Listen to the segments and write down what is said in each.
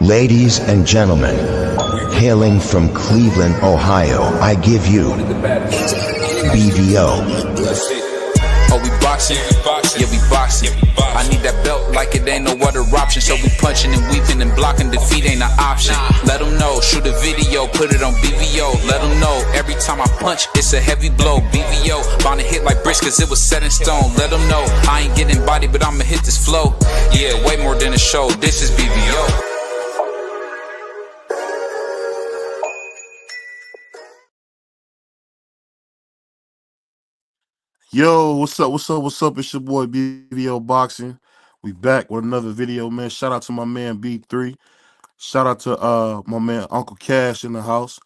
Ladies and gentlemen, hailing from Cleveland, Ohio, I give you BVO. Oh, we boxing? Yeah, we boxing. I need that belt like it ain't no other option. So we punching and weaving and blocking. Defeat ain't an option. Let them know. Shoot a video, put it on BVO. Let them know. Every time I punch, it's a heavy blow. BVO, bound to hit like bricks cause it was set in stone. Let them know. I ain't getting body, but I'ma hit this flow. Yeah, way more than a show. This is BVO. Yo, what's up? What's up? What's up? It's your boy BVO Boxing. We back with another video, man. Shout out to my man B3. Shout out to my man Uncle Cash in the house.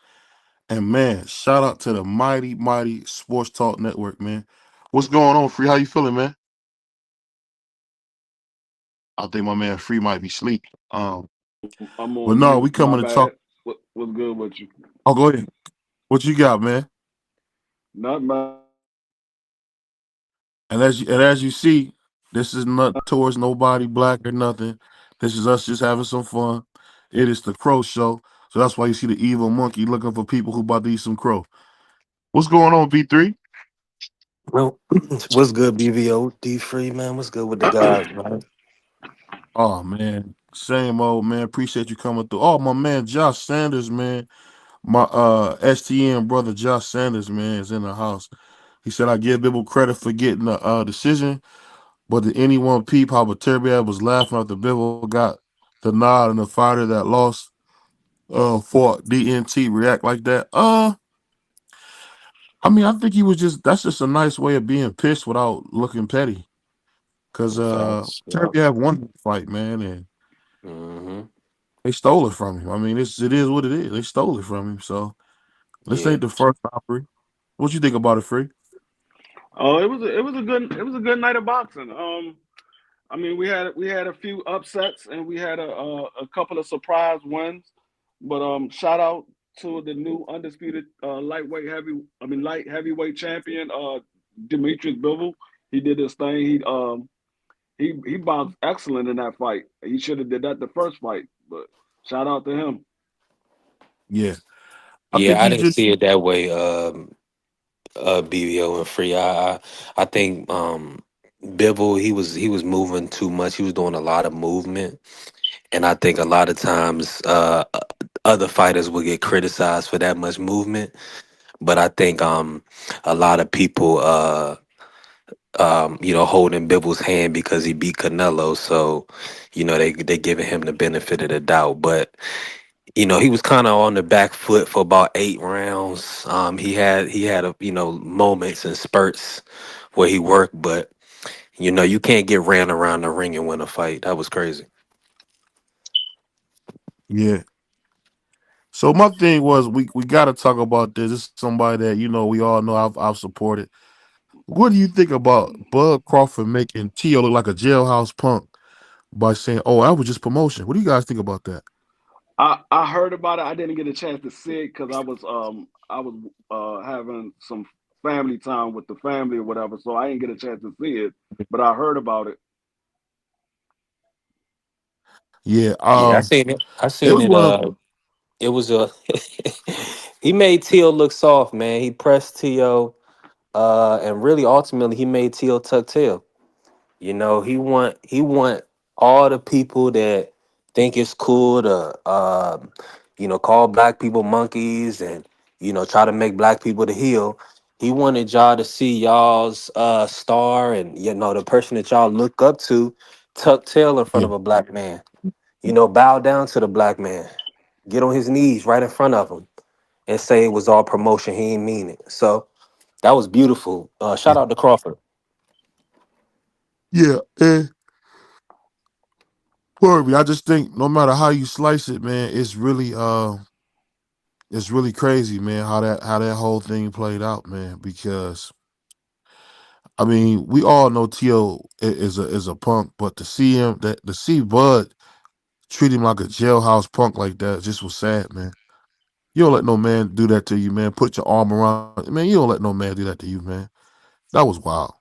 And man, shout out to the mighty Sports Talk Network, man. What's going on, Free? How you feeling, man? I think my man Free might be asleep. I'm But on no, mute. we My coming to talk. bad. What's good with you? Oh, go ahead. What you got, man? Not my. And as you see, this is not towards nobody black or nothing. This is us just having some fun. It is the Crow Show, so that's why you see the evil monkey looking for people who about to eat some crow. What's going on, B3? Well, what's good, BVO? D Free, man. What's good with the guys, man? Oh man, same old man. Appreciate you coming through. Oh my man, Josh Sanders, man. My STN brother, Josh Sanders, man, is in the house. He said I give Bibble credit for getting the decision. But did anyone peep how Baterbia was laughing after Bivol got the nod and the fighter that lost fought DNT react like that? I mean, I think he was that's just a nice way of being pissed without looking petty. Cause Facts. Yeah. Baterbia won the fight, man, and Mm-hmm. they stole it from him. I mean, it is what it is. They stole it from him. So this Yeah. ain't the first robbery. What you think about it, Free? Oh, it was a good night of boxing. I mean, we had a few upsets and we had a couple of surprise wins. But shout out to the new undisputed light heavyweight champion, Demetrius Bivol. He did his thing. He boxed excellent in that fight. He should have did that the first fight, but shout out to him. Yeah, I think Yeah, I he didn't just see it that way, BVO and Free. I think Bibble, he was moving too much. He was doing a lot of movement. And I think a lot of times other fighters will get criticized for that much movement. But I think a lot of people holding Bibble's hand because he beat Canelo. So, they giving him the benefit of the doubt. But, he was kind of on the back foot for about 8 rounds. He had moments and spurts where he worked, but you can't get ran around the ring and win a fight. That was crazy. yeah. So my thing was we got to talk about this. This is somebody that we all know I've supported. What do you think about Bud Crawford making Tio look like a jailhouse punk by saying, "Oh, I was just promotion"? What do you guys think about that? I heard about it. I didn't get a chance to see it because I was having some family time with the family or whatever, so I didn't get a chance to see it. But I heard about it. Yeah, Yeah, I seen it. I it seen was it. one of It was a he made Tio look soft, man. He pressed Tio, and really ultimately he made Tio tuck tail. He want all the people that think it's cool to call black people monkeys and try to make black people the heel. He wanted y'all to see y'all's star and the person that y'all look up to tuck tail in front yeah, of a black man. Bow down to the black man. Get on his knees right in front of him and say it was all promotion. He ain't mean it. So that was beautiful. yeah, Shout out to Crawford. yeah. Corby, I just think no matter how you slice it, man, it's really crazy, man, how that whole thing played out, man. Because I mean, we all know Tio is a punk, but to see Bud treat him like a jailhouse punk like that just was sad, man. You don't let no man do that to you, man. Put your arm around, man. You don't let no man do that to you, man. That was wild.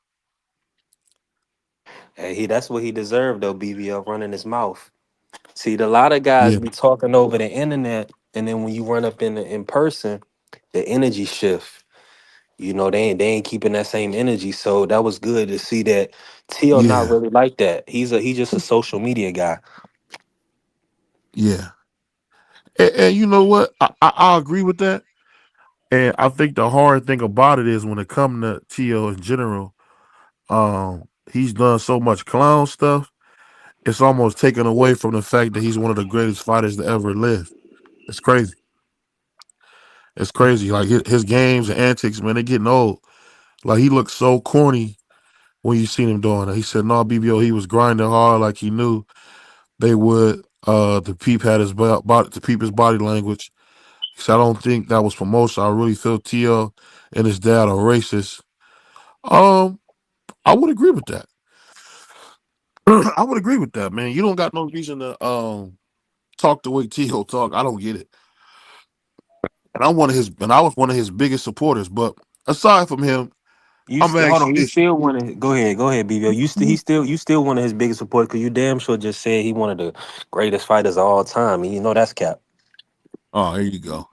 Hey, that's what he deserved though, BBL running his mouth. See, a lot of guys Yeah, be talking over the internet, and then when you run up in person, the energy shift. You know, they ain't keeping that same energy. So that was good to see that Tio not yeah, really like that. He's just a social media guy. yeah. And you know what? I agree with that. And I think the hard thing about it is when it comes to Tio in general, he's done so much clown stuff. It's almost taken away from the fact that he's one of the greatest fighters to ever live. It's crazy. It's crazy. Like his games and antics, man, they're getting old. Like he looked so corny when you seen him doing it. He said, "No, BBO, he was grinding hard like he knew they would." The peep had his body to peep his body language. He said, "I don't think that was promotion. I really feel Tio and his dad are racist." Um, I would agree with that. I would agree with that, man. You don't got no reason to talk the way Tio talk. I don't get it. And I was one of his biggest supporters. But aside from him, You I'm gonna still hold ask on. you You this. still want to go ahead, BBO. You still one of his biggest supporters because you damn sure just said he one of the greatest fighters of all time, and you know that's cap. Oh, there you go.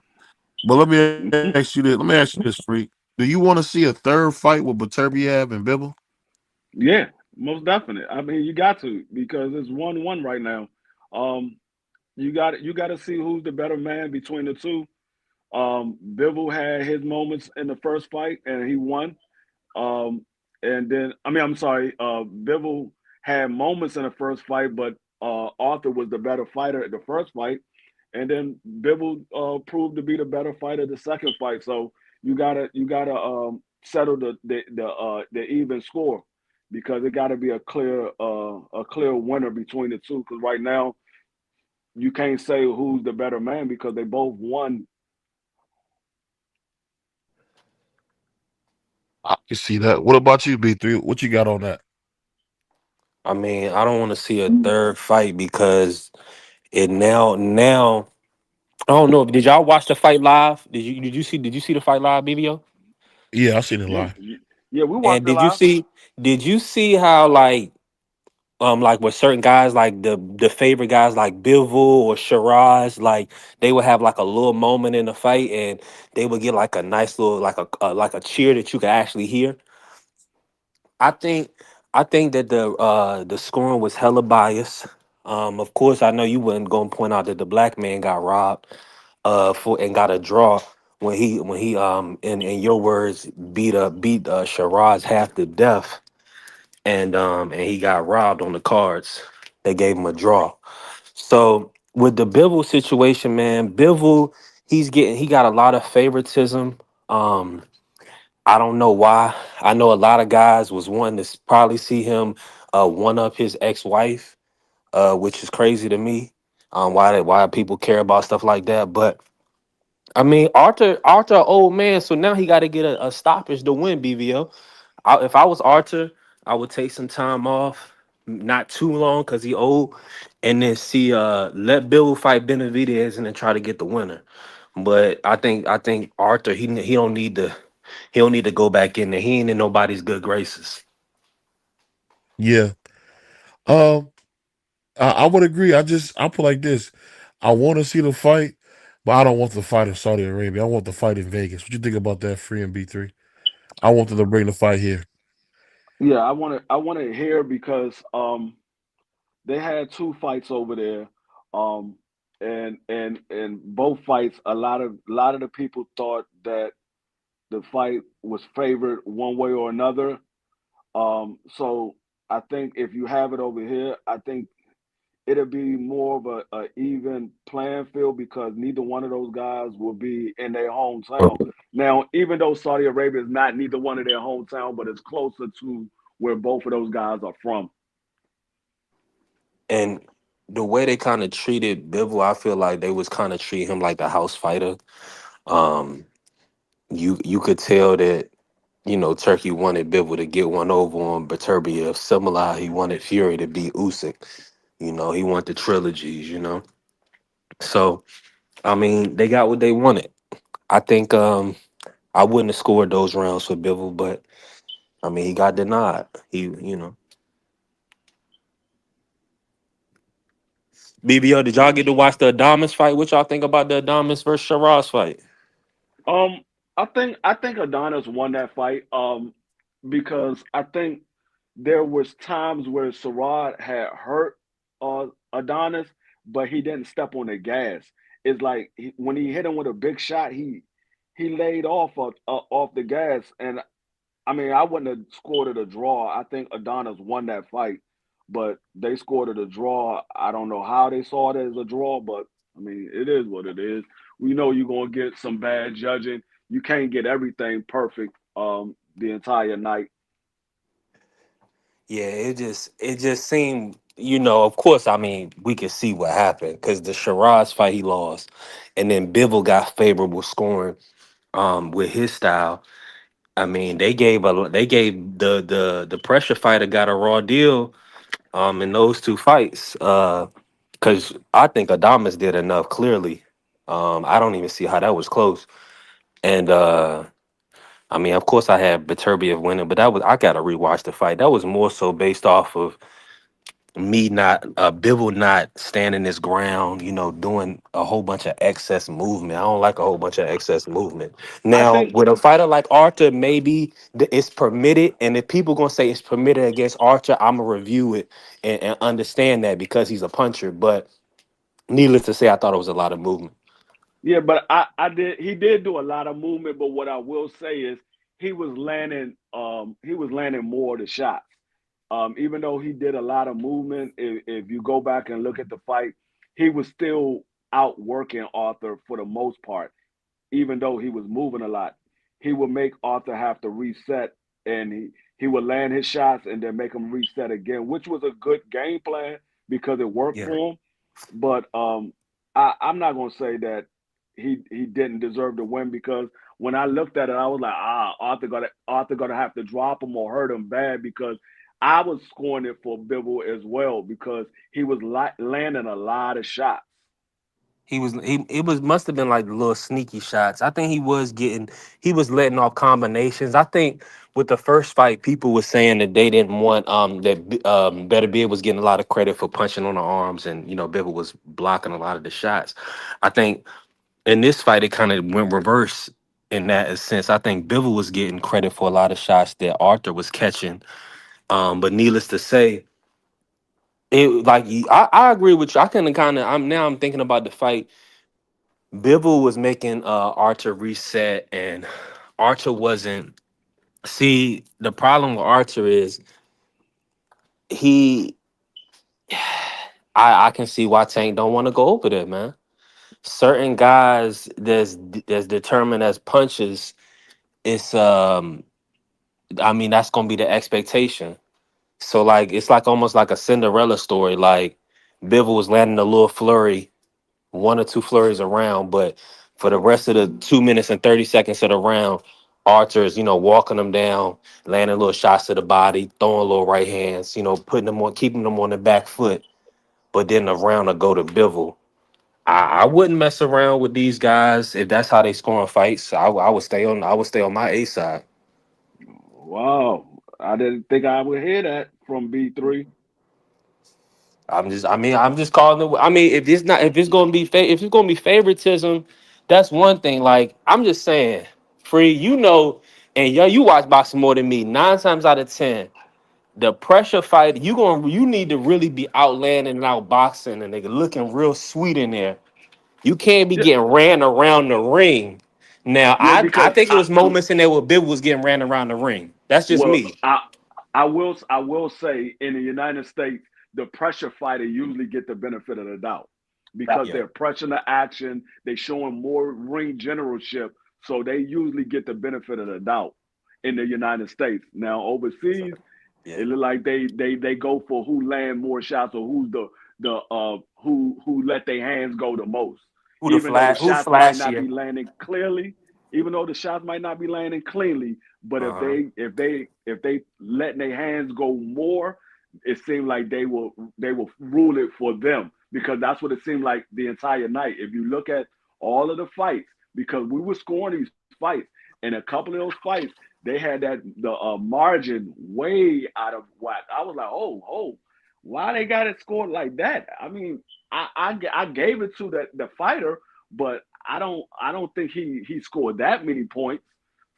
But let me ask you this. Let me ask you this, freak. Do you want to see a third fight with Beterbiev and Bibble? Yeah, most definite. I mean, you got to because it's 1-1 right now. Um, you got to see who's the better man between the two. Bivol had his moments in the first fight and he won. And then I mean, I'm sorry, Bivol had moments in the first fight, but Arthur was the better fighter at the first fight, and then Bivol proved to be the better fighter the second fight. So you gotta settle the even score because it got to be a clear winner between the two. Because right now you can't say who's the better man because they both won. I can see that. What about you, B3? What you got on that? I mean, I don't want to see a third fight because it now I don't know. Did y'all watch the fight live? Did you see the fight live, BBO? Yeah, I seen it Yeah, live. yeah, we And watched it live. did you see how like with certain guys like the favorite guys like Bivol or Shiraz, like they would have like a little moment in the fight and they would get like a nice little like a cheer that you could actually hear. I think I think that the scoring was hella biased. Of course, I know you wasn't gonna point out that the black man got robbed for and got a draw when he in your words beat Shiraz half to death and he got robbed on the cards. They gave him a draw. So with the Bivol situation, man, Bivol he got a lot of favoritism. Um, I don't know why. I know a lot of guys was wanting to probably see him one up his ex-wife, which is crazy to me. Why people care about stuff like that. But I mean, Arthur, old man, so now he got to get a stoppage to win. BVO. If I was Arthur, I would take some time off, not too long, cause he old, and then see let Bill fight Benavidez and then try to get the winner. But I think Arthur he don't need to go back in there. He ain't in nobody's good graces. Yeah. Um, I would agree. I put like this. I want to see the fight, but I don't want the fight in Saudi Arabia. I want the fight in Vegas. What you think about that, Free and B3? I want them to bring the fight here. Yeah, I want to hear because they had two fights over there, um, and both fights a lot of the people thought that the fight was favored one way or another. So I think if you have it over here, I think it'll be more of a even playing field because neither one of those guys will be in their hometown. Now, even though Saudi Arabia is not neither one of their hometown, but it's closer to where both of those guys are from. And the way they kind of treated Bivol, I feel like they was kind of treat him like a house fighter. Um, you could tell that Turkey wanted Bivol to get one over on Beterbiev, similar how he wanted Fury to beat Usyk. He wanted the trilogies. So I mean, they got what they wanted. I think I wouldn't have scored those rounds for Bivol, but I mean, he got denied. BBO, did y'all get to watch the Adamas fight? What y'all think about the Adamas versus Shiraz fight? Um, I think Adonis won that fight. Because I think there was times where Sarad had hurt Adonis, but he didn't step on the gas. It's like when he hit him with a big shot, he laid off the gas, and I mean I wouldn't have scored it a draw. I think Adonis won that fight, but they scored it a draw. I don't know how they saw it as a draw, but I mean it is what it is. We know you're gonna get some bad judging. You can't get everything perfect the entire night. Yeah, it just seemed, of course, I mean, we could see what happened because the Shiraz fight he lost, and then Bivol got favorable scoring with his style. I mean, they gave the pressure fighter got a raw deal in those two fights. Because I think Adamas did enough clearly. I don't even see how that was close. And I mean, of course, I had Beterbiev winning, but I gotta rewatch the fight. That was more so based off of me not Bivol not standing his ground, doing a whole bunch of excess movement. I don't like a whole bunch of excess movement. I Now, think with a fighter like Arthur, maybe it's permitted, and if people gonna say it's permitted against Archer, I'm gonna review it and understand that because he's a puncher. But needless to say, I thought it was a lot of movement. yeah, but I did he did do a lot of movement, but what I will say is he was landing more of the shots. Even though he did a lot of movement, if you go back and look at the fight, he was still outworking Arthur for the most part. Even though he was moving a lot, he would make Arthur have to reset, and he would land his shots and then make him reset again, which was a good game plan because it worked Yeah. for him. But I'm not gonna say that he didn't deserve to win because when I looked at it, I was like, Arthur gonna have to drop him or hurt him bad because I was scoring it for Bivol as well because he was landing a lot of shots. It must have been like little sneaky shots. I think he was letting off combinations. I think with the first fight, people were saying that they didn't want Better Bid was getting a lot of credit for punching on the arms, and Bivol was blocking a lot of the shots. I think in this fight it kind of went reverse in that sense. I think Bivol was getting credit for a lot of shots that Arthur was catching. But needless to say, I agree with you. I kind of I'm thinking about the fight. Bivol was making Archer reset, and Archer wasn't. See, the problem with Archer is he. I can see why Tank don't want to go over there, man. Certain guys that's determined as punches. It's I mean that's gonna be the expectation. So like it's like almost like a Cinderella story. Like Bivol was landing a little flurry, one or two flurries around, but for the rest of the 2 minutes and 30 seconds of the round, Archer's, walking them down, landing little shots to the body, throwing little right hands, putting them on, keeping them on the back foot. But then the round will go to Bivol. I wouldn't mess around with these guys if that's how they score in fights. I would stay on my A side. Wow, I didn't think I would hear that from B3. I'm just calling it. I mean, if it's gonna be favoritism, that's one thing. Like, I'm just saying, free, and yo, you watch boxing more than me. 9 times out of 10, the pressure fight, you need to really be outlanding and out boxing, and they looking real sweet in there. You can't be Yeah, getting ran around the ring. Now, yeah, I because think it was moments in there where Bill was getting ran around the ring. That's just well, me. I will say in the United States, the pressure fighter usually get the benefit of the doubt because Yeah. they're pressing the action, they showing more ring generalship, so they usually get the benefit of the doubt in the United States. Now overseas, Yeah. it look like they go for who land more shots or who's who let their hands go the most. Even though the Who's shots might not be flashier? landing clearly, even though the shots might not be landing cleanly, but if Uh-huh. they letting their hands go more, it seemed like they will rule it for them because that's what it seemed like the entire night. If you look at all of the fights, because we were scoring these fights, and a couple of those fights, they had the margin way out of whack. I was like, oh, Why they got it scored like that? I mean, I gave it to the fighter, but I don't think he scored that many points.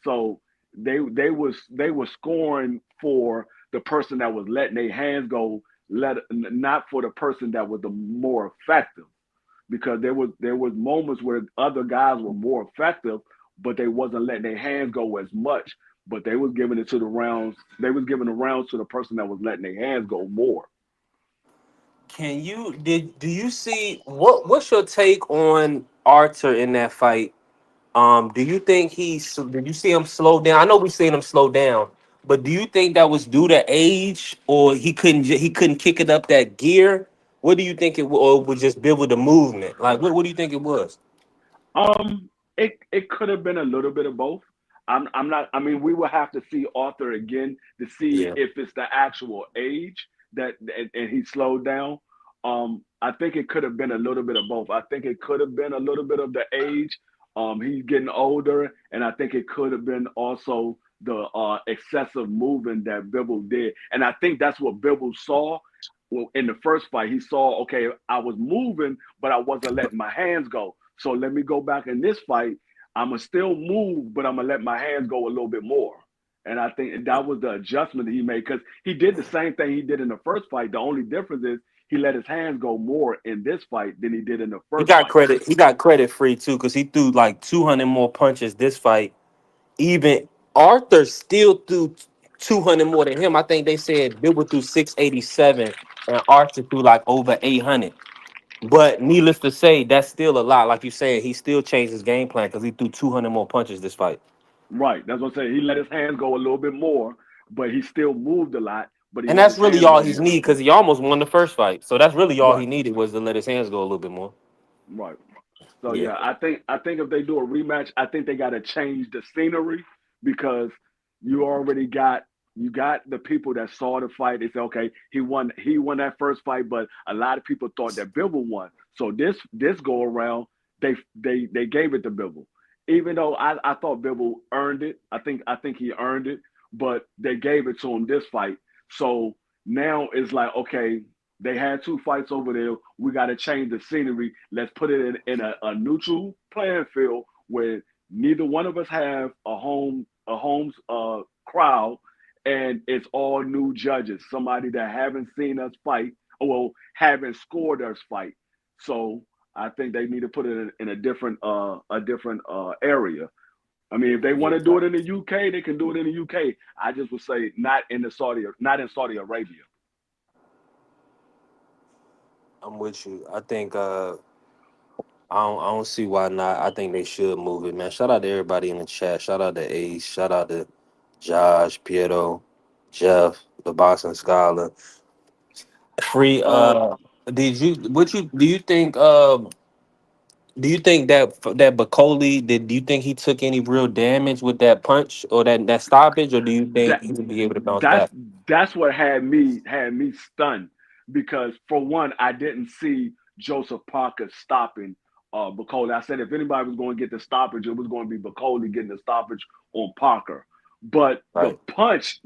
So they were scoring for the person that was letting their hands go, not for the person that was the more effective. Because there was moments where other guys were more effective, but they wasn't letting their hands go as much. But they was giving it to the rounds. They was giving the rounds to the person that was letting their hands go more. Do you see what's your take on Arthur in that fight? Do you think did you see him slow down? I know we seen him slow down, but do you think that was due to age, or he couldn't kick it up that gear? What do you think or was just build with the movement? Like what do you think it was? It could have been a little bit of both. I'm not. I mean, we will have to see Arthur again to see Yeah. if it's the actual age and he slowed down. I think it could have been a little bit of both. I think it could have been a little bit of the age. He's getting older, and I think it could have been also the excessive movement that Bibble did. And I think that's what Bibble saw. Well, in the first fight, he saw, okay, I was moving, but I wasn't letting my hands go. So let me go back in this fight. I'm gonna still move, but I'm gonna let my hands go a little bit more. And I think that was the adjustment that he made because he did the same thing he did in the first fight. The only difference is he let his hands go more in this fight than he did in the He first got fight. credit. He got credit free too, because he threw like 200 more punches this fight. Even Arthur still threw 200 more than him. I think they said Bill threw 687 and Arthur threw like over 800. But needless to say, that's still a lot. Like you said, he still changed his game plan because he threw 200 more punches this fight. Right. That's what I'm saying. He let his hands go a little bit more, but he still moved a lot, but he And let that's his really hands all go he's more. needed because he almost won the first fight. So that's really all he Right. needed was to let his hands go a little bit more. Right. So Yeah. yeah, I think if they do a rematch, I think they got to change the scenery because you already got the people that saw the fight. They say, okay, he won that first fight, but a lot of people thought that Bivol won. So this go around, they gave it to Bivol, even though I thought Bivol earned it. I think he earned it, but they gave it to him this fight. So now it's like, okay, they had two fights over there. We got to change the scenery. Let's put it in a neutral playing field where neither one of us have a home's crowd, and it's all new judges, somebody that haven't seen us fight, or well, haven't scored us fight. So I think they need to put it in a different area. I mean, if they want Yeah. to do it in the UK, they can do it in the UK. I just would say not in Saudi Arabia. I'm with you. I think I don't see why not. I think they should move it, man. Shout out to everybody in the chat. Shout out to Ace. Shout out to Josh, Pietro, Jeff, the boxing scholar. Free Uh, did you what you do you think that Bacoli do you think he took any real damage with that punch or that stoppage, or do you think that he would be able to bounce that's back? that's what had me stunned because for one, I didn't see Joseph Parker stopping Bacoli. I said if anybody was going to get the stoppage, it was going to be Bacoli getting the stoppage on Parker. But the Right. punch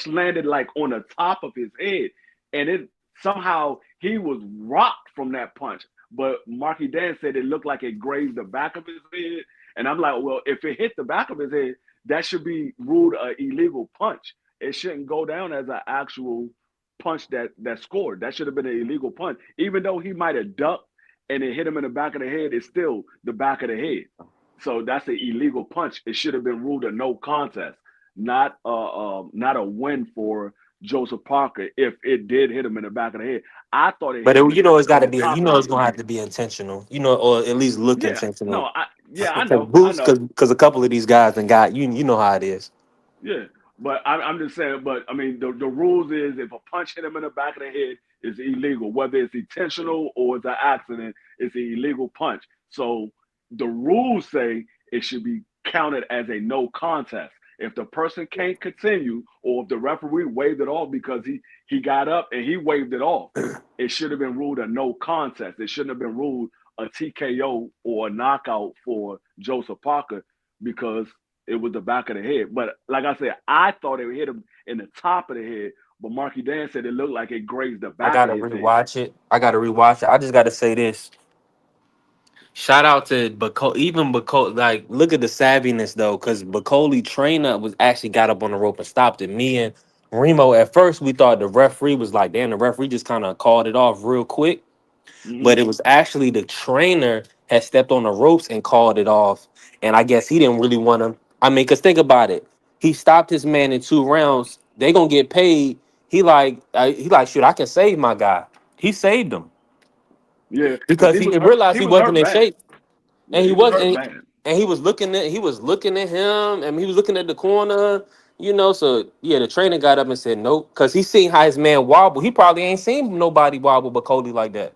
landed like on the top of his head, and it somehow he was rocked from that punch. But Marky Dan said it looked like it grazed the back of his head, and I'm like, well, if it hit the back of his head, that should be ruled an illegal punch. It shouldn't go down as an actual punch that scored. That should have been an illegal punch. Even though he might have ducked and it hit him in the back of the head, it's still the back of the head. So that's an illegal punch. It should have been ruled a no contest, not a win for Joseph Parker if it did hit him in the back of the head. I thought it But hit him it's got on to the be top of the it's head. going to have to be intentional. Or at least look Yeah, no, intentional. I Because know, I Boost, know. because a couple of these guys and got you know how it is. Yeah, but I'm just saying. But I mean, the rules is if a punch hit him in the back of the head, it's illegal. Whether it's intentional or it's an accident, it's an illegal punch. So the rules say it should be counted as a no contest. If the person can't continue, or if the referee waved it off because he got up and he waved it off, it should have been ruled a no contest. It shouldn't have been ruled a TKO or a knockout for Joseph Parker because it was the back of the head. But like I said, I thought it hit him in the top of the head, but Marky Dan said it looked like it grazed the I back of gotta his head. rewatch it. I just gotta say this. Shout out to even Bacoli. Like, look at the savviness though, because Bacoli trainer was actually got up on the rope and stopped it. Me and Remo, at first we thought the referee was like, damn, the referee just kind of called it off real quick. Hmm. But it was actually the trainer had stepped on the ropes and called it off. And I guess he didn't really want to. I mean, because think about it. He stopped his man in 2 rounds. They gonna get paid. He like, shoot, I can save my guy. He saved him Yeah, because because he he was hurt. realized He he was wasn't hurt in bad. shape. Yeah, And he he was was, hurt bad. and he was looking at him, and he was looking at the corner, So yeah, the trainer got up and said nope, because he seen how his man wobble. He probably ain't seen nobody wobble but Cody like that.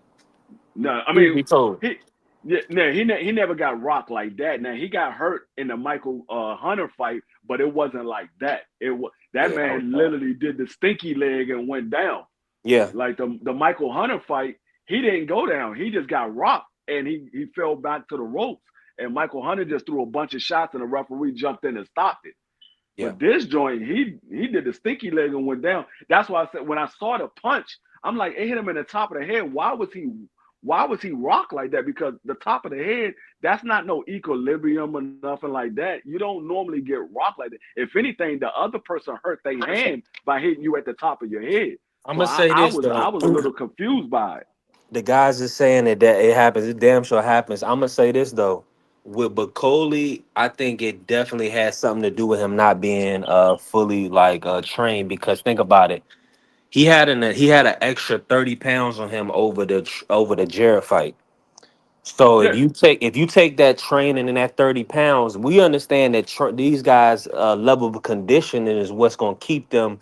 No, I Truth mean be told, he. Yeah, no, he never got rocked like that. Now he got hurt in the Michael Hunter fight, but it wasn't like that. It was that yeah, that was man bad. literally did the stinky leg and went down. Yeah, Like the Michael Hunter fight, he didn't go down. He just got rocked and he fell back to the ropes. And Michael Hunter just threw a bunch of shots and the referee jumped in and stopped it. yeah. But this joint, he did the stinky leg and went down. That's why I said when I saw the punch, I'm like, it hit him in the top of the head. Why was he rocked like that? Because the top of the head, that's not no equilibrium or nothing like that. You don't normally get rocked like that. If anything, the other person hurt their hand by hitting you at the top of your head. I'm So gonna say I this was I though. was a little confused by it. The guys are saying that it happens. It damn sure happens. I'm gonna say this though. With Bacoli, I think it definitely has something to do with him not being fully like trained. Because think about it, he had an extra 30 pounds on him over the Jarrett fight. So if Yeah, you take that training and that 30 pounds, we understand that these guys' level of conditioning is what's going to keep them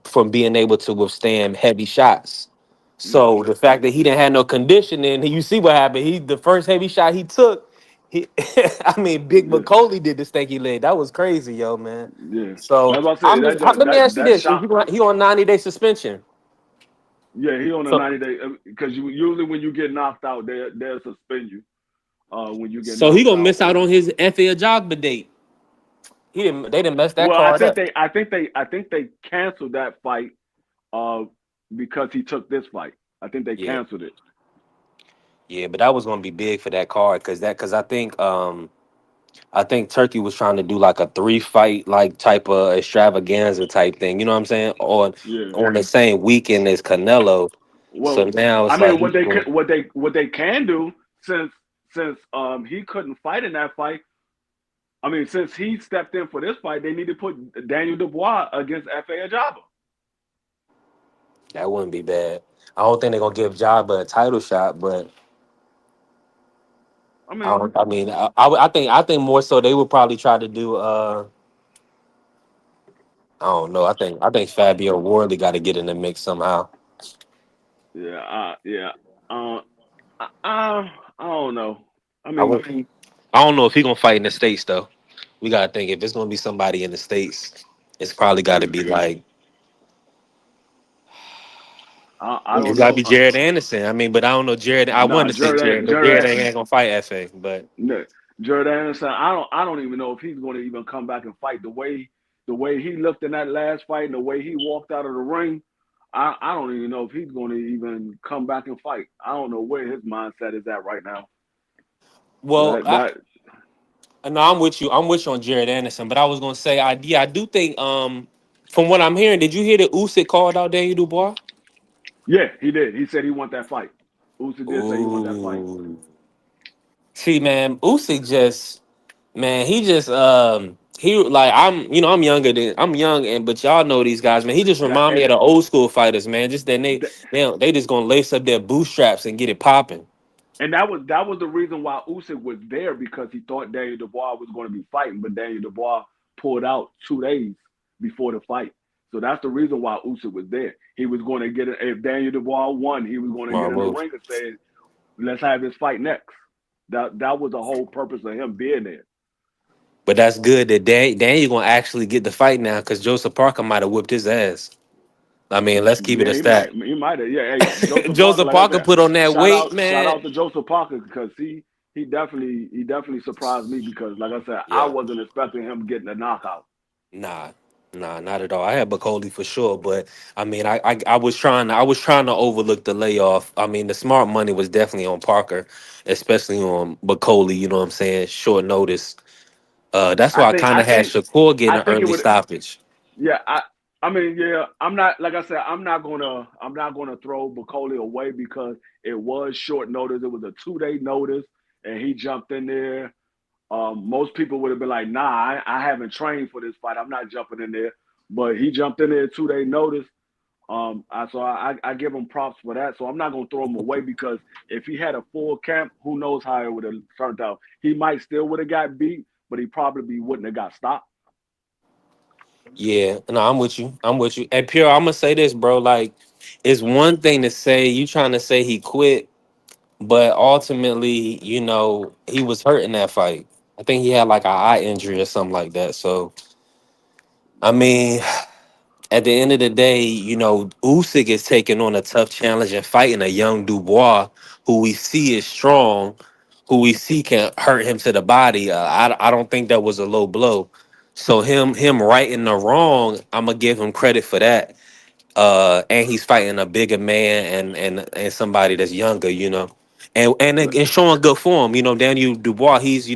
from being able to withstand heavy shots. yeah, So the fact that he didn't have no conditioning, you see what happened. The first heavy shot he took, he, I mean, Big yeah, McColey did the stanky leg. That was crazy, yo, man. yeah. So That's what I say. let me ask you That this: Is shot. he on 90-day suspension? Yeah, he on a So 90-day because usually when you get knocked out, they'll suspend you. When you get so he knocked gonna out, miss out and on his FA Jogba date. They didn't mess that well, card up. I think they canceled that fight uh because he took this fight. I think they Yeah, canceled it. yeah, but that was gonna be big for that card because I think Turkey was trying to do like a 3 fight like type of extravaganza type thing. You know what I'm saying? Yeah. On the same weekend as Canelo. So Well, now I it's like mean, he's going. what they can do since he couldn't fight in that fight. I mean, since he stepped in for this fight, they need to put Daniel Dubois against Fa Ajaba. That wouldn't be bad. I don't think they're gonna give Jabba a title shot, but I I mean, don't. I mean, I think more so they would probably try to do. I don't know. I think Fabio Wardley got to get in the mix somehow. yeah, yeah. Uh, I don't know. I I mean, would. I don't know if he gonna fight in the states though. We gotta think if it's gonna be somebody in the states, it's probably got to yeah, be like I it don't got to know. be Jared Anderson. I mean, but I don't know Jared. I Nah, wanted to say Jared, but Jared ain't gonna fight FA. But No, Jared Anderson. I don't even know if he's going to even come back and fight the way he looked in that last fight and the way he walked out of the ring. I don't even know if he's going to even come back and fight. I don't know where his mindset is at right now. well, That no, I'm with you. I'm with you on Jared Anderson. But I was gonna say, I do think from what I'm hearing, did you hear that Usyk called out Daniel Dubois? yeah, he did. He said he want that fight. Usyk did say he want that fight. Ooh. See, man, Usyk just man, he just he like I'm younger than I'm young and but y'all know these guys, man. He just That remind me of and the old school fighters, man. Just that that, they just gonna lace up their bootstraps and get it popping. and that was the reason why Usyk was there because he thought Daniel Dubois was going to be fighting, but Daniel Dubois pulled out 2 days before the fight. So that's the reason why Usyk was there. He was going to get it if Daniel Dubois won, he was going to get Smart in the move. ring and say, "Let's have this fight next." That was the whole purpose of him being there. But that's good that Daniel gonna actually get the fight now because Joseph Parker might have whipped his ass. I mean, let's keep it Yeah, a stat. he might have. Yeah, hey, Joseph Parker, Joseph like I Parker said, put on that weight, shout man. out to Joseph Parker because he definitely surprised me because like I said, I Yeah, wasn't expecting him getting a knockout. nah. Nah, not at all. I had Bacoli for sure, but I mean, I was trying to overlook the layoff. I mean, the smart money was definitely on Parker, especially on Bacoli. You know what I'm saying? Short notice. That's I why I think kind I of had think Shakur getting I an think it early would. stoppage. Yeah, I mean, yeah, I'm not like I said, I'm not gonna throw Bacoli away because it was short notice. It was a 2 day notice, and he jumped in there. Most people would have been like, "Nah, I haven't trained for this fight. I'm not jumping in there." But he jumped in there 2 day notice. So I give him props for that. So I'm not gonna throw him away because if he had a full camp, who knows how it would have turned out. He might still would have got beat, but he probably wouldn't have got stopped. Yeah, no, I'm with you. I'm with you. And Pure, I'm gonna say this, bro. Like, it's one thing to say you trying to say he quit, but ultimately, he was hurt in that fight. I think he had like an eye injury or something like that. So, I mean, at the end of the day, Usyk is taking on a tough challenge and fighting a young Dubois, who we see is strong, who we see can hurt him to the body. I don't think that was a low blow. So him righting the wrong, I'm gonna give him credit for that. And he's fighting a bigger man and somebody that's younger, and showing good form. Daniel Dubois, he's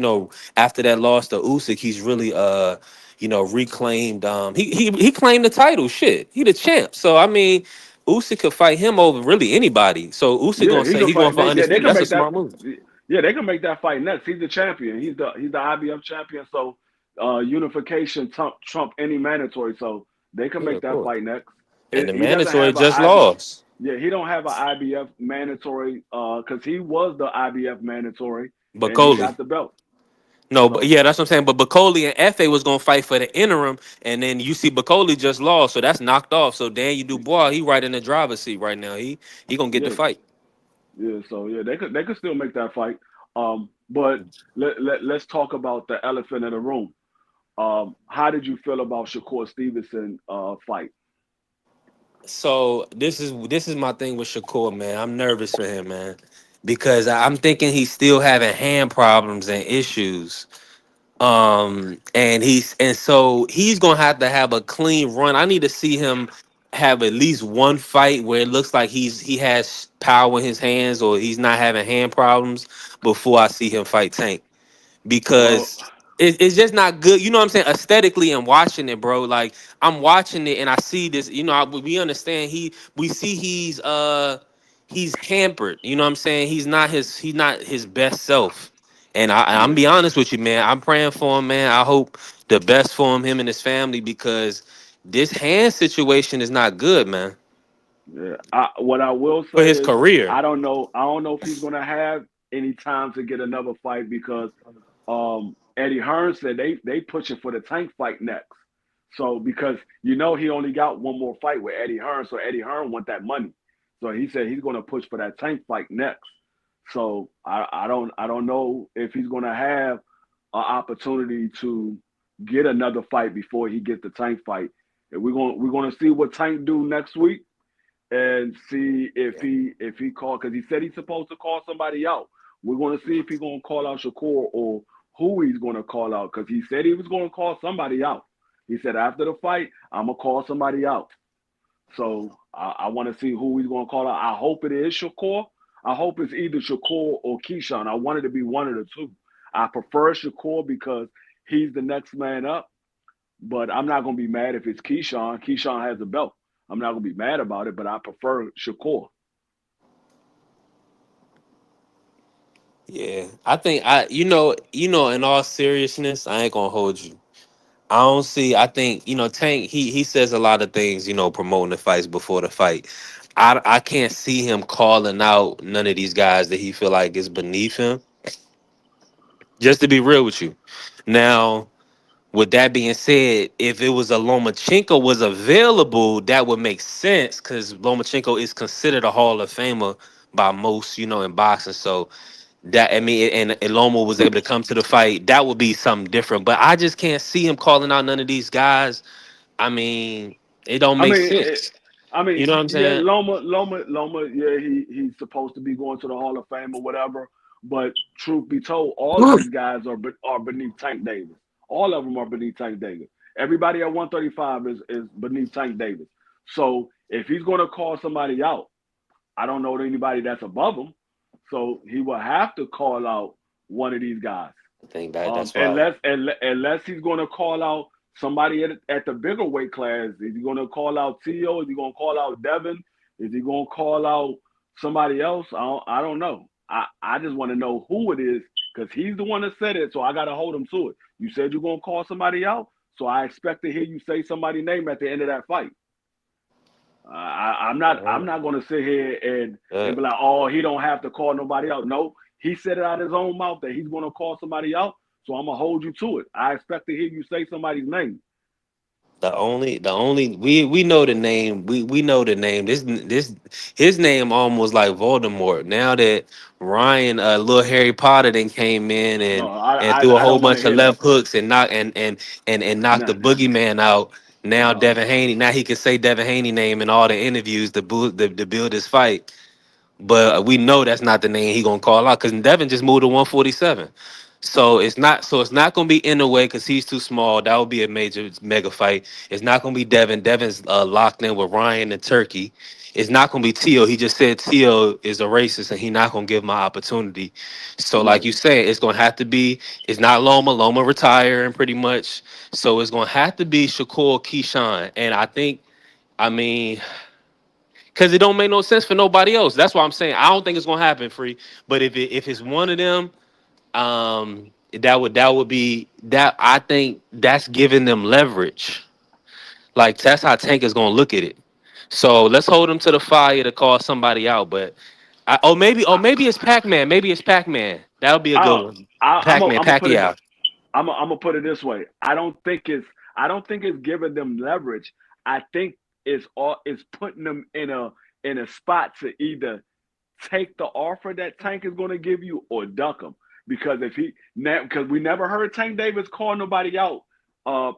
after that loss to Usyk, he's really reclaimed. He claimed the title. Shit, he the champ. So I mean, Usyk could fight him over really anybody. So Usyk Yeah, gonna he say can he going fight. for They undisputed. can That's a make that. smart move. Yeah, they can make that fight next. He's the champion. He's the IBF champion. So unification trump any mandatory. So they can Yeah, make of that course. fight next. And the He doesn't mandatory have a just IB. lost. Yeah, he don't have an IBF mandatory because he was the IBF mandatory and he Bacoli. got the belt. No, but So yeah, that's what I'm saying. But Bacoli and Fa was gonna fight for the interim, and then you see Bacoli just lost, so that's knocked off. So Daniel Dubois, he right in the driver's seat right now. He gonna get the yeah, fight. so yeah, they could still make that fight. But let's talk about the elephant in the room. How did you feel about Shakur Stevenson fight? So this is my thing with Shakur, man. I'm nervous for him, man, because I'm thinking he's still having hand problems and issues. And so he's gonna have to have a clean run. I need to see him have at least one fight where it looks like he has power in his hands or he's not having hand problems before I see him fight Tank, Well, because it's just not good. You know what I'm saying? Aesthetically and watching it, bro. Like, I'm watching it and I see this. We understand we see he's hampered. You know what I'm saying? He's not his best self. And I'm yeah, be honest with you, man. I'm praying for him, man. I hope the best for him and his family, because this hand situation is not good, man, yeah. What I will for say his is career. I don't know. I don't know if he's gonna have any time to get another fight because Eddie Hearn said they pushing for the Tank fight next. So because he only got one more fight with Eddie Hearn, so Eddie Hearn want that money. So he said he's gonna push for that Tank fight next. So I don't know if he's gonna have an opportunity to get another fight before he gets the Tank fight. And we're gonna see what Tank do next week and see if he call because he said he's supposed to call somebody out. We're gonna see if he's gonna call out Shakur or who he's gonna call out because he said he was gonna call somebody out. He said after the fight, I'm gonna call somebody out. So I want to see who he's gonna call out. I hope it is Shakur. I hope it's either Shakur or Keyshawn. I want it to be one of the two. I prefer Shakur because he's the next man up. But I'm not gonna be mad if it's Keyshawn. Keyshawn has a belt. I'm not gonna be mad about it, but I prefer Shakur. Yeah, I think in all seriousness, I ain't gonna hold you. I don't see. I think Tank. He says a lot of things. Promoting the fights before the fight. I can't see him calling out none of these guys that he feel like is beneath him. Just to be real with you. Now, with that being said, if it was a Lomachenko was available, that would make sense because Lomachenko is considered a Hall of Famer by most, in boxing. So that, I mean, and Loma was able to come to the fight, that would be something different. But I just can't see him calling out none of these guys. I mean, it don't I make mean, sense. You know what I'm yeah, saying? Loma. Yeah, he's supposed to be going to the Hall of Fame or whatever. But truth be told, all of these guys are beneath Tank Davis. All of them are beneath Tank Davis. Everybody at 135 is beneath Tank Davis. So if he's going to call somebody out, I don't know anybody that's above him. So he will have to call out one of these guys. I think that's why. Unless he's going to call out somebody at the bigger weight class. Is he going to call out Tio? Is he going to call out Devin? Is he going to call out somebody else? I don't know. I just want to know who it is because he's the one that said it. So I got to hold him to it. You said you're going to call somebody out. So I expect to hear you say somebody's name at the end of that fight. I'm not going to sit here and be like, oh, he don't have to call nobody out. No, he said it out of his own mouth that he's going to call somebody out. So I'm gonna hold you to it. I expect to hear you say somebody's name. The only we know the name. We know the name. This his name almost like Voldemort. Now that Ryan, little Harry Potter, then came in No, and threw a I whole don't want to bunch of hear that. left hooks and knocked the No, boogeyman out. Now no. Devin Haney. Now he can say Devin Haney name in all the interviews to build his fight. But we know that's not the name he gonna call out because Devin just moved to 147. So it's not gonna be in the way because he's too small. That would be a major mega fight. It's not gonna be Devin. Devin's locked in with Ryan and Turkey. It's not gonna be Tio. He just said Tio is a racist and he's not gonna give my opportunity. So like Right. you said, it's gonna have to be. It's not Loma. Loma retiring pretty much. So it's gonna have to be Shakur Keyshawn. And I think, I mean, because it don't make no sense for nobody else. That's why I'm saying I don't think it's gonna happen, free. But if it's one of them, that would be that. I think that's giving them leverage. Like that's how Tank is gonna look at it. So let's hold him to the fire to call somebody out. But maybe it's Pac Man. Maybe it's Pac Man. That would be a good I, one. I'm Pac Man, gonna put it. Pacquiao. I'm gonna put it this way. I don't think it's giving them leverage. I think it's putting them in a spot to either take the offer that Tank is going to give you or duck him. Because because we never heard Tank Davis call nobody out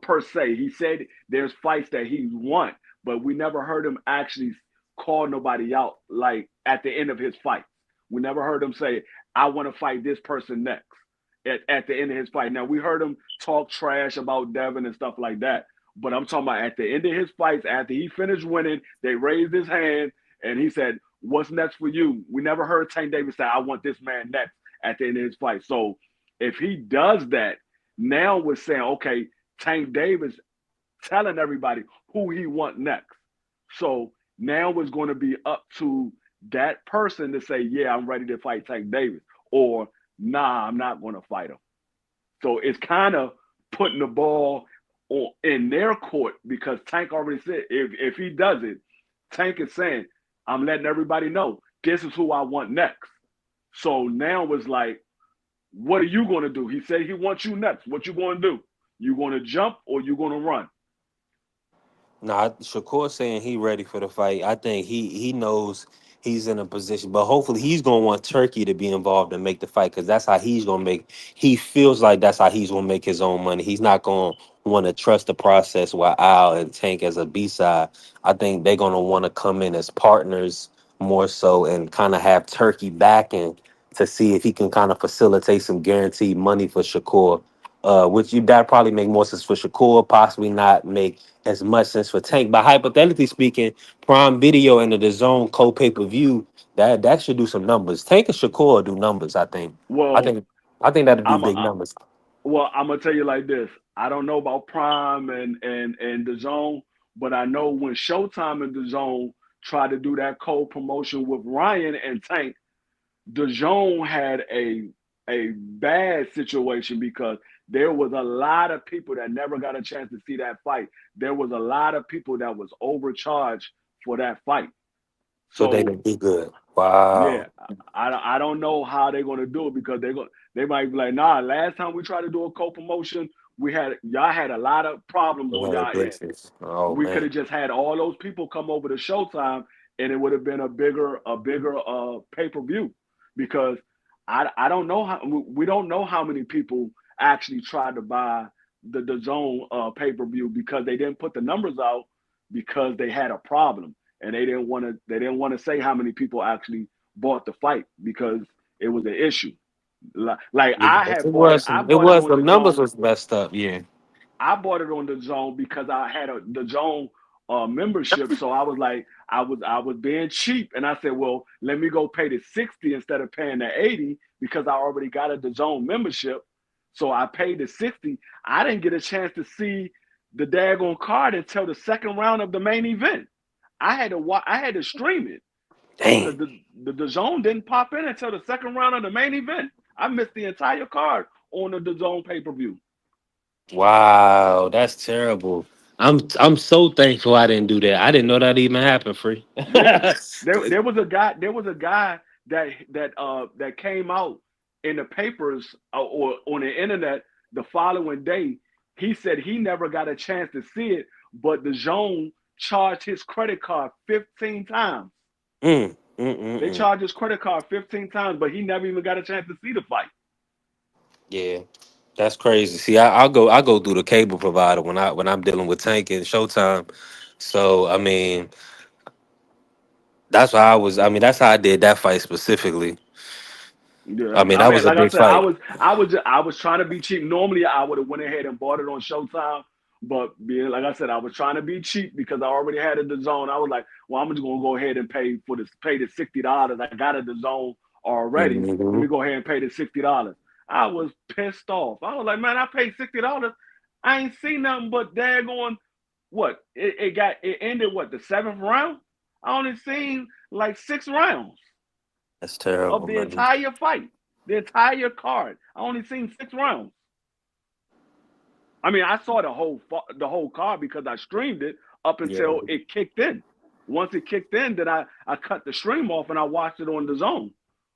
per se. He said there's fights that he want, but we never heard him actually call nobody out like at the end of his fight. We never heard him say, "I want to fight this person next." At the end of his fight. Now we heard him talk trash about Devin and stuff like that. But I'm talking about at the end of his fights, after he finished winning, they raised his hand and he said, "What's next for you?" We never heard Tank Davis say, "I want this man next" at the end of his fight. So if he does that, now we're saying, okay, Tank Davis telling everybody who he want next. So now it's going to be up to that person to say, yeah, I'm ready to fight Tank Davis, or nah, I'm not going to fight him. So it's kind of putting the ball in their court because Tank already said if he does it, Tank is saying, I'm letting everybody know this is who I want next. So now it's like, what are you going to do? He said he wants you next. What you going to do? You going to jump or you going to run? Nah, Shakur saying he ready for the fight. I think he knows he's in a position, but hopefully he's gonna want Turkey to be involved and make the fight because that's how he's gonna make. He feels like that's how he's gonna make his own money. He's not gonna want to trust the process while Al and Tank as a B side. I think they're gonna want to come in as partners more so and kind of have Turkey backing to see if he can kind of facilitate some guaranteed money for Shakur. Which you that probably make more sense for Shakur, possibly not make as much sense for Tank. But hypothetically speaking, Prime Video and the Zone co pay per view that should do some numbers. Tank and Shakur do numbers. I Well, think I think that'll do I'm big numbers. well, I'm gonna tell you like this. I don't know about Prime and the Zone, but I know when Showtime and the Zone tried to do that co-promotion with Ryan and Tank, DAZN had a bad situation because there was a lot of people that never got a chance to see that fight. There was a lot of people that was overcharged for that fight. So they So can be good. Wow. yeah, I don't know how they're gonna do it because they might be like, nah. Last time we tried to do a co-promotion, y'all had a lot of problems on Oh, y'all end. gracious. Oh We could man. have just had all those people come over to Showtime, and it would have been a bigger pay per view. Because I don't know how we don't know how many people actually tried to buy the Zone pay per view because they didn't put the numbers out because they had a problem and they didn't want to say how many people actually bought the fight because it was an issue. Like Yeah, I it had bought it. was I it bought it was on the the numbers Zone. was messed up. Yeah. I bought it on the Zone because I had the Zone membership. So I was like, I was being cheap, and I said, well, let me go pay the 60 instead of paying the 80 because I already got a Zone membership. So I paid the 60. I didn't get a chance to see the daggone card until the second round of the main event. I had to stream it because Damn. the Zone didn't pop in until the second round of the main event. I missed the entire card on the Zone pay per view. Wow, that's terrible. I'm so thankful I didn't do that. I didn't know that even happened, free. Yeah, there was a guy. There was a guy that came out in the papers or on the internet the following day. He said he never got a chance to see it, but the Zone charged his credit card 15 times. They Mm. charged his credit card 15 times, but he never even got a chance to see the fight. Yeah, that's crazy. See, I go through the cable provider when I'm dealing with Tank and Showtime. So I mean, that's why I was. I mean, that's how I did that fight specifically. Yeah, I mean, I that mean, was a like I big said, I fight. was, I was, I was trying to be cheap. Normally, I would have went ahead and bought it on Showtime, but being like I said, I was trying to be cheap because I already had it the Zone. I was like, well, I'm just gonna go ahead and pay the $60. I got it the Zone already. Let Hmm. me go ahead and pay the $60. I was pissed off. I was like, man, I paid $60. I ain't seen nothing but daggone what? It ended what, the seventh round? I only seen like 6 rounds That's terrible, of the man. entire fight, the entire card. I only seen 6 rounds. I mean, I saw the whole card because I streamed it up Yeah. until it kicked in. Once it kicked in, then I cut the stream off and I watched it on the Zone.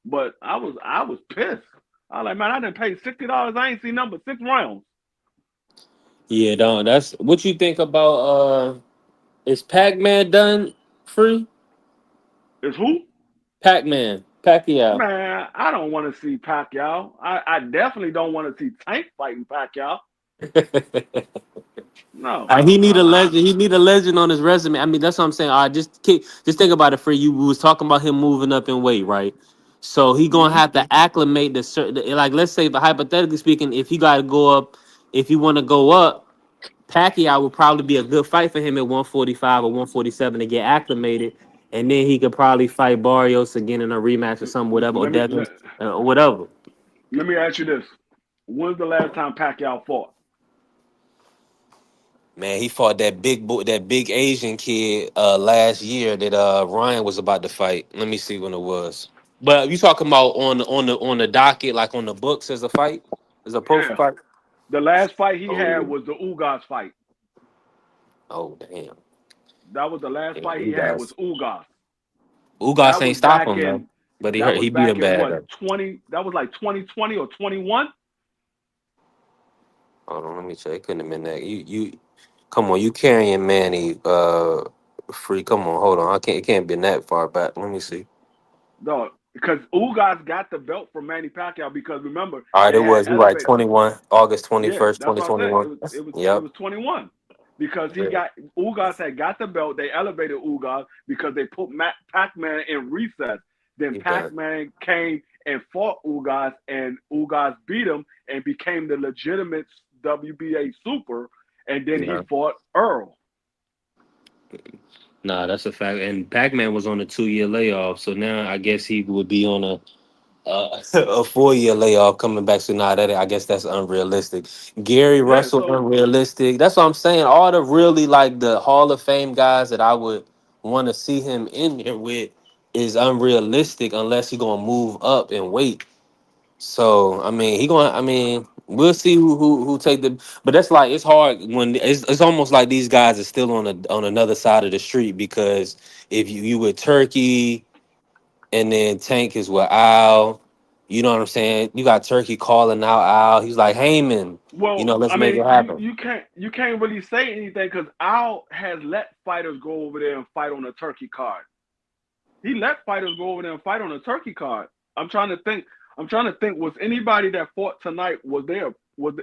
But I was pissed. I was like, man, I didn't pay $60. I ain't seen number 6 rounds. Yeah, don't. That's what you think about. Is Pac Man done free? Is who? Pac Man, Pacquiao. Man, I don't want to see Pacquiao. I definitely don't want to see Tank fighting Pacquiao. No. He need a Uh-uh. legend. He need a legend on his resume. I mean, that's what I'm saying. I just think about it. For you, we was talking about him moving up in weight, right? So he gonna Hmm. have to acclimate to certain. Like, let's say, but hypothetically speaking, if he got to go up, if you want to go up, Pacquiao would probably be a good fight for him at 145 or 147 to get acclimated, and then he could probably fight Barrios again in a rematch or something, whatever, or Let me Devin, let, or whatever. let me ask you this: when's the last time Pacquiao fought? Man, he fought that big boy, that big Asian kid last year that Ryan was about to fight. Let me see when it was. But you talking about on the docket, like on the books as a fight, as a pro Yeah, fight? the last fight he had Oh, was the Ugas fight. oh damn. That was the last Yeah, fight he had was Ugas. Ugas. Ugas That ain't was stop back him though. in But that was he beat back him in bad what, though. 20? That was like 2020 or 21. Hold on, let me check. It couldn't have been that. You come on, you carrying Manny free. Come on, hold on. I can't it can't been that far back. Let me see. No, because Ugas got the belt from Manny Pacquiao because remember All right, they it had was you right, elevated. 21, August Yeah, 21st, that's what I said. 2021. It Yep. was 21 because he Yeah. got Ugas had got the belt. They elevated Ugas because they put Pac-Man in recess. Then You got Pac-Man came and fought Ugas, and Ugas beat him and became the legitimate WBA super. And then he yeah. fought Earl. Nah, that's a fact. And Pac-Man was on a 2 year layoff, so now I guess he would be on a 4 year layoff coming back. So now that I guess that's unrealistic. Gary Yeah, Russell so unrealistic. That's what I'm saying. All the really like the Hall of Fame guys that I would want to see him in there with is unrealistic unless he gonna move up and weight. So I mean, he going. I mean, we'll see who take the. But that's like it's hard when it's almost like these guys are still on another side of the street because if you with Turkey and then Tank is with Al, you know what I'm saying? You got Turkey calling out Al. He's like Heyman, well, let's I make mean, it you happen. you can't really say anything because Al has let fighters go over there and fight on a turkey card. He let fighters go over there and fight on a turkey card. I'm trying to think. I'm trying to think. Was anybody that fought tonight? Was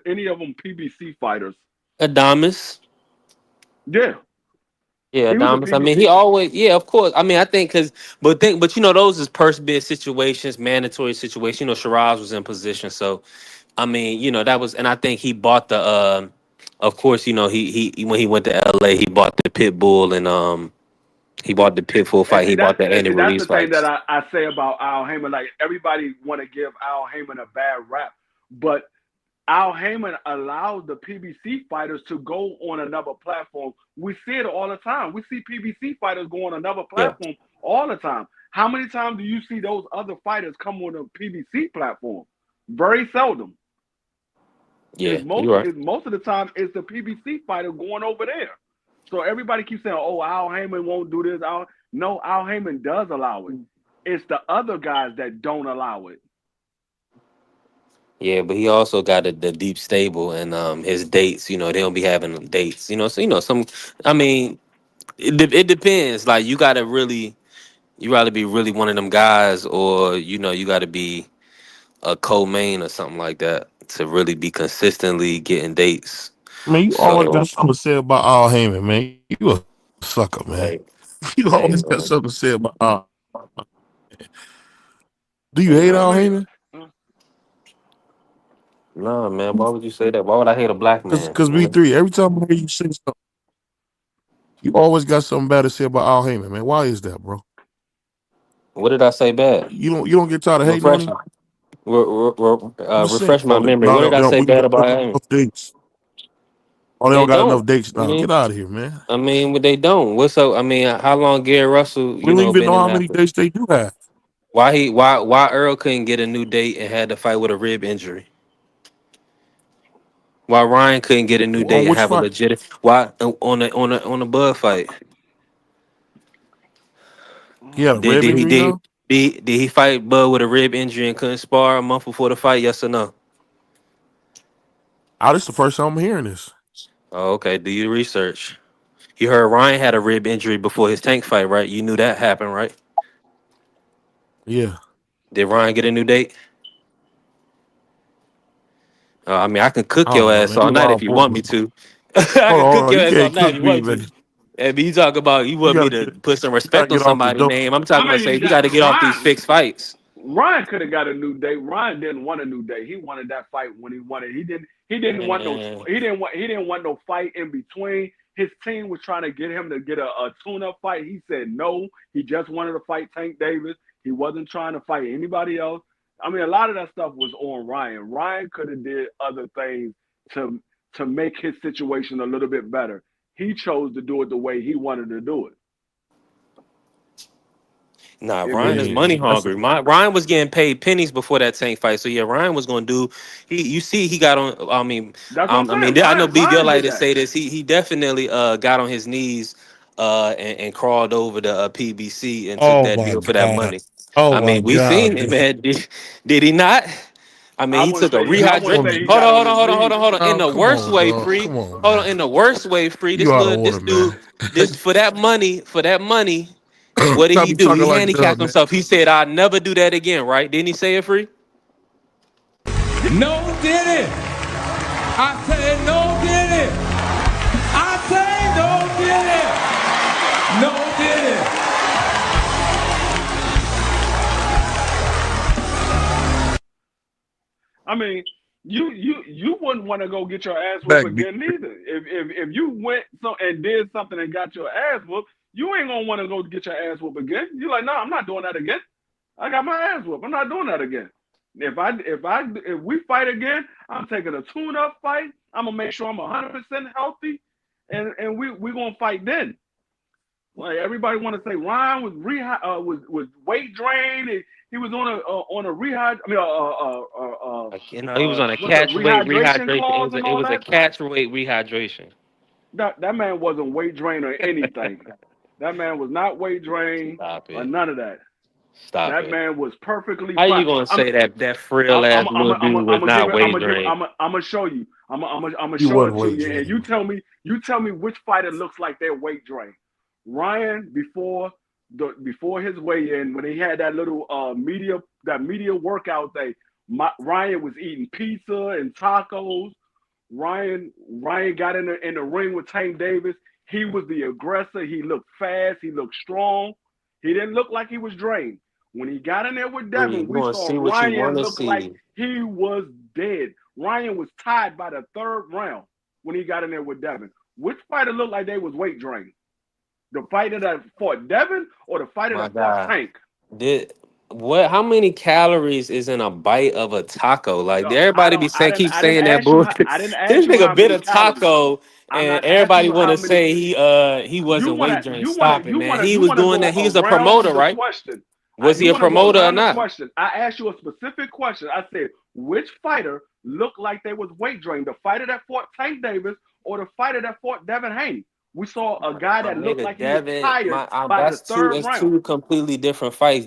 any of them PBC fighters? Adamas. Yeah, Yeah, he was a Adamas. I mean, he PBC. always, yeah, of course. I mean, I think but those is purse bid situations, mandatory situations. Shiraz was in position, so I mean, that was, and I think he bought the. Of course, you know he when he went to LA, he bought the Pitbull and he bought the Pitbull fight. He And bought the Andy that's Ruiz the thing that fights. I say about Al Heyman. Like everybody want to give Al Heyman a bad rap, but Al Heyman allows the PBC fighters to go on another platform. We see it all the time. We see PBC fighters go on another Yeah, platform all the time. How many times do you see those other fighters come on a PBC platform? Very seldom. yeah, you're right. Most of the time it's the PBC fighter going over there. So everybody keeps saying, "Oh, Al Heyman won't do this." No, Al Heyman does allow it. It's the other guys that don't allow it. Yeah, but he also got the deep stable and his dates. You know, they don't be having dates. You know, so you know some. I mean, it depends. Like you gotta be really one of them guys, or you know, you gotta be a co-main or something like that to really be consistently getting dates. Man, you always So, got something to say about Al Heyman, man. You a sucker, man. hey, You hey, always got man. something to say about Al. Do you Hey hate man, I Al mean, Heyman? No, man. Why would you say that? Why would I hate a black man? Because Man? V3, every time I hear you say something, you always got something bad to say about Al Heyman, man. Why is that, bro? What did I say bad? You don't get tired of hating on Refresh, him? I'm just saying, refresh my memory. What did I say we bad got about him? enough dates. Oh, they They don't got enough don't. dates I now. mean, Get out of here, man. what they don't. What's up? I mean, how long Gary Russell, We you don't know, even been know in how many after? dates they do have. Why Earl couldn't get a new date and had to fight with a rib injury? Why Ryan couldn't get a new On date and which have a fight? legit why on a Bud fight? He had a Did rib did he injury did now? did he fight Bud with a rib injury and couldn't spar a month before the fight? Yes or no? Oh, this is the first time I'm hearing this. Oh, okay. Do your research. You heard Ryan had a rib injury before his Tank fight, right? You knew that happened, right? Yeah. Did Ryan get a new date? I mean, I can cook I your don't know, ass man. all You night if wild you boy, want me man. to. I can Hold cook on. your You ass all can't night if cook you me, want man. to. And you talk about you You want me to put some gotta respect on get off the somebody's dope. name. I'm I talking about say mean we got that to get off these fixed fights. Ryan could have got a new date. Ryan didn't want a new date. He wanted that fight when he wanted. He didn't want no. Man, He didn't want no fight in between. His team was trying to get him to get a tune-up fight. He said no. He just wanted to fight Tank Davis. He wasn't trying to fight anybody else. I mean, a lot of that stuff was on Ryan. Ryan could have did other things to make his situation a little bit better. He chose to do it the way he wanted to do it. nah, It I Ryan made is it. money mean, that's a hungry. Ryan was getting paid pennies before that Tank fight, so yeah, Ryan was gonna do. You see, he got on. That's what I'm I mean, saying. I know B Gill Ryan like did to that. say this. He definitely got on his knees and crawled over the PBC and took oh that my deal for that god. money. Oh I my mean, we seen god, it, dude. man. Did he not? I mean, I he wouldn't took a say I wouldn't rehydrate. Come say he on. Hold got on, on hold on, his hold on, hold knees. on, hold on. In Oh, the come worst on, way, dog. free. Come on, Hold on. man. In the worst way, free. You out of order, This dude, man. this for that money. What did Stop he be do? talking He like that, handicapped man. himself. He said, "I'll never do that again." Right? Didn't he say it, free? No did it. I say no did it. I say no did it. No did it. I mean, you wouldn't want to go get your ass whooped Back, B. again either. If you went and did something and got your ass whooped, you ain't gonna want to go get your ass whooped again. You're like, no, I'm not doing that again. I got my ass whooped. I'm not doing that again. If we fight again, I'm taking a tune-up fight. I'm gonna make sure I'm 100% healthy, and we gonna fight then. Like everybody want to say Ryan was was weight drained. He was on a rehab. I mean, Like, you know, he was on a what's the catch weight rehydration rehydration. clause and It all was a that? catch weight rehydration. That man wasn't weight drained or anything. That man was not weight drained Stop or it. none of that. Stop That it. man was perfectly How you fine. gonna say that frail ass little dude was not weight drained? I'm gonna show you. I'm gonna You show wasn't it to weight you, and training, bro. you tell me which fighter looks like they're weight drained. Ryan before his weigh in, when he had that little media workout day, Ryan was eating pizza and tacos. Ryan got in the ring with Tank Davis. He was the aggressor. He looked fast. He looked strong. He didn't look like he was drained. When he got in there with Free. Devin, You we gonna saw see what you Ryan wanna look like see. he was dead. Ryan was tied by the third round. when he got in there with Devin? Which fighter looked like they was weight drained? The fighter that fought Devin or the fighter My that fought God. Tank? How many calories is in a bite of a taco? Like No, I everybody don't. I didn't. keep I didn't saying that ask you. bullshit. I didn't This ask you how nigga bit many a calories. taco I'm and not asking everybody you want how to many. say he wasn't weight drained. Stop it, man. He You was want to doing go that. He was a promoter, around the right? question. Was he You a want to go promoter or around the not? question. I asked you a specific question. I said, which fighter looked like they was weight drained? The fighter that fought Tank Davis or the fighter that fought Devin Haney? We saw a guy My that looked nigga like he was Devin, tired by the third that's round. two completely different fights.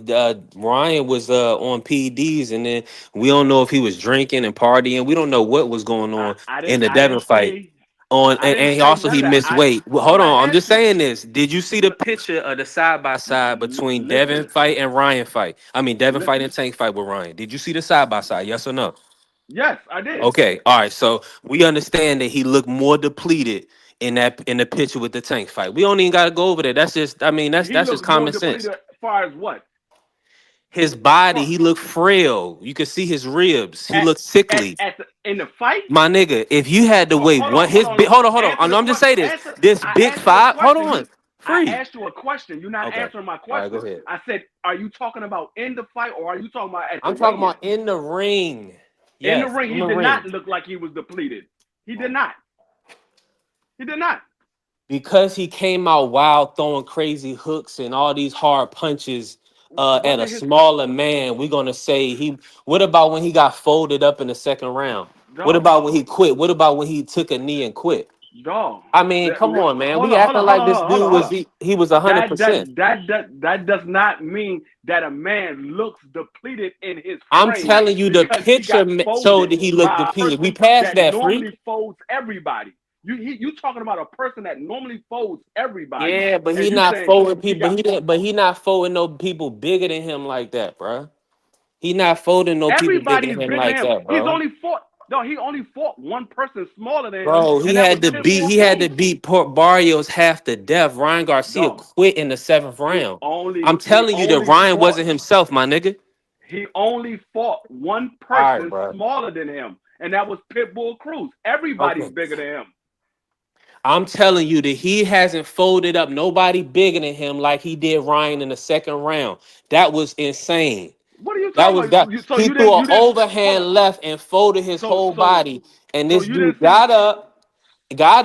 Ryan was on PEDs, and then we don't know if he was drinking and partying. We don't know what was going on in the I Devin didn't fight. say And he also none he of that. missed weight. Well, All hold I on, I'm just asked you. saying this. Did you see the picture of the side by side between Devin Listen, fight and Ryan fight? I mean Devin fight listen. and Tank fight with Ryan. Did you see the side by side? Yes or no? Yes, I did. Okay, all right. So we understand that he looked more depleted in the picture with the Tank fight. We don't even got to go over there. That's just, I mean, He that's just looked more common depleted sense. as far as what? His body, Far, he looked frail. You could see his ribs. He at looked sickly. in the fight? My nigga, if you had to weigh Hold one, on, his big, no. hold on, hold on. Answer the I'm just question. saying this. Answer. This I big asked you a five, hold question. on, I free. asked you a question. You're not Okay, answering my all right, go question. ahead. I said, are you talking about in the fight or are you talking about at the I'm talking weigh-in? about in the ring. In the Yes, ring, in he the did ring. not look like he was depleted. He did not. He did not. Because he came out wild throwing crazy hooks and all these hard punches at a Wasn't his smaller man, we're gonna say he. What about when he got folded up in the second round? What dog? about when he quit? What about when he took a knee and quit? Dog. I mean, come on, man. Hold We on, acting like this dude hold was on. he was 100%. That does not mean that a man looks depleted in his I'm frame telling you, the because he picture got showed folded that he looked by a depleted. We person passed that that, freak. normally folds everybody. You talking about a person that normally folds everybody, Yeah, but and he you not saying folding he people. But got he didn't. But he not folding no people bigger than him like that, bruh. He not folding no people bigger everybody is than him bigger than like him. that, He's bro. only fought. No, he only fought one person smaller than him, Bro, and that was Pitbull he had to Cruz. beat Port Barrios half to death. Ryan Garcia No, quit in the seventh round. I'm he telling you that only Ryan fought wasn't himself, my nigga. he only fought one All right, person bro. smaller than him, and that was Pitbull Cruz. Everybody's Okay. bigger than him. I'm telling you that he hasn't folded up nobody bigger than him like he did Ryan in the second round. That was insane. What are you That talking was about? that. He threw an You didn't hold overhand on. left and folded his whole So body. And so this you didn't dude see got up,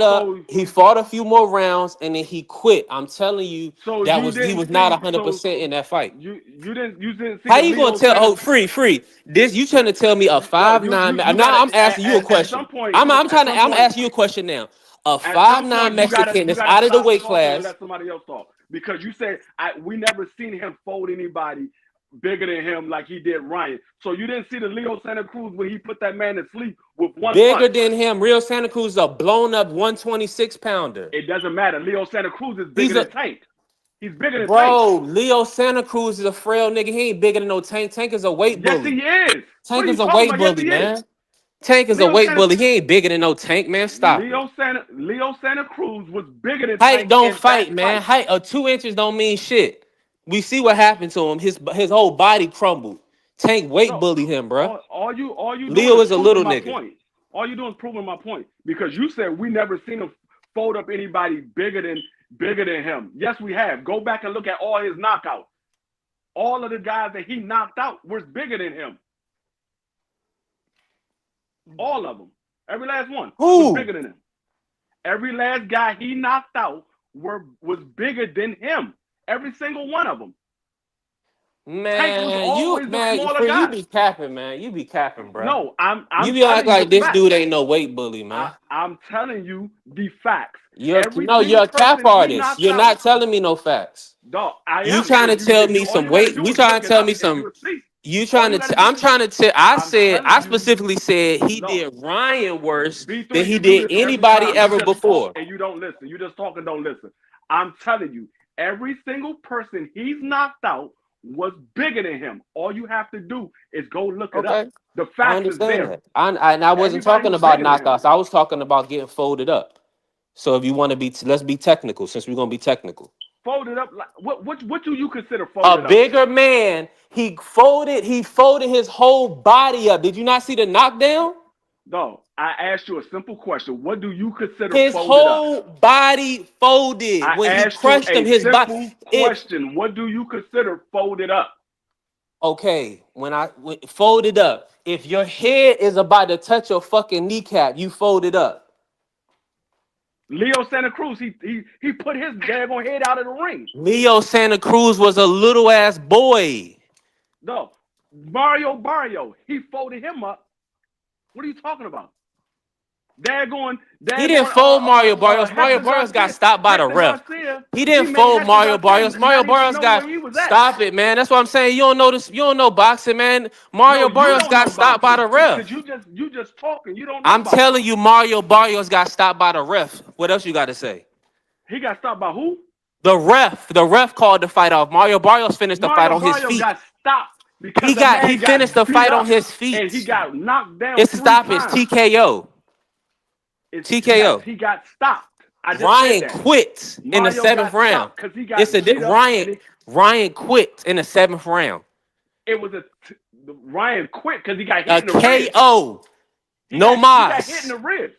so he fought a few more rounds, and then he quit. I'm telling you, so that you was he didn't was not see 100% in that fight. you didn't see How the you gonna Leo tell? Santa. Oh, free. This you trying to tell me a No, 5'9" man? you Now gotta I'm asking you a at question. some point I'm asking you a question now. A at some 5'9" point Mexican you that's gotta out of the stop weight talking and class. let somebody else talk because you said we never seen him fold anybody bigger than him like he did Ryan. So you didn't see the Leo Santa Cruz when he put that man to sleep with one Bigger punch. than him. Real Santa Cruz is a blown up 126 pounder. It doesn't matter. Leo Santa Cruz is He's bigger a than Tank. He's bigger than Tank. bro. Leo Santa Cruz is a frail nigga. He ain't bigger than no Tank. Tank is a weight Yes, bully. he is. What Tank are you is a talking weight about? Yes, bully, he is. man. Tank is a Leo weight Santa bully. He ain't bigger than no Tank, man. Stop it. Leo Santa Cruz was bigger than Height Tank don't in that fight, man. fight. Height 2 inches don't mean shit. We see what happened to him. His whole body crumbled. Tank weight No, bullied him, bruh. all you doing Leo is is a proving little my nigga. point. All you doing is proving my point because you said we never seen him fold up anybody bigger than him. Yes, we have. Go back and look at all his knockouts. All of the guys that he knocked out was bigger than him. All of them. Every last one was Who? bigger than him. Every last guy he knocked out was bigger than him. Every single one of them. Tank was Man, always the smaller you guy. be capping, man. You be capping, bruh. No, I'm You be telling acting you like the this facts. dude ain't no weight bully, man. I'm telling you the facts. You're Every you're single a cap person he artist. knocked You're out, not telling me no facts. dog. I You am. trying to tell If me you all some you gotta weight? do You is trying look to it tell up, me and some? you'll see. You All trying you to? gotta do I'm is trying to tell. I I'm said. I telling you, specifically said he no. did Ryan worse than B3, he you do did this every anybody time. You ever just talk before. and you don't listen. You just talk and don't listen. I'm telling you, every single person he's knocked out was bigger than him. All you have to do is go look it up. Okay, The I facts is understand there. that. I wasn't Everybody talking was about bigger than him. knockouts. I was talking about getting folded up. So if you want to be, let's be technical. Since we're gonna be technical, Folded up. Like, what do you consider a folded up? bigger man. He folded his whole body up. Did you not see the knockdown? No, I asked you a simple question. What do you consider His folded up? whole body folded I when he asked you crushed him. a His body. simple It question. What do you consider folded up? okay. When folded up, if your head is about to touch your fucking kneecap, you fold it up. Leo Santa Cruz, he put his daggone head out of the ring. Leo Santa Cruz was a little ass boy. No, Mario Barrio, he folded him up. What are you talking about? He didn't fold Mario Barrios. Mario Hector Barrios got Garcia- stopped by the Hector ref. Garcia, He didn't made fold Hector Mario Garcia Barrios. Mario not even Barrios know got where he was at. stop it, man. That's what I'm saying. You don't know this. You don't know boxing, man. Mario No, you Barrios don't got know stopped by the boxing, ref. because you just talking. You don't know I'm boxing. telling you, Mario Barrios got stopped by the ref. What else you got to say? He got stopped by who? The ref called the fight off. Mario Barrios finished the fight Mario on his Barrio feet. got stopped because He the man finished the beat fight up on his feet. and he got knocked down. It's a 3 stoppage. times. TKO. Yes, TKO. he got stopped. I just Ryan said that. quit in the Mario 7th got round. stopped 'cause he got It's a beat up Ryan. Ryan quit in the 7th round. It was Ryan quit because he got hit A in the ribs. KO. No He got hit mas. in the ribs.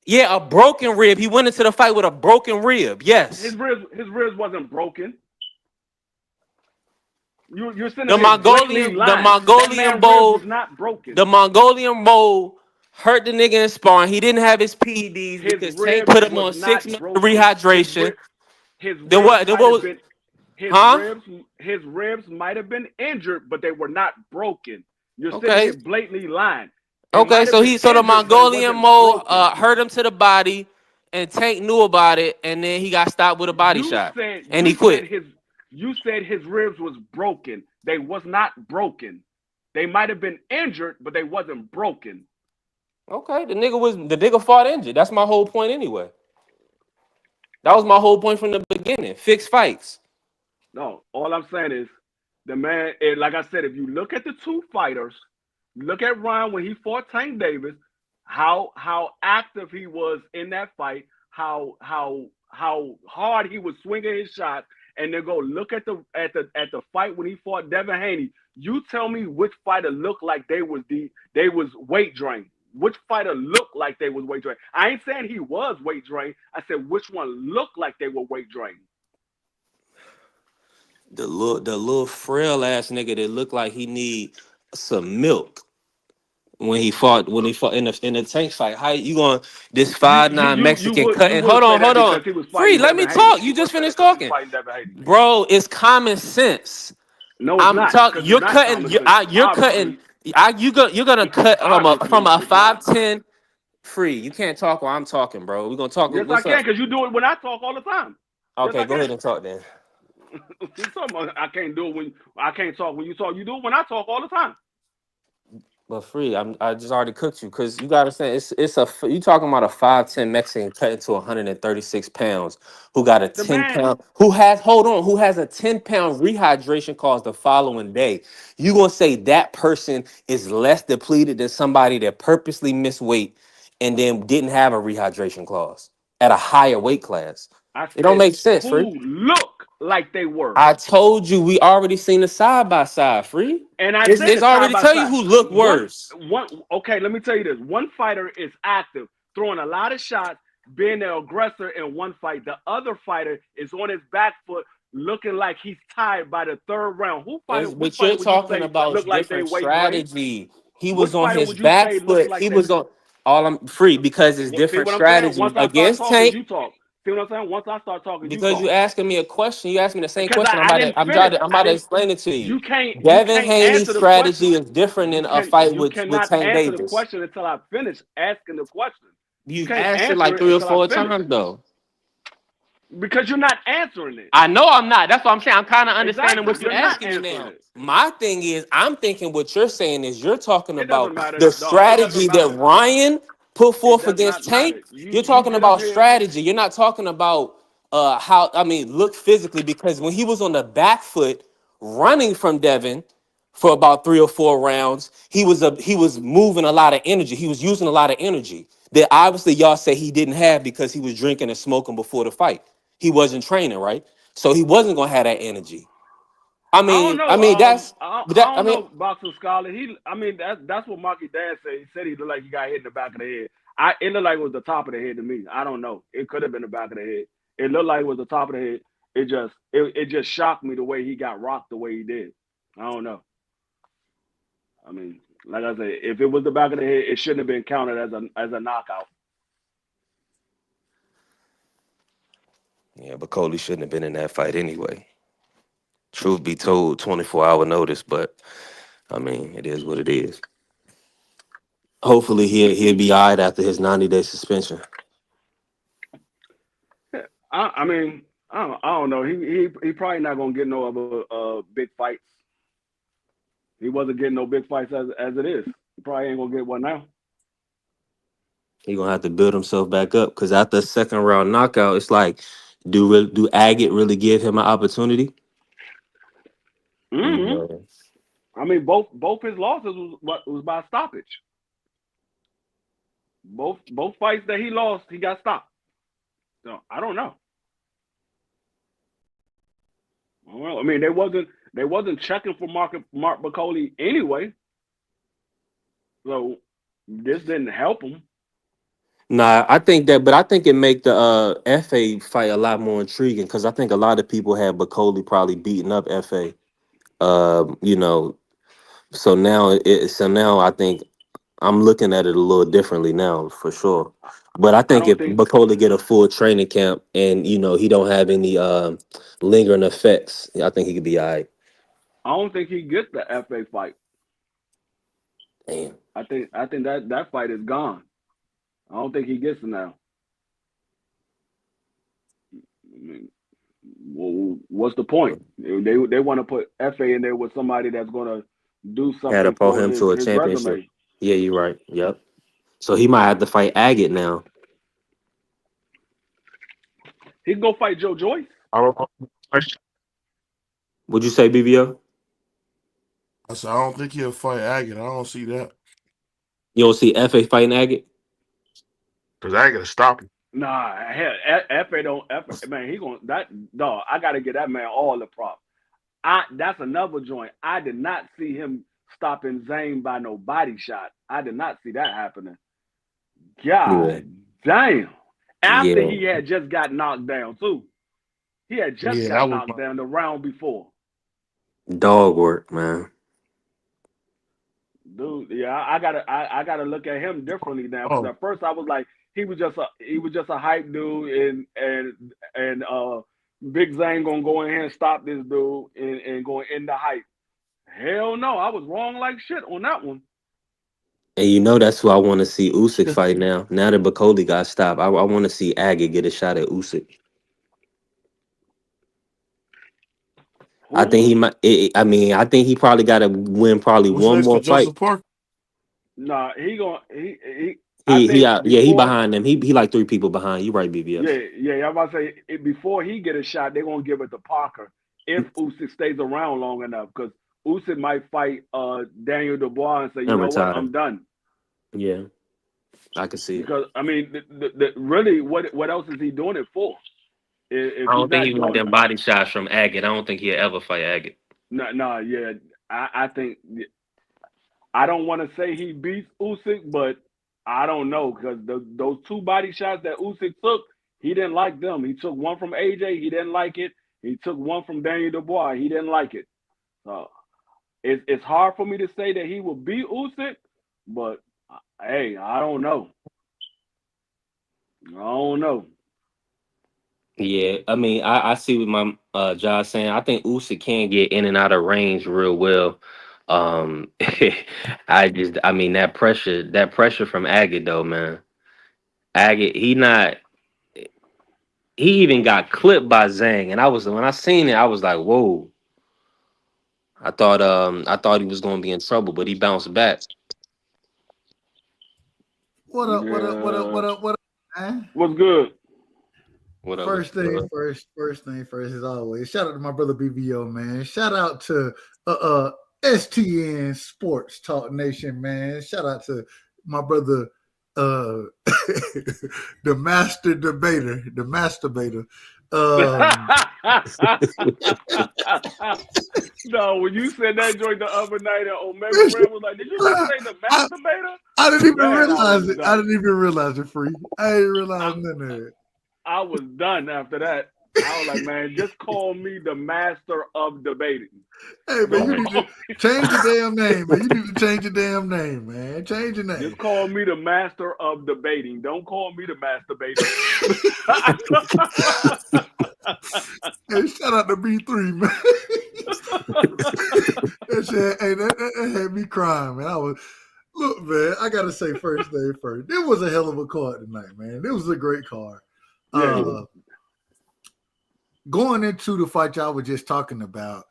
Yeah, a broken rib. He went into the fight with a broken rib. Yes. His ribs wasn't broken. You're sitting The there Mongolian that man Bowl. ribs was not broken. The Mongolian Bowl hurt the nigga in sparring. He didn't have his PEDs His because Tank ribs put him on was 6 not months broken. of rehydration. His Then what? ribs might have been his ribs might have been injured, but they were not broken. You're sitting Okay. here blatantly lying. Okay, so the injured, but it Mongolian wasn't Mole broken. hurt him to the body, and Tank knew about it, and then he got stopped with a body shot, and he quit. You said his ribs was broken. They was not broken. They might have been injured, but they wasn't broken. Okay, the nigga fought injured. That's my whole point anyway. That was my whole point from the beginning. Fix fights. No, all I'm saying is the man, like I said, if you look at the two fighters, look at Ryan when he fought Tank Davis, how active he was in that fight, how hard he was swinging his shots, and then go look at the fight when he fought Devin Haney. You tell me which fighter looked like they was weight drained. Which fighter looked like they was weight drained? I ain't saying he was weight drained. I said which one looked like they were weight drained. The little frail ass nigga that looked like he need some milk when he fought in the Tank fight. How you going this 5'9" Mexican cutting? Hold on. Free, let me talk. You just finished talking. Bro, it's common sense. No, it's not. You're cutting. You're cutting. You're gonna cut from a 5'10". Free. You can't talk while I'm talking, bro. We're gonna talk. Yes, I can, because you do it when I talk all the time. Okay, go ahead and talk then. I can't do it when I can't talk when you talk. You do it when I talk all the time. But Free, I just already cooked you, because you gotta say you talking about a 5'10" Mexican cut into 136 pounds who got a 10-pound who has a 10-pound rehydration cause the following day. You gonna say that person is less depleted than somebody that purposely missed weight and then didn't have a rehydration clause at a higher weight class? It don't make sense, Free. Who look like they were? I told you we already seen the side by side, Free. And I said it's already tell you who looked worse. Okay, let me tell you this. One fighter is active, throwing a lot of shots, being the aggressor in one fight. The other fighter is on his back foot, looking like he's tied by the 3rd round. But you're talking about different strategy. He was on his back foot. He was on all I'm Free because it's different strategy against Tank. You talk. See what I'm saying? Once I start talking, because you asking me a question, you asked me the same question. I'm about to explain it to you. You can't. Devin Haney's strategy is different than a fight with Tank Davis. You cannot answer the question until I finish asking the question. You answered like 3 or 4 times though. Because you're not answering it. I know I'm not. That's what I'm saying. I'm kind of understanding what you're asking me now. My thing is, I'm thinking what you're saying is you're talking about the strategy that Ryan put forth against Tank. You're talking about strategy. You're not talking about look physically, because when he was on the back foot running from Devin for about 3 or 4 rounds, he was moving a lot of energy. He was using a lot of energy that obviously y'all say he didn't have because he was drinking and smoking before the fight. He wasn't training, right? So he wasn't gonna have that energy. I I don't mean, know. I mean that's I that. I don't mean, know, Boxer Scholar. That's what Marky Dan said. He said he looked like he got hit in the back of the head. It looked like it was the top of the head to me. I don't know. It could have been the back of the head. It looked like it was the top of the head. It just shocked me the way he got rocked the way he did. I don't know. I mean, like I said, if it was the back of the head, it shouldn't have been counted as a knockout. yeah, but Coley shouldn't have been in that fight anyway. Truth be told, 24-hour notice, but I mean, it is what it is. Hopefully, he'll be all right after his 90-day suspension. I mean, I don't know. He probably not gonna get no other big fights. He wasn't getting no big fights as it is. He probably ain't gonna get one now. He's gonna have to build himself back up because after a second round knockout, it's like, do Agate really give him an opportunity? Mm-hmm. No. I mean, both his losses was by stoppage. Both fights that he lost, he got stopped. So I don't know. Well, I mean, they wasn't checking for Mark Bacoli anyway. So this didn't help him. Nah, I think it make the FA fight a lot more intriguing because I think a lot of people had Bacoli probably beating up FA. You know, so now I think I'm looking at it a little differently now for sure. But I I think don't if think Bacoli get a full training camp and he don't have any lingering effects, I think he could be all right. I don't think he gets the FA fight. Damn. I think that fight is gone. I don't think he gets it now. I mean, well, what's the point? They want to put FA in there with somebody that's going to do Had to something pull for him to a his championship. resume. Yeah, you're right. Yep. So he might have to fight Agate now. He can go fight Joe Joyce. I don't know. Would you say, BBO? I said I don't think he'll fight Agate. I don't see that You don't see FA fighting Agate? because Agate stop him. Nah, hell, FA don't. Man, he going that dog. I got to get that man all the props. That's another joint. I did not see him stopping Zane by no body shot. I did not see that happening. God damn. After he had just got knocked down too. He had just got knocked down the round before. Dog work, man. Dude, yeah, I gotta look at him differently now. Because at first I was like, he was just a hype dude, and Big Zane gonna go in here and stop this dude and go in the hype. Hell no, I was wrong like shit on that one. And that's who I want to see Usyk fight now. Now that Bacoli got stopped, I want to see Agate get a shot at Usyk. I think he might. I think he probably got to win one more fight. Nah, he behind them. He like 3 people behind. You right, BBS. Yeah. I'm about to say before he get a shot, they're gonna give it to Parker if Usyk stays around long enough, because Usyk might fight Daniel Dubois and say, you know what, I'm done. Yeah, I can see because I mean, really, what else is he doing it for? I don't think he want them body shots from Agate. I don't think he'll ever fight Agate. No, yeah. I think I don't want to say he beats Usyk, but I don't know, because those 2 body shots that Usyk took, he didn't like them. He took one from AJ, he didn't like it. He took one from Daniel Dubois, he didn't like it. So it's hard for me to say that he will beat Usyk, but hey, I don't know. Yeah, I mean, I see what my Josh saying. I think Usyk can get in and out of range real well. That pressure from Agate though, man. Agate, he even got clipped by Zhang, and when I seen it, I was like, whoa. I thought he was gonna be in trouble, but he bounced back. What up, man? What's good? What up? First thing first, as always. Shout out to my brother BBO, man. Shout out to STN Sports Talk Nation, man. Shout out to my brother the master debater, No, when you said that joint the other night, and Omega Red was like, "Did you just say the masturbator?" I didn't even Man, realize it. done. I didn't even realize it, Free. I didn't realize none of it. I was done after that. I was like, man, just call me the master of debating. Hey, man, you need to change your damn name, man. You need to change your damn name, man. Change your name. Just call me the master of debating. Don't call me the masturbator. Hey, shout out to B3, man. that had me crying, man. Look, man, I gotta say first thing first. It was a hell of a card tonight, man. It was a great card. Yeah. Going into the fight y'all were just talking about,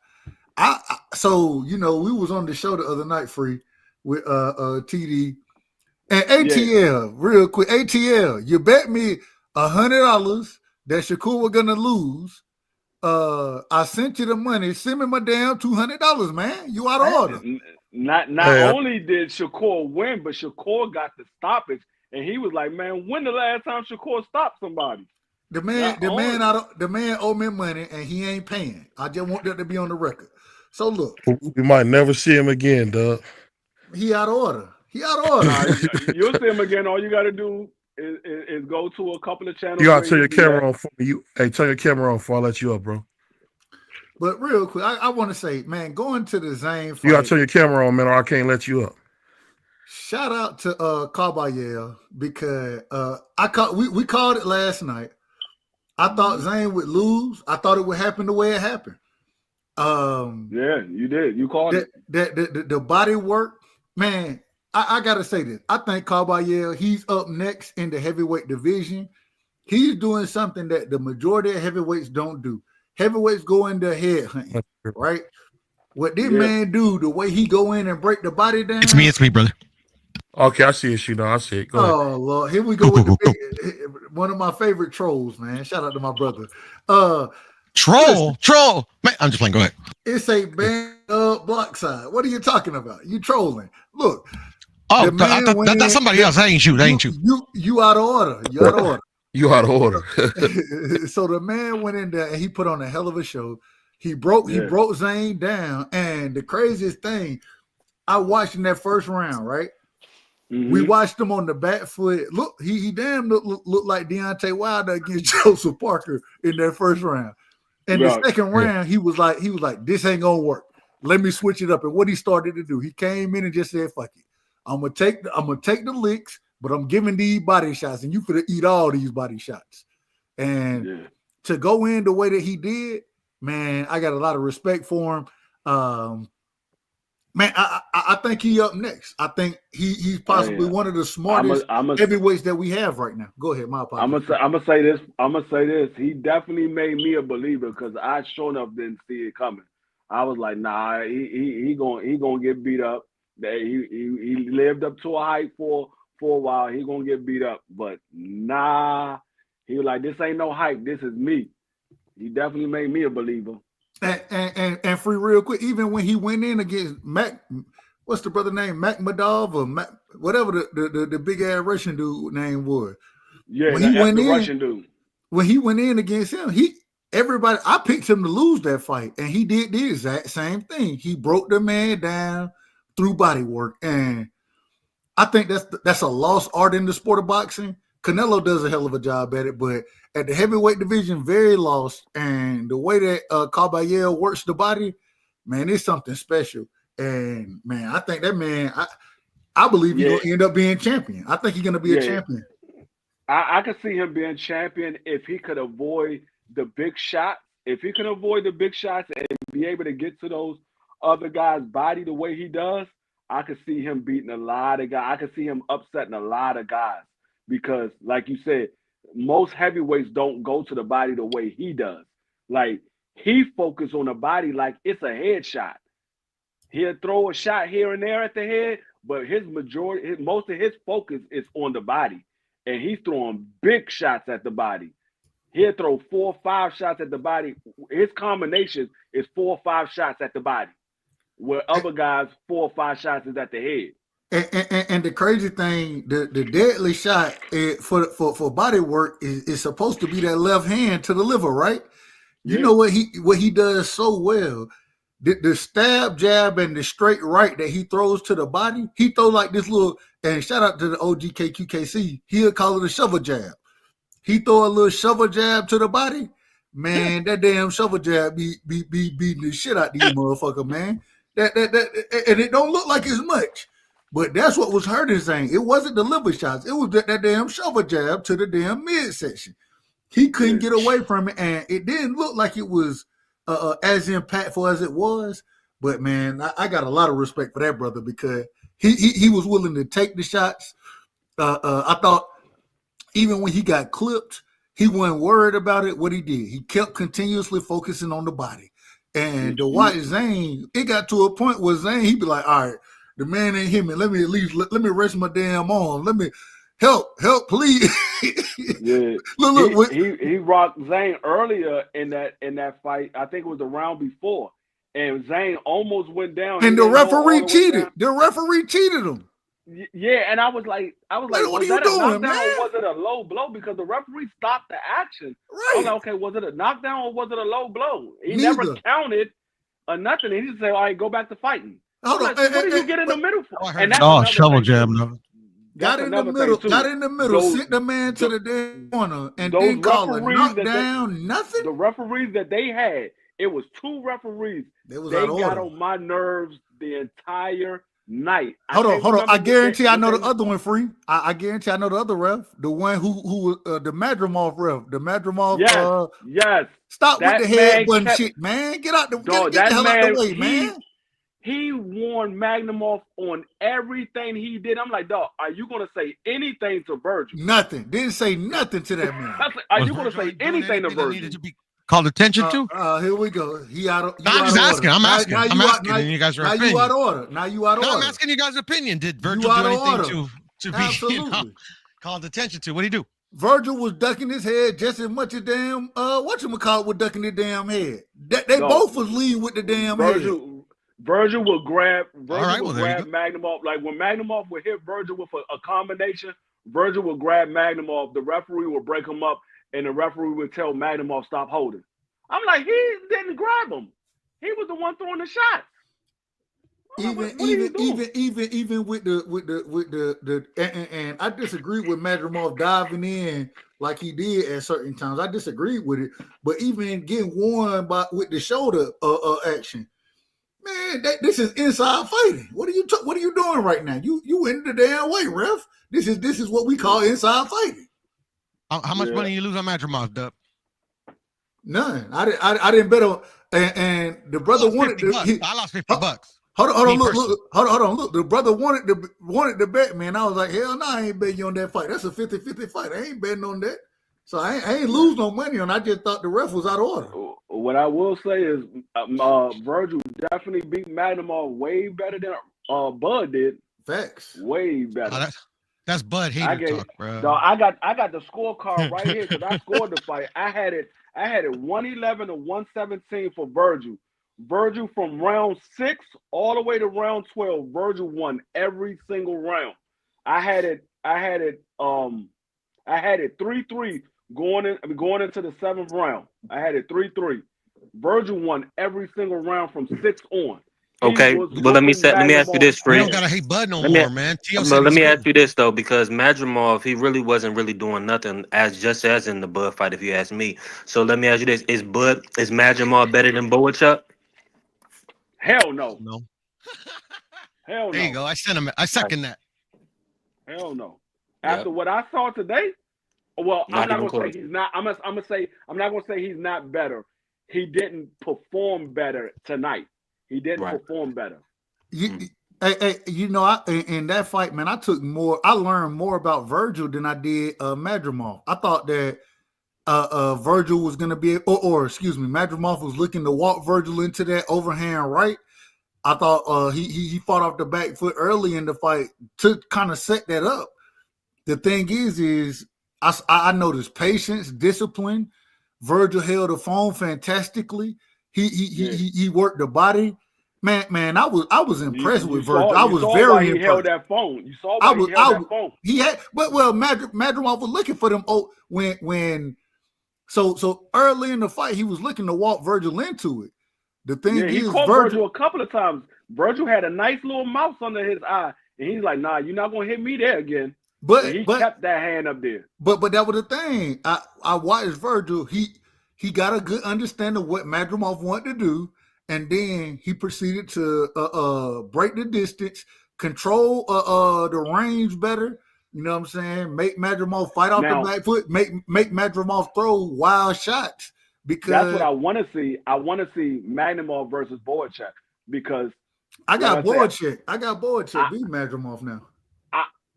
we was on the show the other night, Free, with TD and ATL. Real quick, ATL, you bet me $100 that Shakur was gonna lose. I sent you the money. Send me my damn $200, man. You out of order. Not only did Shakur win, but Shakur got the stoppage, and he was like, "Man, when the last time Shakur stopped somebody?" The man owe me money, and he ain't paying. I just want that to be on the record. So look, we might never see him again, Doug. He out of order. You'll see him again. All you got to do is go to a couple of channels. You gotta turn your camera on for me. Turn your camera on before I let you up, bro. But real quick, I want to say, man, going to the Zane fight. You gotta turn your camera on, man, or I can't let you up. Shout out to Kabayel because we called it last night. I thought Zane would lose. I thought it would happen the way it happened. Yeah, you did. You called it. The body work, man. I gotta say this. I think Kabayel, he's up next in the heavyweight division. He's doing something that the majority of heavyweights don't do. Heavyweights go into head hunting, right? What this man do, the way he go in and break the body down. It's me, brother. Okay, I see it, Shino. I see it. Go ahead. Oh Lord, here we go with one of my favorite trolls, man. Shout out to my brother. Troll, man. I'm just playing. Go ahead. It's a band block side. What are you talking about? You trolling? Look. Oh, that's somebody else. That ain't you. That ain't you. You out of order. You out of order. You out of order. So the man went in there and he put on a hell of a show. He broke Zane down, and the craziest thing, I watched in that first round, right? Mm-hmm. We watched him on the back foot. Look, he damn looked like Deontay Wilder against Joseph Parker in that first round. And the second round, he was like, this ain't gonna work. Let me switch it up. And what he started to do, he came in and just said, "Fuck it. I'm gonna take the licks, but I'm giving these body shots, and you finna eat all these body shots." And to go in the way that he did, man, I got a lot of respect for him. Man, I think he up next. I think he's possibly one of the smartest heavyweights that we have right now. Go ahead, my apologies. I'm gonna say this. He definitely made me a believer because I sure enough didn't see it coming. I was like, nah, he gonna get beat up. He lived up to a hype for a while. He gonna get beat up, but nah, he was like, this ain't no hype. This is me. He definitely made me a believer. And Free, real quick, even when he went in against Mac, what's the brother name? Mac Madov or Mac, whatever the big ass Russian dude name was. Yeah, when he went in, Russian dude. When he went in against him, I picked him to lose that fight, and he did the exact same thing. He broke the man down through body work, and I think that's a lost art in the sport of boxing. Canelo does a hell of a job at it, but at the heavyweight division, very lost. And the way that Kabayel works the body, man, it's something special. And man, I think that man, I believe he's gonna end up being champion. I think he's gonna be a champion. I could see him being champion if he could avoid the big shots. If he could avoid the big shots and be able to get to those other guys' body the way he does, I could see him beating a lot of guys. I could see him upsetting a lot of guys. Because, like you said, most heavyweights don't go to the body the way he does. Like, he focuses on the body like it's a headshot. He'll throw a shot here and there at the head, but most of his focus is on the body. And he's throwing big shots at the body. He'll throw 4 or 5 shots at the body. His combination is 4 or 5 shots at the body, where other guys, 4 or 5 shots is at the head. And the crazy thing, the deadly shot for body work is supposed to be that left hand to the liver, right? You know what he does so well. The stab, jab, and the straight right that he throws to the body, he throw like this little, and shout out to the OGKQKC, he'll call it a shovel jab. He throw a little shovel jab to the body. Man, that damn shovel jab be beating the shit out these motherfucker, man. That and it don't look like it's much. But that's what was hurting Zane. It wasn't the liver shots. It was that damn shovel jab to the damn midsection. He couldn't get away from it, and it didn't look like it was as impactful as it was. But, man, I got a lot of respect for that brother because he was willing to take the shots. I thought even when he got clipped, he wasn't worried about it. What he did, he kept continuously focusing on the body. And to watch Zane, it got to a point where Zane, he'd be like, all right, the man ain't hit me. Let me at least let me rest my damn arm. Let me help, please. Yeah, look. He rocked Zane earlier in that fight. I think it was the round before, and Zane almost went down. And the referee cheated. The referee cheated him. Yeah, and I was like, what was are that you a doing, knockdown man? or was it a low blow? Because the referee stopped the action. Right. I was like, okay, was it a knockdown or was it a low blow? He Neither. never counted or nothing. And he just said, all right, go back to fighting. Hold on. Like, what did you get in the middle for? And that's Oh, another shovel thing, jab. too. No. Got in the middle, sent the man to the damn corner, and those didn't call a referees knockdown, nothing. The referees that they had, it was two referees. They was They out of got order. on my nerves the entire night. Hold on. I guarantee I know the other. other one, Free. I guarantee I know the other ref, the one who the Madrimov ref, the Madrimov. Yes. Stop That with the head man button kept- shit, man. Get out the Dog, get the hell out the way, he- man. He warned Magnumov on everything he did. I'm like, dog, are you going to say anything to Virgil? Nothing. Didn't say nothing to that man. That's like, are you going to say anything to that Virgil? needed to be called attention to? Here we go. He out of. I'm just asking. I'm asking. Now I'm you asking. out, And you guys are now opinion. you out of order. Now you out of No, order. I'm asking you guys' opinion. Did You Virgil do out of anything order. to be Absolutely. called attention to? What did he do? Virgil was ducking his head just as much as damn whatchamacallit was ducking the damn head. They both was leading with the damn head. Virgil would grab there you go. Magnumov. Like when Magnumov would hit Virgil with a combination, Virgil would grab Magnumov. The referee would break him up, and the referee would tell Magnumov stop holding. I'm like, he didn't grab him. He was the one throwing the shots. Even with the and I disagree with Madrimov diving in like he did at certain times. I disagree with it, but even getting warned with the shoulder action, man, this is inside fighting. What are you doing right now? You in the damn way, ref. This is what we call inside fighting. How much money you lose on Madrimov, Dub? None. I didn't bet on, and the brother wanted to. I lost $50. Hold on, look. The brother wanted to bet, man. I was like, hell no, I ain't betting on that fight. That's a 50-50 fight. I ain't betting on that. So I ain't lose no money on. I just thought the ref was out of order. What I will say is, Virgil definitely beat Magnumov way better than Bud did. Facts. Way better. That's Bud hater talk, bro. No, I got the scorecard right here because I scored the fight. I had it 111 to 117 for Virgil. Virgil from round 6 all the way to round 12. Virgil won every single round. I had it 3-3 going into the 7th round. I had it 3-3. Virgil won every single round from 6 on. Okay, but let me ask you this, You Fred. don't gotta hate Bud no more, man. Let me ask you this though, because Madrimov, he really wasn't really doing nothing as in the Bud fight, if you ask me. So let me ask you this: is Madrimov better than Boachuk? Hell no. No. Hell no. There you go. I second that. Hell no. After what I saw today, well, I'm not gonna say he's not. I'm not gonna say he's not better. He didn't perform better tonight. He didn't perform better. In that fight, man, I learned more about Virgil than I did Madrimov. I thought that Virgil was going to be, Madrimov was looking to walk Virgil into that overhand right. I thought he fought off the back foot early in the fight to kind of set that up. The thing is I noticed patience, discipline. Virgil held the phone fantastically. He worked the body. Man, I was impressed with Virgil. Saw, I you was saw very why he impressed. held that phone. You saw why he held that phone. He had, but well, Madrimov was looking for them. Oh, so early in the fight, he was looking to walk Virgil into it. The thing he is, caught Virgil a couple of times. Virgil had a nice little mouse under his eye, and he's like, "Nah, you're not gonna hit me there again." But he kept that hand up there. But that was the thing. I watched Virgil. He got a good understanding of what Madrimov wanted to do, and then he proceeded to break the distance, control the range better. You know what I'm saying? Make Madrimov fight off the back foot. Make Madrimov throw wild shots. Because that's what I want to see. I want to see Madrimov versus Boychuk because I got Boychuk. I got Boychuk beat Madrimov now.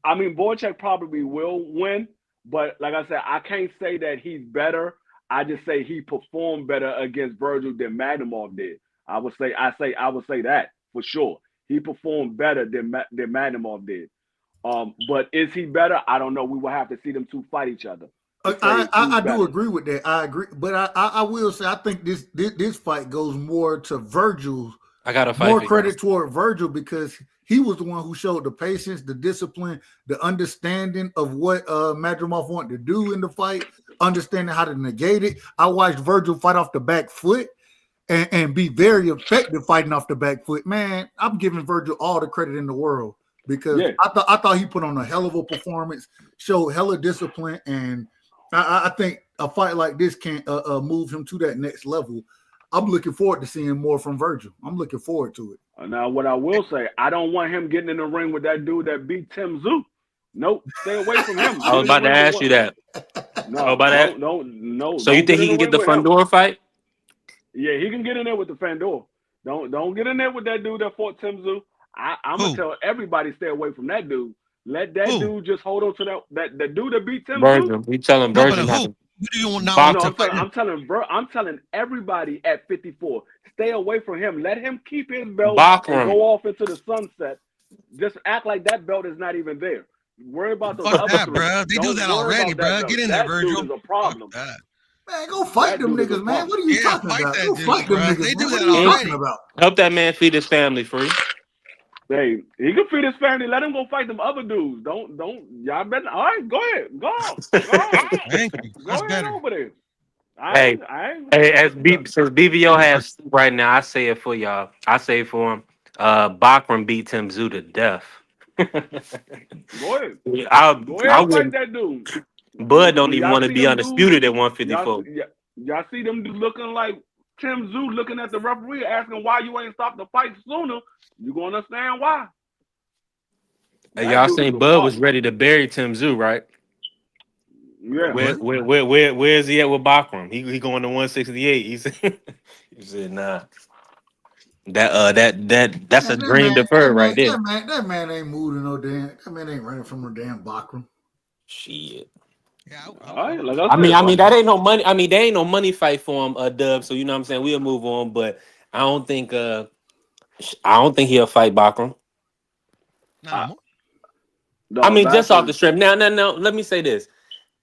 I mean, Boychuk probably will win, but like I said, I can't say that he's better. I just say he performed better against Virgil than Madrimov did. I would say that for sure. He performed better than Madrimov did. But is he better? I don't know. We will have to see them two fight each other. I do agree with that. I agree, but I will say I think this fight goes more to Virgil. I got to fight more credit toward Virgil because he was the one who showed the patience, the discipline, the understanding of what Madrimov wanted to do in the fight, understanding how to negate it. I watched Virgil fight off the back foot and be very effective fighting off the back foot. Man, I'm giving Virgil all the credit in the world because I thought he put on a hell of a performance, showed hella discipline, and I think a fight like this can move him to that next level. I'm looking forward to seeing more from Virgil. I'm looking forward to it. Now, what I will say, I don't want him getting in the ring with that dude that beat Tim Tszyu. Nope, stay away from him. I was about to ask you that. No. So you think he can get the Fandor fight? Yeah, he can get in there with the Fandor. Don't get in there with that dude that fought Tim Tszyu. I'm gonna tell everybody stay away from that dude. Let that dude just hold on to that dude that beat Tim Tszyu. We telling Virgil. Who do you want now? I'm telling everybody at 54, stay away from him. Let him keep his belt and go off into the sunset. Just act like that belt is not even there. Worry about those other that, bro. They do that already, bro. Get in there, Virgil. That dude is a problem. Man, go fight them niggas, man. What are you talking about? Go fight them niggas. They do that already. Help that man feed his family free. Hey, he can feed his family. Let him go fight them other dudes. Don't. Y'all better. All right, go ahead. Go. Thank you. Go ahead over there. Since BVO has right now, I say it for y'all. I say it for him. Bachram beat Tim Tszyu to death. Go ahead. Go ahead fight that dude. Bud don't even want to be undisputed at 154. Y'all see them looking like Tim Tszyu looking at the referee asking why you ain't stopped the fight sooner. You gonna understand why? Hey, y'all saying Bud was ready to bury Tim Tszyu, right? Yeah. Where is he at with Bachram? He going to 168. He said nah. That's a dream deferred right there. That man ain't moving no damn. That man ain't running from no damn Bachram. Shit. Yeah, I mean that ain't no money. I mean, there ain't no money fight for him, Dub. So you know what I'm saying. We'll move on, but I don't think he'll fight Bachram. I mean, just off the strip. Now. Let me say this: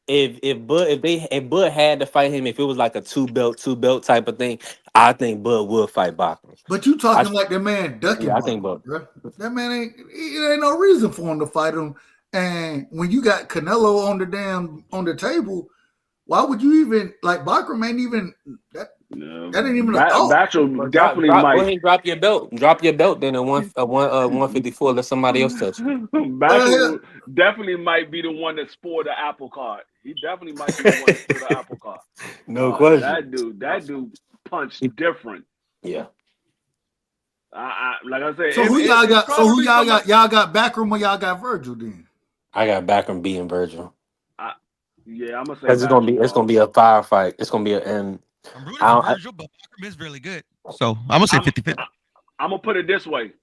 if Bud had to fight him, if it was like a two belt type of thing, I think Bud would fight Bachram. But you talking like the man ducking? Yeah, I think Bud. That man ain't no reason for him to fight him. And when you got Canelo on the table, why would you even like Bachram? Ain't even that. No. That ain't even a thought. Bachram definitely might. Go ahead, drop your belt. Drop your belt. Then at 154, let somebody else touch it. Bachram definitely might be the one that spoiled the apple cart. He definitely might be the one that spoiled the apple cart. No question. That dude punched different. Yeah. Like I said. So who y'all got? Y'all got Bachram or y'all got Virgil then? I got Bachram beating Virgil. Yeah, I'm gonna say because it's gonna be a firefight. It's gonna be I'm rooting for Virgil, but Bachram is really good. So I'm gonna say 50-50. I'm gonna put it this way: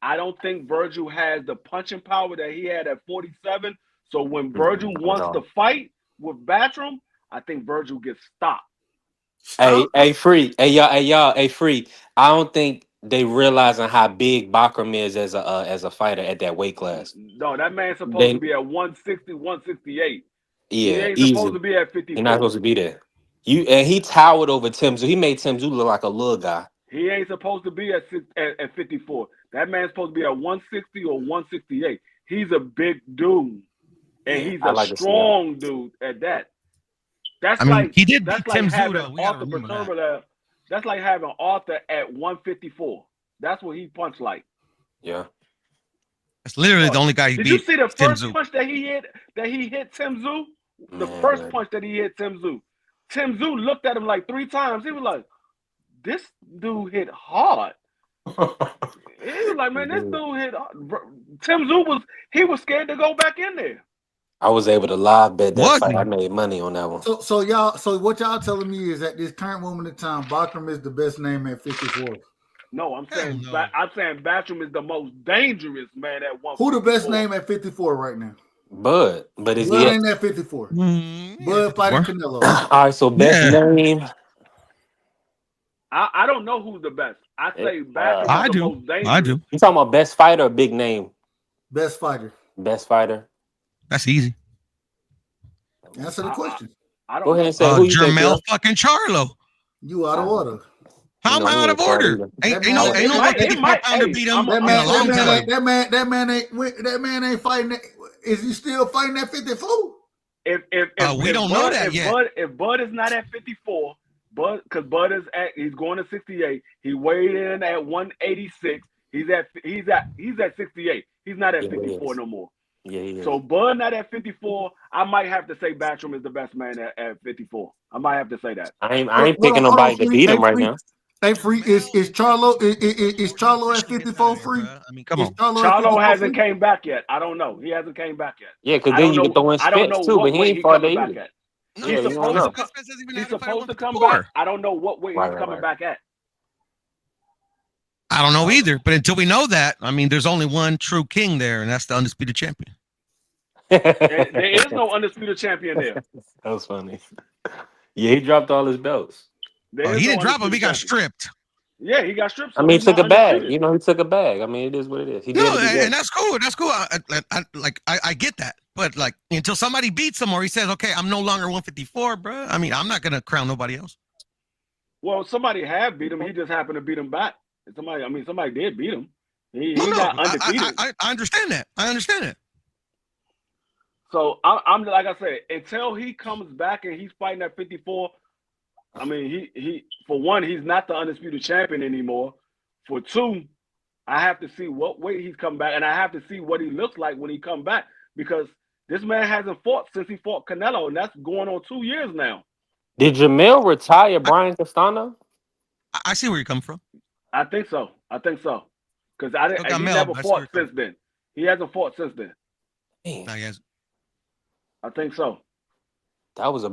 I don't think Virgil has the punching power that he had at 47. So when Virgil wants to fight with Bachram, I think Virgil gets stopped. Hey, free. Hey, y'all. Free. I don't think they realizing how big Bachram is as a fighter at that weight class. No, that man's supposed to be at 160, 168. Yeah, he ain't supposed to be at 54. He's not supposed to be there. He towered over Tim Tszyu. He made Tim Tszyu look like a little guy. He ain't supposed to be at 54. That man's supposed to be at 160 or 168. He's a big dude, and he's a strong dude at that. That's he did beat like Tim having Zuda. We gotta Arthur remember that. Paterno. That's like having Arthur at 154. That's what he punched like. Yeah. That's literally the only guy he beat. Did you see the Tim first Tszyu. punch that he hit? That he hit Tim Tszyu? The Man. first punch that he hit Tim Tszyu. Tim Tszyu looked at him like 3 times. He was like, "This dude hit hard." He was like, "Man, this dude hit hard." Tim Tszyu was scared to go back in there. I was able to live bet that Was fight. he? I made money on that one. So what y'all telling me is at this current moment in time, Bachram is the best name at 54. No, I'm saying no. I'm saying Battram is the most dangerous man at 154. Who the best name at 54 right now? Bud is Bud he ain't at 54. Bud fighting Canelo. all right, so best name. I don't know who's the best. I say Battram I is the do. most dangerous. I do. You talking about best fighter or big name? Best fighter. Best fighter. That's easy. Answer the question. I don't Go ahead know. and say who you think. Jermell Bill? fucking Charlo. You out of order. How am I out of order? Ain't no It 154 might- pounder hey, beat him That in a long time. man ain't fighting. Is he still fighting at 54? If We don't know that yet. If Bud is not at 54, because Bud is he's going to 68. He weighed in at 186. He's at 68. He's not at Yeah, he 54 is. no more. Yeah, he is. So Bud not at 54. I might have to say Battram is the best man at 54. I might have to say that. I ain't picking nobody to beat him right now. Hey, free is Charlo is Charlo at 54 free? I mean, come on. Charlo hasn't came back yet. I don't know. He hasn't came back yet. Yeah, because I then don't you know- can throw in I don't Spence know too, what but he weight ain't far coming there back either. at. No, Yeah, He's you don't know. He's supposed to come 154. back. I don't know what weight Right, he's coming right. back at. I don't know either. But until we know that, I mean, there's only one true king there, and that's the undisputed champion. There is no undisputed champion there. That was funny. Yeah, he dropped all his belts. There Oh, is he no didn't drop him. He undisputed got champion. stripped. Yeah, he got stripped. I so mean, he he's took not a bag. undisputed. You know, he took a bag. I mean, it is what it is. He did No, what he did. and that's cool. That's cool. I get that. But like, until somebody beats him or he says, "Okay, I'm no longer 154, bro." I mean, I'm not gonna crown nobody else. Well, somebody had beat him. He just happened to beat him back. Somebody did beat him. He's No, not undefeated. I understand that. I understand it. So I'm like I said, until he comes back and he's fighting at 54. I mean, he for one, he's not the undisputed champion anymore. For two, I have to see what weight he's come back, and I have to see what he looks like when he come back, because this man hasn't fought since he fought Canelo, and that's going on 2 years now. Did Jamel retire Brian Castano? I see where you're coming from. I think so. Because Look, he I'm never Mel. fought since then. He hasn't fought since then. No, he hasn't. I think so. That was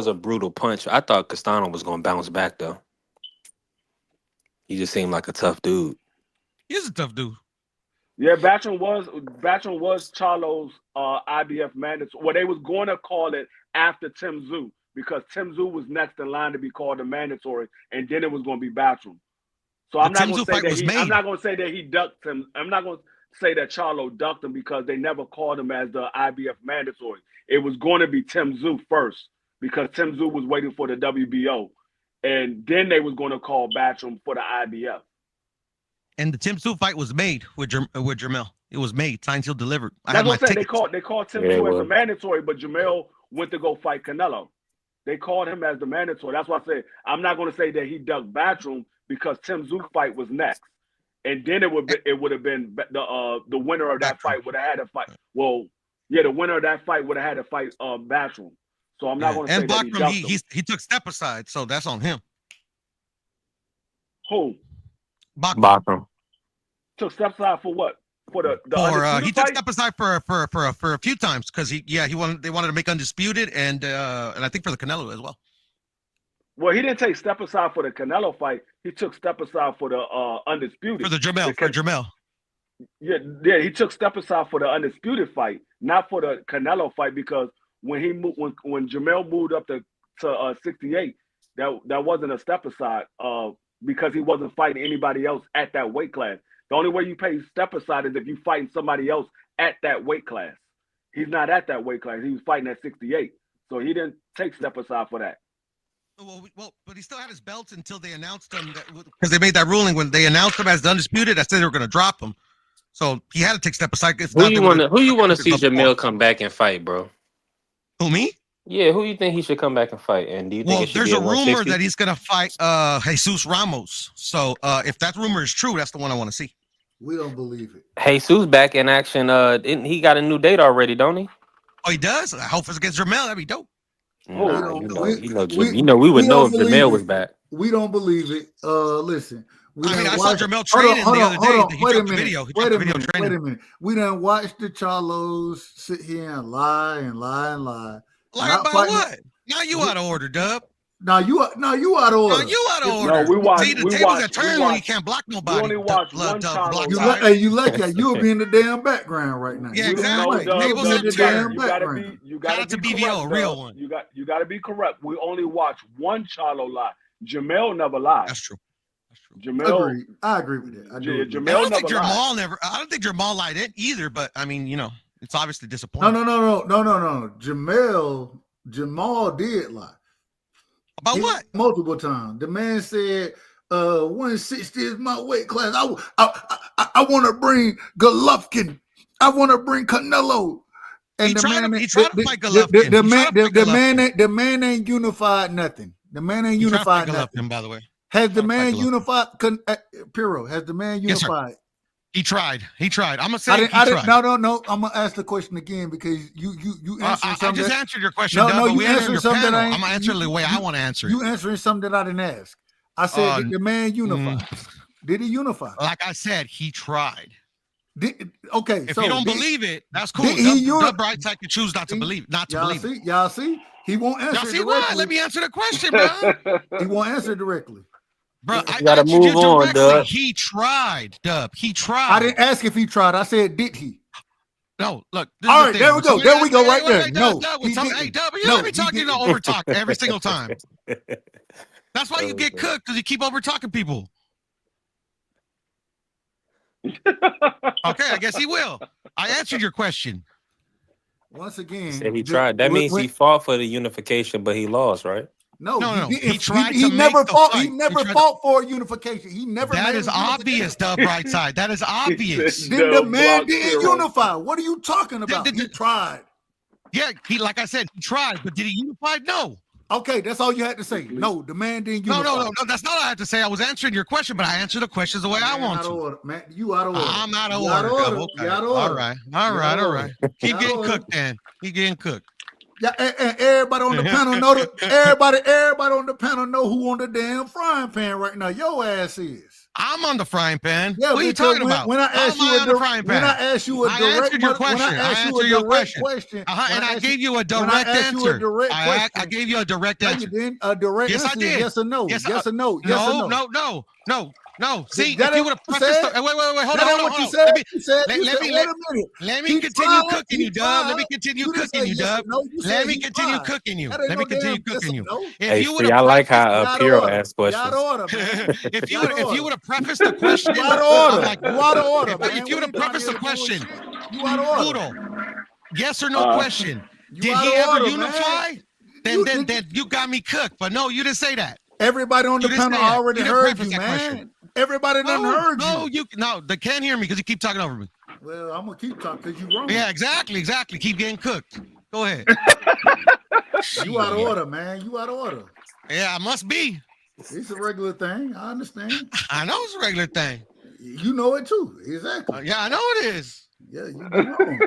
a brutal punch. I thought Castano was gonna bounce back though. He just seemed like a tough dude. He's a tough dude. Yeah, Battram was Charlo's IBF mandatory. Well, they was going to call it after Tim Tszyu, because Tim Tszyu was next in line to be called the mandatory, and then it was going to be Battram. So I'm not going to say that I'm not going to say that he ducked him. I'm not going to say that Charlo ducked him, because they never called him as the IBF mandatory. It was going to be Tim Tszyu first, because Tim Tszyu was waiting for the WBO, and then they was going to call Battram for the IBF. And the Tim Tszyu fight was made with Jermell. It was made, signed, sealed, delivered. That's what I'm saying. They called Tim Tszyu as a mandatory, but Jamel went to go fight Canelo. They called him as the mandatory. That's why I said I'm not going to say that he ducked Battram, because Tim Tszyu fight was next, and then it would have been the winner of that fight would have had to fight. Well, yeah, the winner of that fight would have had to fight Battram. So I'm not going to say that he ducked him. He took step aside, so that's on him. Who? Bachram took step aside for what? For the he took step aside for a few times, because they wanted to make undisputed, and I think for the Canelo as well. Well, he didn't take step aside for the Canelo fight. He took step aside for the undisputed. For the Jermell. Yeah, he took step aside for the undisputed fight, not for the Canelo fight, because when Jamel moved up to 68, that wasn't a step aside, because he wasn't fighting anybody else at that weight class. The only way you pay step aside is if you fighting somebody else at that weight class. He's not at that weight class. He was fighting at 68, so he didn't take step aside for that. Well, but he still had his belts until they announced him because they made that ruling when they announced him as the undisputed. I said they were going to drop him, so he had to take a step aside. Who you want to see Jamel come back and fight, bro? Who, me? Yeah, who you think he should come back and fight? And do you think Well, it should there's be a at rumor 160? that he's going to fight Jesus Ramos. So if that rumor is true, that's the one I want to see. We don't believe it. Jesus back in action. He got a new date already, don't he? Oh, he does. I hope it's against Jamel. That'd be dope. Nah, we we don't would know if believe Jamel it. was back. We don't believe it. Listen. I saw Jamel training the other day. He Wait a dropped the minute. video. Wait a minute. We done watched the Charlos sit here and lie and lie and lie. Lie Not about fighting- what? Now you out of order, Dub. Now you out of Now order. you out of order. No, we watch. See, the we tables watch. are turned we when you watch. can't block We nobody. only watch Dub, one Dub, Charlo block You time. like, hey, you like that? You'll be in the damn background right now. Yeah, You exactly. Right. Tables You'll are be in the turned. damn You gotta background. be. You Shout gotta out to be BVO, correct, a real dog. one. You gotta be correct. We only watch one Charlo lie. Jamel never lied. That's true. Jamel. I agree with that. I do. Yeah, agree. I Jamel don't think never lied. Jamal never. I don't think Jamal lied in either. But I mean, it's obviously disappointing. No. Jamal did lie. About He- what? Multiple times. The man said, 160 is my weight class. I want to bring Golovkin. I want to bring Canelo. And He the tried man, to fight Golovkin. the man ain't unified nothing. The man ain't He tried to unified fight nothing. Golovkin, by the way. Has the Tried to man fight Golovkin. unified? Piro, has the man Yes, sir. unified? He tried. I'm gonna say I he didn't, tried. no. I'm gonna ask the question again because you answering I something. just answered your question. No, Doug, no, but you we answered answered your something panel. that I ain't- I'm gonna answer it the way I want to answer it. You answering something that I didn't ask. I said, did the man unify? Did he unify? Like I said, he tried. Okay, If so you don't believe it, that's cool. did he Dub Brightside can choose not to believe. Y'all see, he won't answer. Y'all see directly. what? Let me answer the question, bro. He won't answer directly. Bro, You I gotta answered move you on, directly. Dub. He tried, Dub. He tried. I didn't ask if he tried. I said, did he? No, look. All right, there we go. There we go, right there. No, Dub, he hey, didn't. Dub, you No, let me talk he you to didn't. overtalk every single time. That's why you get cooked because you keep over talking people. Okay, I guess he will. I answered your question. Once again, Said he tried. That means he fought for the unification, but he lost, right? No, No. he He tried He to make never the fought. fight. He never He tried fought for unification. He never. That made is a obvious, Dub Brightside. That is obvious. Then the Dub man blocked didn't Piro. unify. What are you talking about? He tried. Yeah, like I said, he tried, but did he unify? No. Okay, that's all you had to say. No, the man didn't No, unify. no. That's not all I had to say. I was answering your question, but I answered the questions the way I Man, want out of to. order, man. You out of order. I'm out of You order. Dub. Okay. You out of order. All right. You out of order. Keep You out getting of order. cooked, then. Keep getting cooked. Yeah, and everybody on the panel know everybody on the panel know who on the damn frying pan right now. Your ass is. I'm on the frying pan. Yeah, what are you because talking about? When I asked How am I on the frying pan? when I asked you a I direct answered your when question. I asked I you answered a your direct question. when And I asked gave you a when I direct asked you a answer. direct I question. gave you a direct No, you answer. didn't. A direct Yes, I answer is did. yes or no. Yes, Yes or no. Yes or no. No. See, That if you ain't would have what you prefaced said. the, wait, hold That ain't on. what you said. You said, let you me- said, let- wait a minute. Let He me continue tried. cooking He you, Dub. Let me tried. continue You didn't cooking say you, yes or Dub. no. You Let said me he continue tried. cooking you. That ain't Let no me continue damn yes cooking or you. no. If Hey, you would see, I have like prefaced how You out of Piro order. asks You out questions. of order, man. if You you out of order. would have prefaced the question, You out of I'm order. like, You out of order, man. if you would have We ain't prefaced the trying to hear question, bullshit. You out of order. Poodle, yes or no question. You Did out he of ever order, unify? man. Then you got me cooked. But no, you didn't say that. Everybody on the You didn't panel say that. already You didn't heard preface you, that man. question. Everybody done heard you. No, they can't hear me because you keep talking over me. Well, I'm gonna keep talking because you wrong. Yeah, exactly. Keep getting cooked. Go ahead. You out of order, man. You out of order. Yeah, I must be. It's a regular thing. I understand. I know it's a regular thing. You know it too. Exactly. Yeah, I know it is. Yeah, you be wrong.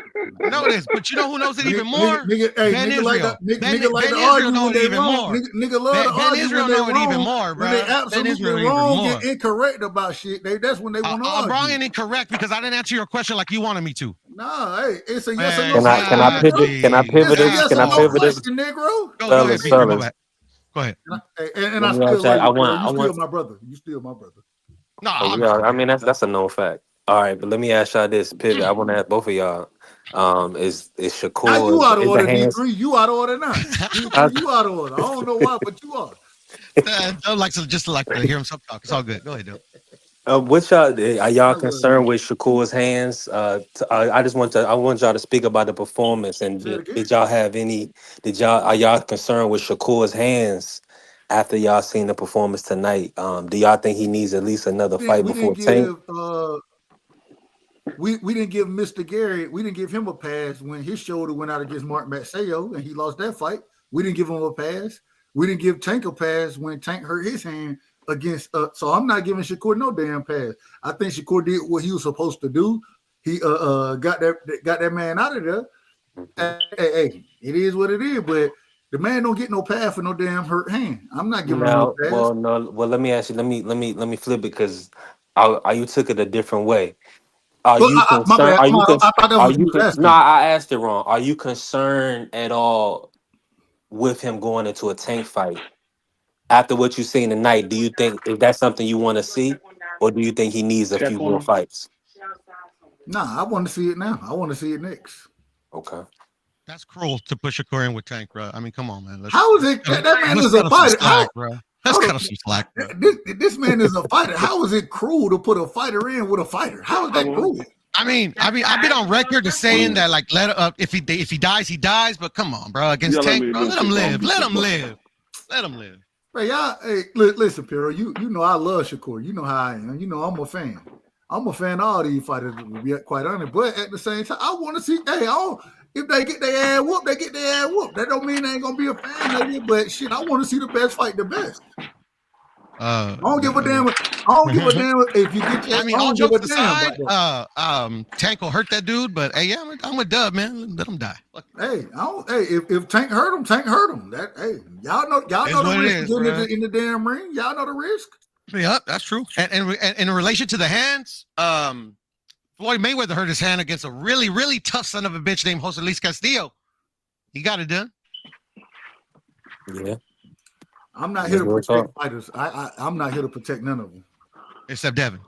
I know it is. But you know who knows it even more? Nigga, Ben nigga like Israel. to, Ben nigga like to Israel argue know when it they even wrong. more. Nigga love to Ben argue Israel when they know it even wrong. more, When bro. they Ben absolutely Israel even wrong more. and incorrect about shit. That's when they want to I'm argue. wrong and incorrect because I didn't answer your question like you wanted me to. Nah, hey, it's a yes or Man, no. Can I pivot? Can I It's pivot a this? yes Can or I no pivot this? question, Negro. Go ahead, Pete. Go Fellas. back. Go ahead. And I Let me still outside. love you, I bro. want- You I still want- my brother. You still my brother. No, Oh, yeah, I mean that's a known fact. All right, but let me ask y'all this pivot. I want to ask both of y'all. Is Shakur? Now you out of is the order, hands? D3. You out of order now. D3, you out of order. I don't know why, but you are. Doug likes to just like to hear himself talk. It's all good. Go ahead, Doug. What y'all are y'all love concerned with Shakur's hands? I just want y'all to speak about the performance and Say it again. did y'all have any? Are y'all concerned with Shakur's hands after y'all seen the performance tonight, do y'all think he needs at least another fight We before didn't Tank? give we didn't give Mr. Gary, we didn't give him a pass when his shoulder went out against Mark Matseo and he lost that fight. We didn't give him a pass. We didn't give Tank a pass when Tank hurt his hand against so I'm not giving Shakur no damn pass. I think Shakur did what he was supposed to do. He got that man out of there. Hey, it is what it is, but the man don't get no pass for no damn hurt hand. I'm not giving him no pass. Well, let me ask you, let me flip it because you took it a different way. Are But you concerned? I thought that was what you was asking. No, I asked it wrong. Are you concerned at all with him going into a Tank fight after what you've seen tonight? Do you think is that something you want to see, or do you think he needs a few more fights? Nah, I want to see it now. I want to see it next. Okay. That's cruel to push Shakur in with Tank, bro. I mean, come on, man. How is it that man is a fighter? Let's cut him some slack, bro. This man is a fighter. How is it cruel to put a fighter in with a fighter? How is that cruel? I mean, I've been on record to saying that, like, if he dies, he dies. But come on, bro, against Tank, bro, let him live. Let him live. Let him live. Hey, y'all, listen, Piero. You know I love Shakur. You know how I am. You know I'm a fan. I'm a fan of all these fighters, to be quite honest. But at the same time, I want to see. Hey, if they get their ass whooped, they get their ass whooped. That don't mean they ain't gonna be a fan of it. But shit, I want to see the best fight the best. I don't give a damn. I don't give a damn if you get your. I mean, all jokes aside, Tank will hurt that dude. But hey, yeah, I'm a dub, man. Let him die. Hey, if Tank hurt him, Tank hurt him. Y'all know the risk in the damn ring. Y'all know the risk. Yeah, that's true. And in relation to the hands, Floyd Mayweather hurt his hand against a really, really tough son of a bitch named Jose Luis Castillo. He got it done. Yeah. I'm not here to protect fighters. I'm not here to protect none of them. Except Devin.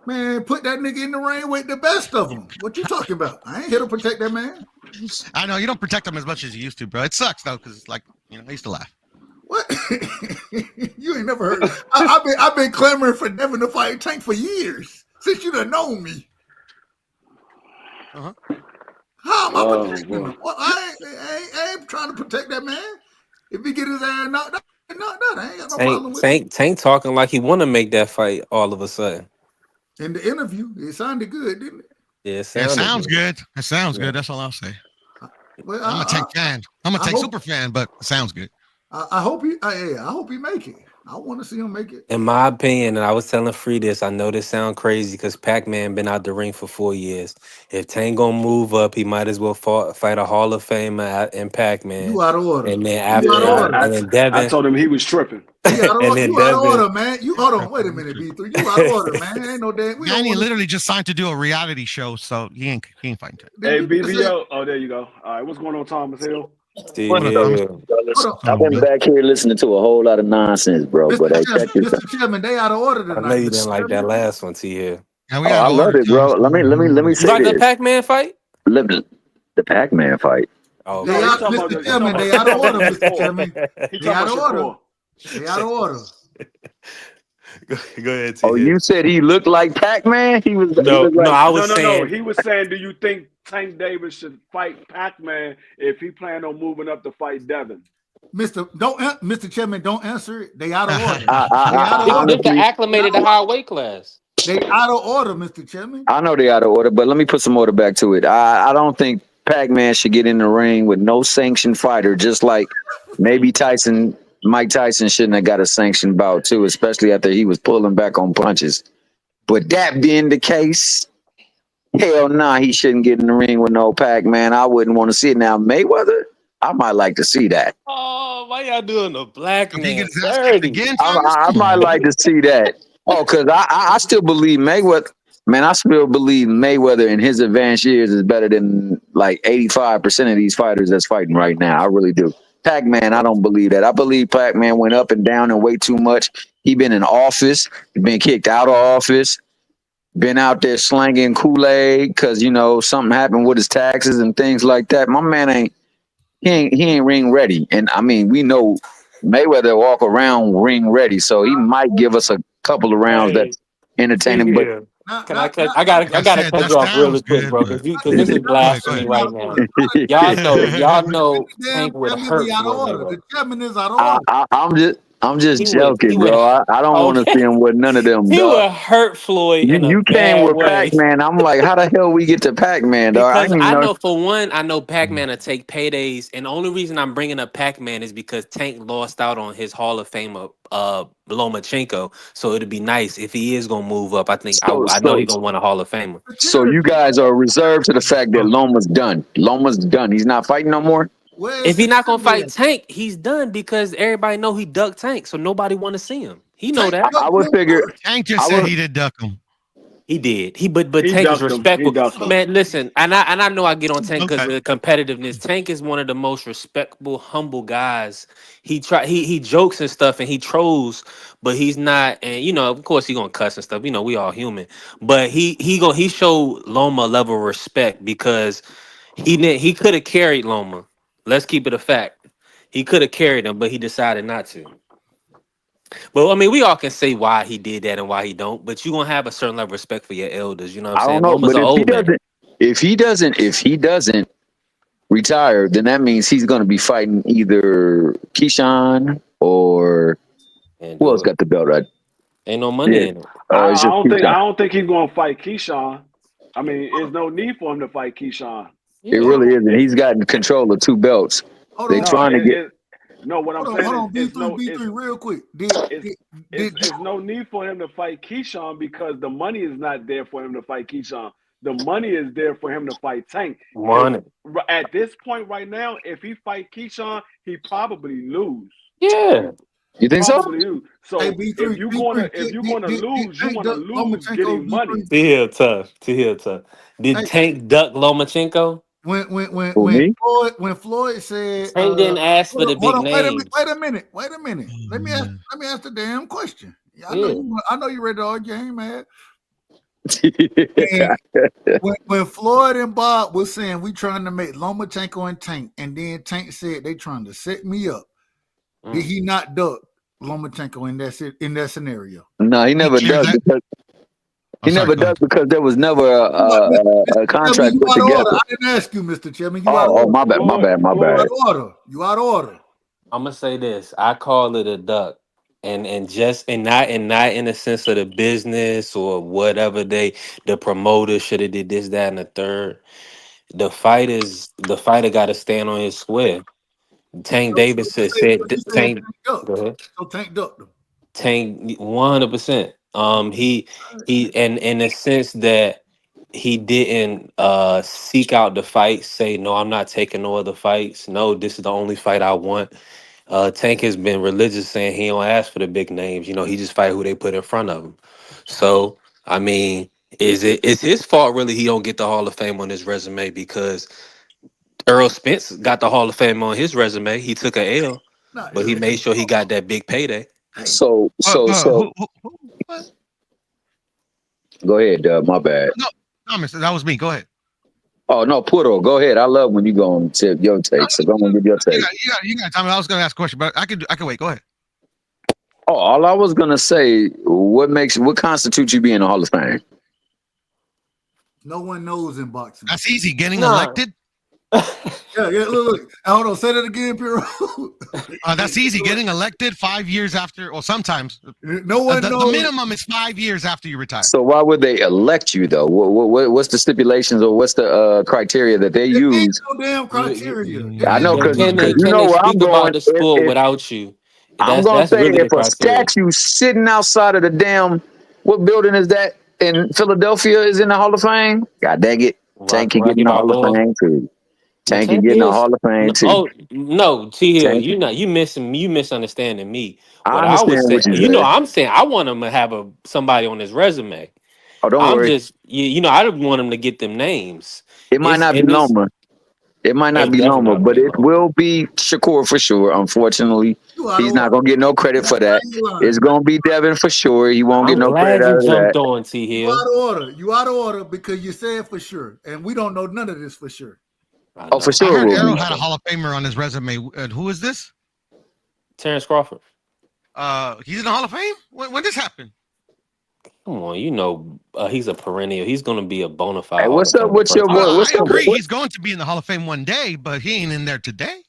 Man, put that nigga in the ring with the best of them. What you talking about? I ain't here to protect that man. I know you don't protect him as much as you used to, bro. It sucks though, because like I used to laugh. What? You ain't never heard. I've been clamoring for Devin to fight Tank for years since you done known me. Uh-huh. How am I protecting him? Well, I ain't trying to protect that man. If he get his ass knocked out, I ain't got no problem with it. Tank talking like he want to make that fight all of a sudden. In the interview, it sounded good, didn't it? Yeah, it sounds good. It sounds good. That's all I'll say. Well, I'm a Tank fan. I'm a Tank super fan, but it sounds good. I hope he make it. I want to see him make it. In my opinion, and I was telling Free this, I know this sound crazy because Pac-Man been out the ring for 4 years. If Tank gonna move up, he might as well fight a Hall of Famer in Pac-Man. You out of order. And then after, and then Devin. I told him he was tripping. You out of order, man. You hold on. Wait a minute, B3. You out of order, man. Ain't no damn. Danny literally just signed to do a reality show, so he ain't fighting. Hey, BBO. Oh, there you go. All right, what's going on, Thomas Hill? I've been back here listening to a whole lot of nonsense, bro. Mr. Chairman, they out of order tonight. I know you didn't like that last one, T here. I love it, bro. Let me say like this. the Pac-Man fight? The Pac-Man fight. Oh, Mr. Chairman, they out of order, Mr. Chairman. They out of order. They out of order. Go ahead, T. Oh, you said he looked like Pac-Man? He was No, I was saying. No. He was saying, do you think Tank Davis should fight Pac-Man if he planned on moving up to fight Devin? Mr. Chairman, don't answer it. They out of order. They're acclimated to high weight class. They out of order, Mr. Chairman. I know they out of order, but let me put some order back to it. I don't think Pac-Man should get in the ring with no sanctioned fighter, just like maybe Mike Tyson shouldn't have got a sanctioned bout too, especially after he was pulling back on punches. But that being the case, hell nah, he shouldn't get in the ring with no Pac-Man. I wouldn't want to see it. Now, Mayweather, I might like to see that. Oh, why y'all doing the black man? I might like to see that. Oh, because I still believe Mayweather. Man, I still believe Mayweather in his advanced years is better than like 85% of these fighters that's fighting right now. I really do. Pac-Man, I don't believe that. I believe Pac-Man went up and down and way too much. He been in office, been kicked out of office, been out there slanging Kool-Aid because, something happened with his taxes and things like that. My man ain't ring ready. And I mean, we know Mayweather walk around ring ready, so he might give us a couple of rounds that's entertaining. But I gotta cut you off really quick, bro, because this is blasphemy right now. Y'all know Tank would hurt. The chairman is out of order. I'm just He would. He joking, would. bro. I don't want to Okay. see him with none of them, He dog. would hurt Floyd in a You came bad with way. Pac-Man. I'm like, how the hell we get to Pac-Man, dog? I Because didn't even I know. know for one, I know Pac-Man will take paydays, and the only reason I'm bringing up Pac-Man is because Tank lost out on his Hall of Famer, Lomachenko. So it'd be nice if he is gonna move up. I think So I know so he's gonna win a Hall of Famer. so you guys are reserved to the fact that Loma's done. Loma's done. He's not fighting no more. If Where's he not gonna security fight at? Tank, he's done because everybody know he ducked Tank, so nobody want to see him. He know Tank that. I would figure. Tank just I said would. he did duck him. He did. But He Tank is ducked him. He respectful. ducked him. Man, listen, and I know I get on Tank because Okay. of the competitiveness. Tank is one of the most respectable, humble guys. He jokes and stuff and he trolls, but he's not. And you know, of course, he gonna cuss and stuff. You know, we all human. But he showed Loma a level of respect because he could have carried Loma. Let's keep it a fact. He could have carried him, but he decided not to. But I mean, we all can say why he did that and why he don't. But you gonna have a certain level of respect for your elders. You know what I'm I don't saying? know, Loma's but an old man. if he doesn't retire, then that means he's going to be fighting either Keyshawn or And who do else it. got the belt right? Ain't no money Yeah, in it. I it's just don't think Keyshawn. I don't think he's gonna fight Keyshawn. I mean, there's no need for him to fight Keyshawn. It really isn't. He's gotten control of 2 belts. Hold They on, trying to get. No, what I'm hold saying on, is B3, real quick. it's no need for him to fight Keyshawn because the money is not there for him to fight Keyshawn. The money is there for him to fight Tank. Money. At this point right now, if he fight Keyshawn, he probably lose. Yeah. You think so? Probably lose. So Hey, B3, if you're gonna lose, you want to lose getting money. To heal tough. Did Hey. Tank duck Lomachenko? When For me? Floyd said Tank didn't ask for the big names. wait a minute. Let me ask the damn question. I know you read the argument, ain't mad. when Floyd and Bob was saying we trying to make Lomachenko and Tank, and then Tank said they trying to set me up. Did he not duck Lomachenko in that scenario? No, he never does because because there was never a contract put together. I didn't ask you, Mr. Chairman. You My bad. You out of order. I'm gonna say this. I call it a duck. And not in the sense of the business or whatever the promoter should have did this, that, and the third. The fighter got to stand on his square. Tank Davis said Tank. Go ahead. So Tank ducked him. Tank 100%. He and in the sense that he didn't seek out the fight, say no, I'm not taking no other fights. No, this is the only fight I want. Tank has been religious, saying he don't ask for the big names. You know, he just fight who they put in front of him. So, I mean, it's his fault really he don't get the Hall of Fame on his resume because Earl Spence got the Hall of Fame on his resume. He took an L, but he made sure he got that big payday. So. What? Go ahead, my bad. No, mister, that was me. Go ahead. Oh no, Puro, go ahead. I love when you go and tip your take. So go and give your take. You got time. I was going to ask a question, but I can wait. Go ahead. Oh, all I was gonna say, what constitutes you being in the Hall of Fame? No one knows in boxing. That's easy. Getting elected. Yeah. Look. Hold on. Say that again, Piro. That's easy. Getting elected 5 years after, or sometimes. No one knows. The minimum is 5 years after you retire. So why would they elect you though? What's the stipulations or what's the criteria that they use? No damn criteria. I know because Can you they know where I'm speak about going. the sport without you? I'm gonna say really if a statue sitting outside of the damn, what building is that in Philadelphia is in the Hall of Fame? God dang it, Tank can get in the Hall of Fame too. Tank can get in the Hall of Fame too. Oh no, T Hill, you misunderstanding me. What I understand what you said. I'm saying I want him to have somebody on his resume. Oh, don't worry. I don't want him to get them names. It might not be Loma. It might not be Loma, but it will be Shakur for sure. Unfortunately, he's not gonna get no credit for that. It's gonna be Devin for sure. He won't get no credit out of that. You out of order because you said for sure, and we don't know none of this for sure. Oh, for sure. I heard Errol had a Hall of Famer on his resume. Who is this? Terrence Crawford. He's in the Hall of Fame? When this happened? Come on, he's a perennial. He's going to be a bona fide. Hey, what's up with your boy? I agree. He's going to be in the Hall of Fame one day, but he ain't in there today.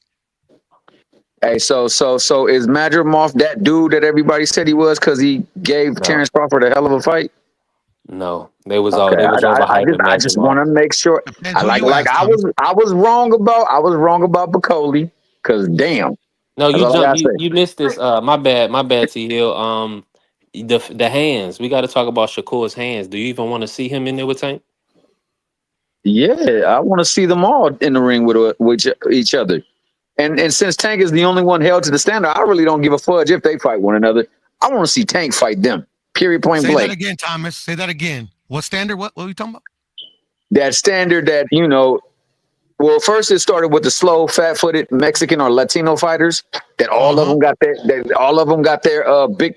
Hey, so is Madrimov that dude that everybody said he was because he gave No, Terrence Crawford a hell of a fight? no, they was Okay, overhyping I just Madrimov. want to make sure. Depends I who you ask, I Thomas. was wrong about Bacoli because damn, No, that's you all I jump. gotta say. You missed this. My bad, T Hill. The hands. We got to talk about Shakur's hands. Do you even want to see him in there with Tank? Yeah, I want to see them all in the ring with each other. And since Tank is the only one held to the standard, I really don't give a fudge if they fight one another. I want to see Tank fight them. Period. Point Say that blank. again, Thomas. Say that again. What standard? What are we talking about? That standard that well, first it started with the slow, fat-footed Mexican or Latino fighters that all of them got their big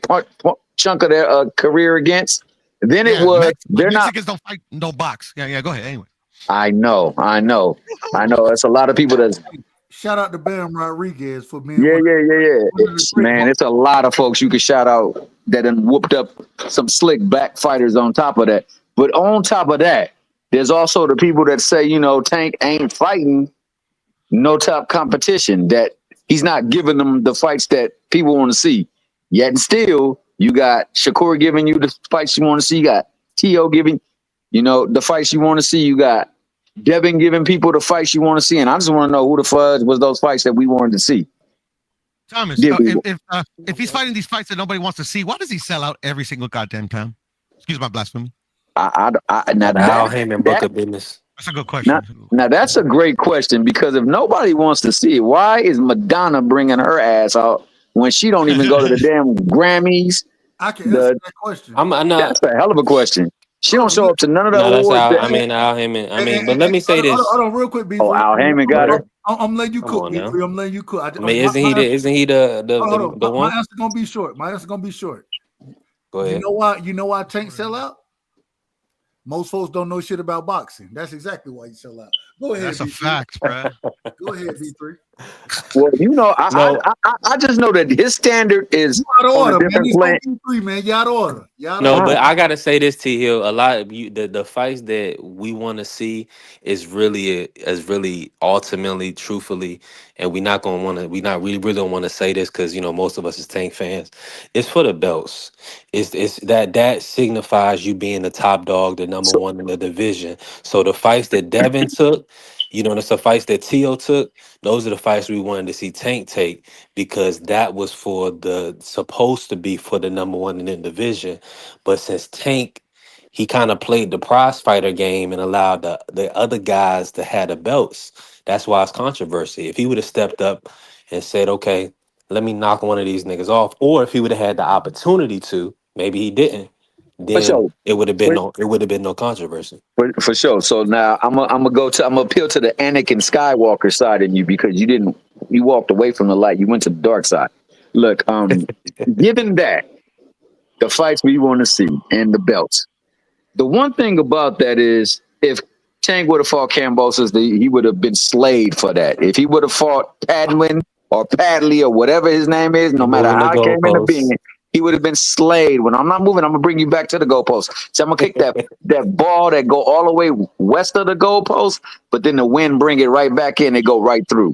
chunk of their career against. Then it was Mexicans don't fight, no box. Yeah. Go ahead. Anyway. I know. That's a lot of people that's. Shout out to Bam Rodriguez for being Yeah. man, It's a lot of folks you can shout out that done whooped up some slick back fighters on top of that. But on top of that, there's also the people that say, Tank ain't fighting no top competition, that he's not giving them the fights that people want to see. Yet and still, you got Shakur giving you the fights you want to see. You got T.O. giving, the fights you want to see. You got Devin giving people the fights you want to see. And I just want to know who the fudge was those fights that we wanted to see. Thomas, if he's fighting these fights that nobody wants to see, why does he sell out every single goddamn time? Excuse my blasphemy. Now Al Heyman book of business. That's a good question. Now that's a great question, because if nobody wants to see it, why is Madonna bringing her ass out when she don't even go to the damn Grammys? I can answer that question. That's a hell of a question. She don't show up to none of the awards. Al Heyman. But let me say this. Hold on, real quick. Al Heyman got her. I'm letting you cook. I'm letting you cook. Isn't he the one? My answer gonna be short. Go ahead. You know why Tank sell out? Most folks don't know shit about boxing. That's exactly why you sell out. Go ahead. That's a V3. fact, bro. Go ahead, V3. Well, I just know that his standard is out of on order, a different plane. Man. You out of order. But I gotta say this, T Hill. A lot of the fights that we want to see is really ultimately, truthfully, and we really don't want to say this because most of us is Tank fans. It's for the belts. It's that signifies you being the top dog, the number one in the division. So the fights that Devin took, that's the fights that T.O. took. Those are the fights we wanted to see Tank take, because that was supposed to be for the number one in the division. But since Tank, he kind of played the prize fighter game and allowed the other guys to have the belts. That's why it's controversy. If he would have stepped up and said, okay, let me knock one of these niggas off, or if he would have had the opportunity to, maybe he didn't, then it would have been no controversy. For sure. So now I'm gonna appeal to the Anakin Skywalker side in you, because you walked away from the light. You went to the dark side. Look, given that the fights we want to see and the belts, the one thing about that is, if Tank would have fought Kambosos, he would have been slayed for that. If he would have fought Padwin or Padley or whatever his name is, no matter how it came into being, he would have been slayed. When I'm not moving, I'm gonna bring you back to the goalpost. So I'm gonna kick that ball that go all the way west of the goalpost, but then the wind bring it right back in and go right through.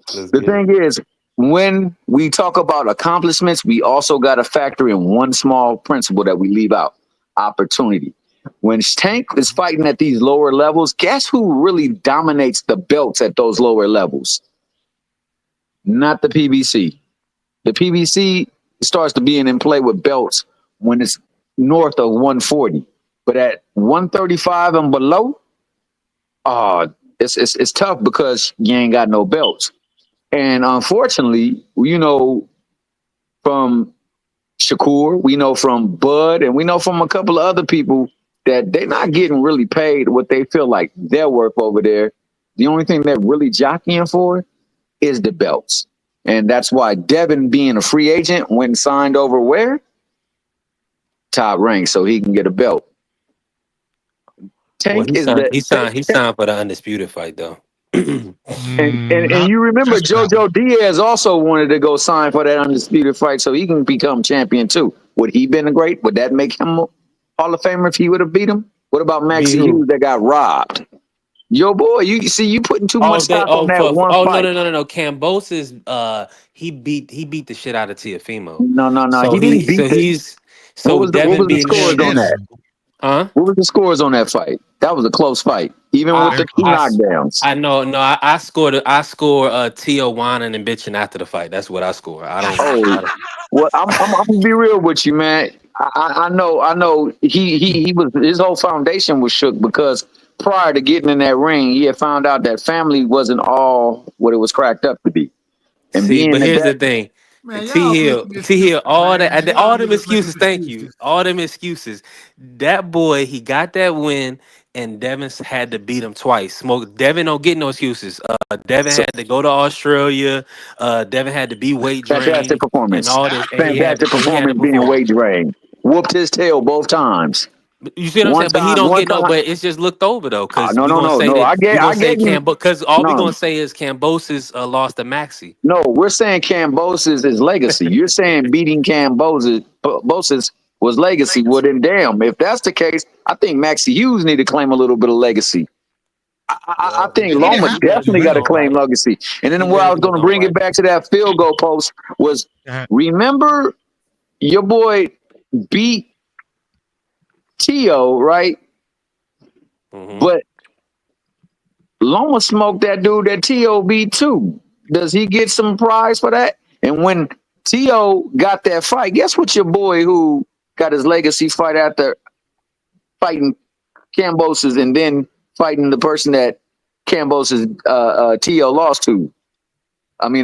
The thing is, when we talk about accomplishments, we also got to factor in one small principle that we leave out: opportunity. When Tank is fighting at these lower levels, guess who really dominates the belts at those lower levels? Not the PBC. The PBC starts to be in play with belts when it's north of 140, but at 135 and below, it's tough because you ain't got no belts. And unfortunately, from Shakur, we know from Bud, and we know from a couple of other people that they're not getting really paid what they feel like they're worth over there. The only thing they're really jockeying for is the belts. And that's why Devin, being a free agent, went and signed over where? Top rank, so he can get a belt. Tank he signed for the undisputed fight, though. And you remember JoJo Diaz also wanted to go sign for that undisputed fight so he can become champion too. Would he been great? Would that make him a Hall of Famer if he would have beat him? What about Maxie Hughes that got robbed? Yo, boy, you see, you putting too Oh, much stock on that one no, fight. no. Cambosis, he beat the shit out of Tiafimo. No. So He didn't beat it. What Devin was the beating scores him. on that? Huh? What was the scores on that fight? That was a close fight, even with the knockdowns. I know. No, I scored Tio whining and bitching after the fight. That's what I scored. I don't. Oh, well, I'm gonna be real with you, man. I know. He was, his whole foundation was shook because prior to getting in that ring, he had found out that family wasn't all what it was cracked up to be. And See, but here's the that, thing. Man, T Hill, all them excuses. excuses. Thank you. All them excuses. That boy, he got that win, and Devin had to beat him twice. Devin don't get no excuses. Devin had to go to Australia. Devin had to be weight drained fantastic performance. and all this. And Fantastic performance being weight drained. Whooped his tail both times. You see what I'm saying? But he don't get no. But it's just looked over though. Because no. I get because all we're gonna say is Cambosis lost to Maxi. No, we're saying Cambosis is legacy. You're saying beating Cambosis was legacy. Well, then, damn, if that's the case, I think Maxie Hughes need to claim a little bit of legacy. I think Loma definitely got to claim legacy. And then where I was going to bring it back to that field goal post was, remember your boy beat Tio, right? Mm-hmm. But Loma smoked that dude that Tio beat too. Does he get some prize for that? And when Tio got that fight, guess what your boy who got his legacy fight after fighting Cambosis and then fighting the person that Cambosis Tio lost to? I mean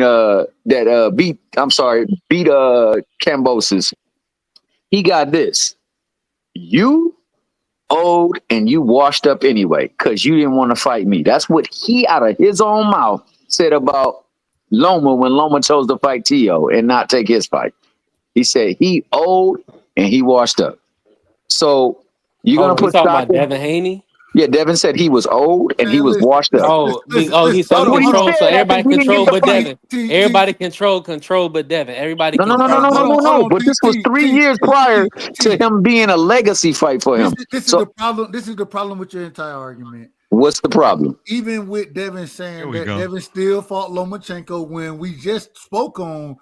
beat Cambosis. He got this. You owed and you washed up anyway because you didn't want to fight me. That's what he out of his own mouth said about Loma when Loma chose to fight Tio and not take his fight. He said he owed and he washed up. So you're gonna put stock about Devin Haney? Yeah, Devin said he was old and he was washed up. He said control. So everybody control, but Devin. Everybody control, but Devin. Everybody. No. But this was 3 years prior to him being a legacy fight for him. This is the problem. This is the problem with your entire argument. What's the problem? Even with Devin saying that Devin still fought Lomachenko when we just spoke on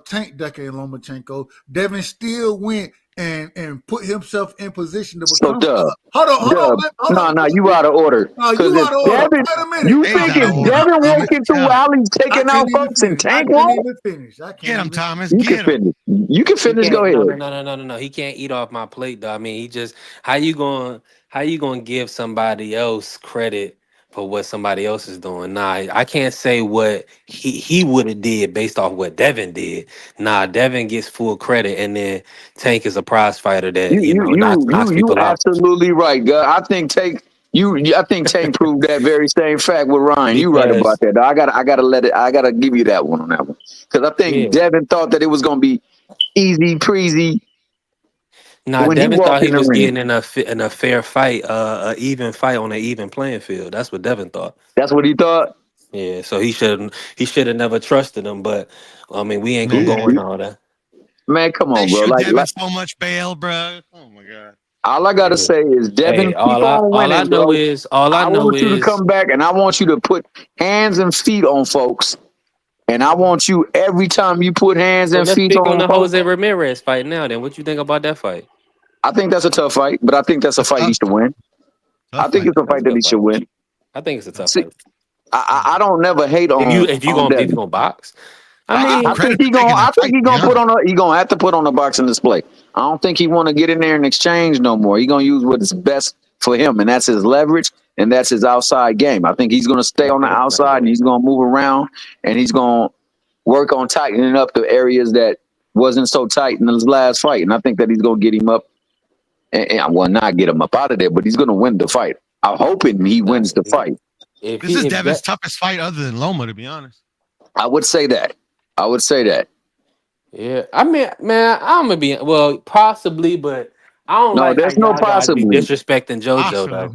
Tank Decker and Lomachenko, Devin still went and put himself in position to become. Hold on. No, you out of order. No, you out of order. Wait a minute. You think if Devin walking through alleys taking out folks and Tank won't? Get him, Thomas. You can finish. You can finish. Go ahead. No. He can't eat off my plate, though. I mean, he just how you gonna give somebody else credit for what somebody else is doing? Nah, I can't say what he would have did based off what Devin did. Nah, Devin gets full credit, and then Tank is a prize fighter that knocks people out. Absolutely right, God. I think Tank proved that very same fact with Ryan. You right about that. I gotta give you that one on that one because I think Devin thought that it was gonna be easy breezy. Nah, Devin thought he was getting in a fair fight, even fight on an even playing field. That's what Devin thought. That's what he thought. Yeah, so he should have never trusted him. But I mean, we ain't gonna go into all that. Man, come on, bro. Devin so much bail, bro. Oh my god. All I gotta say is Devin. All I know is I want you to come back and I want you to put hands and feet on folks. And I want you every time you put hands and feet on the Jose Ramirez fight now. Then what you think about that fight? I think that's a tough fight, but I think that's a fight he should win. I think it's a fight that he should win. I think it's a tough fight. I don't never hate on if you gonna box. I mean, I think he gonna have to put on a boxing display. I don't think he want to get in there and exchange no more. He gonna use what is best for him, and that's his leverage and that's his outside game. I think he's gonna stay on the outside and he's gonna move around and he's gonna work on tightening up the areas that wasn't so tight in his last fight. And I think that he's gonna get him up. And well, not get him up out of there, but he's going to win the fight. I'm hoping he wins the fight. This is Devin's toughest fight other than Loma, to be honest. I would say that. Yeah, I mean, man, I'm gonna be possibly, but I don't like. There's no possibly disrespecting JoJo though.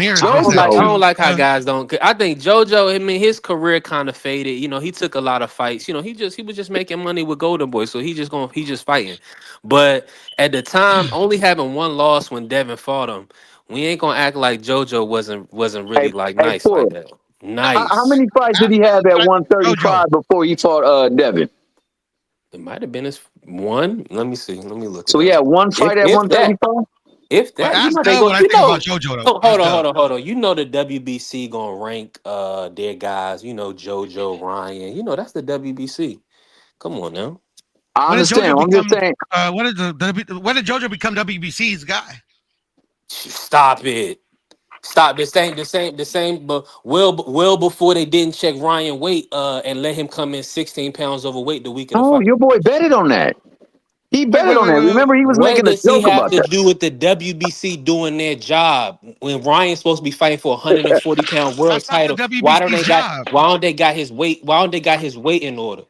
I don't like how guys don't. I think JoJo. I mean, his career kind of faded. You know, he took a lot of fights. You know, he was just making money with Golden Boy, so he's just fighting. But at the time, only having one loss when Devin fought him We ain't gonna act like JoJo wasn't really like Hey, nice like Floyd, that. how Nice. many fights did he have at JoJo. 135 before he fought Devin? It might have been his one. Let me see. Let me look it So he up. had one fight at If that, 135. if Well, that, you ask know they Dub go. what I You think know, about JoJo though. hold Ask on, Dub. You know the WBC gonna rank their guys. You know JoJo, Ryan. You know that's the WBC. Come on now. I When did JoJo understand. I'm just become? saying. When did JoJo become WBC's guy? Stop it. Stop the same, but well before they didn't check Ryan weight and let him come in 16 pounds overweight the week of the Oh, fight. your boy betted on that. He Wait, betted wait, on wait, that. wait, wait. Remember, he was What making a does he joke have about to that. do with the WBC doing their job when Ryan's supposed to be fighting for a 140-pound world That's not the title? Why don't WBC's they got job. why don't they got his weight? Why don't they got his weight in order?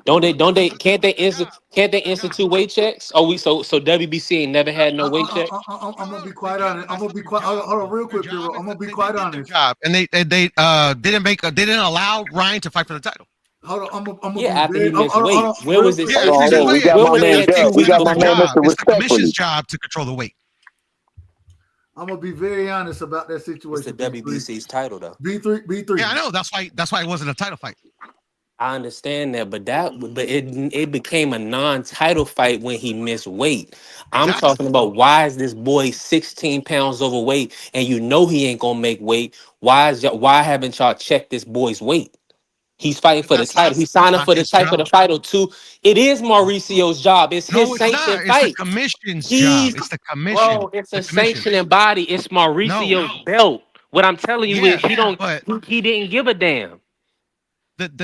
Don't they can't they institute weight checks? Oh, so WBC ain't never had no weight check? I'm gonna be quite honest. I'm gonna be quite. Hold on, real quick, Piro. I'm gonna be quite honest. Job, and they didn't allow Ryan to fight for the title. Hold on, I'm gonna Yeah, be after he very. missed Hold weight. on, Where real was it quick. Hold on, hold on. We got Where my was man that Dub. 2 We weeks got my man before? Mr. It's the commission's Respectfully. job to control the weight. I'm gonna be very honest about that It's the situation. WBC's title though. B3. Yeah, I know. That's why it wasn't a title fight. I understand that, but it became a non-title fight when he missed weight. I'm Exactly. talking about why is this boy 16 pounds overweight and you know he ain't gonna make weight? Why haven't y'all checked this boy's weight? He's fighting for the That's not title. He's signing not for the his type of job. the title too. It is Mauricio's job. It's his No, it's sanctioned not. It's the fight. commission's job. He's It's the commission. bro. It's The a commission. sanctioning body. It's No. Mauricio's belt. What I'm telling you Yeah, is he don't. but He didn't give a damn. that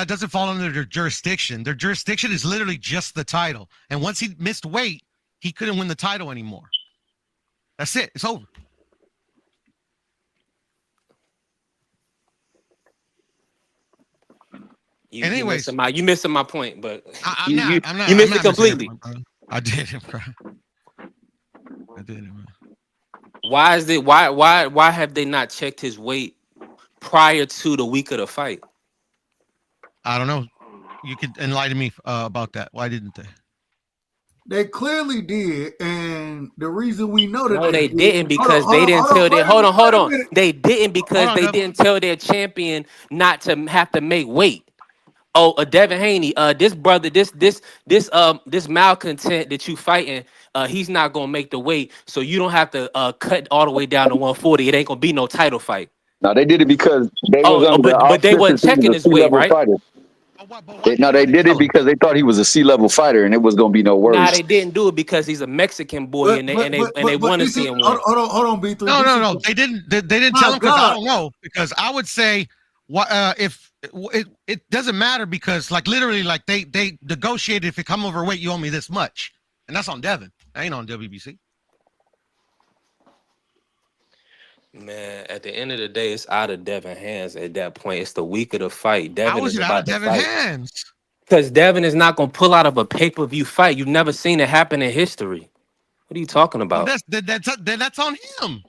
doesn't fall under their jurisdiction. Their jurisdiction is literally just the title. And once he missed weight, he couldn't win the title anymore. That's it. It's over. Anyways, you missing my point, but I'm not. You missed I'm it not missing your completely. point, bro. I did it, bro. I did it, bro. Why is it? Why have they not checked his weight prior to the week of the fight? I don't know. You could enlighten me about that. Why didn't they? They clearly did, and the reason we know that No, they did, didn't because hold they on, didn't hold on, tell their wait a hold on. minute. They didn't because Hold on, they Dub. didn't tell their champion not to have to make weight. Oh, Devin Haney, this brother, this malcontent that you fighting, he's not gonna make the weight, so you don't have to cut all the way down to 140. It ain't gonna be no title fight. No, they did it because they was under the But they wasn't auspices he checking was a his weight, C-level right? fighter. But They did it because they thought he was a C-level fighter and it was going to be no Nah, worries. they didn't do it because he's a Mexican boy and they want to this see is, him win. hold on, B3. No. They didn't. They didn't tell My him because I God. don't know. Because I would say, what if it doesn't matter because like literally like they negotiated if you come overweight you owe me this much, and that's on Devin. That ain't on WBC. Man, at the end of the day, it's out of Devin hands at that point. It's the week of the fight. How Devin is is it out of about to Devin's fight. hands? Because Devin is not going to pull out of a pay-per-view fight. You've never seen it happen in history. What are you talking Well, about? that's on him.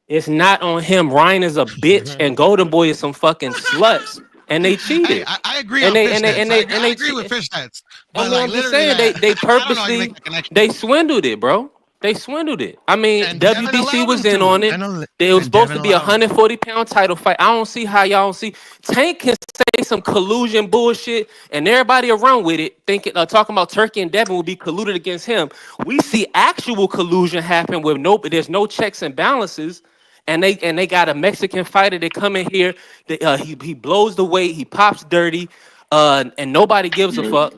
It's not on him. Ryan is a bitch and Golden Boy is some fucking sluts. And they cheated. Hey, I agree And on they fishnets. I agree cheated. with fishnets. I But mean, like I'm just literally, saying they I don't know how you purposely make that connection. they swindled it, bro. They swindled it. I mean, And Devin WBC allowed was him in to. on it. It was And supposed Devin to be a allowed him. 140-pound title fight. I don't see how y'all don't see. Tank can say some collusion bullshit, and everybody around with it thinking, talking about Turkey and Devin will be colluded against him. We see actual collusion happen with there's no checks and balances. And they got a Mexican fighter that come in here. He blows the weight. He pops dirty, and nobody gives a fuck.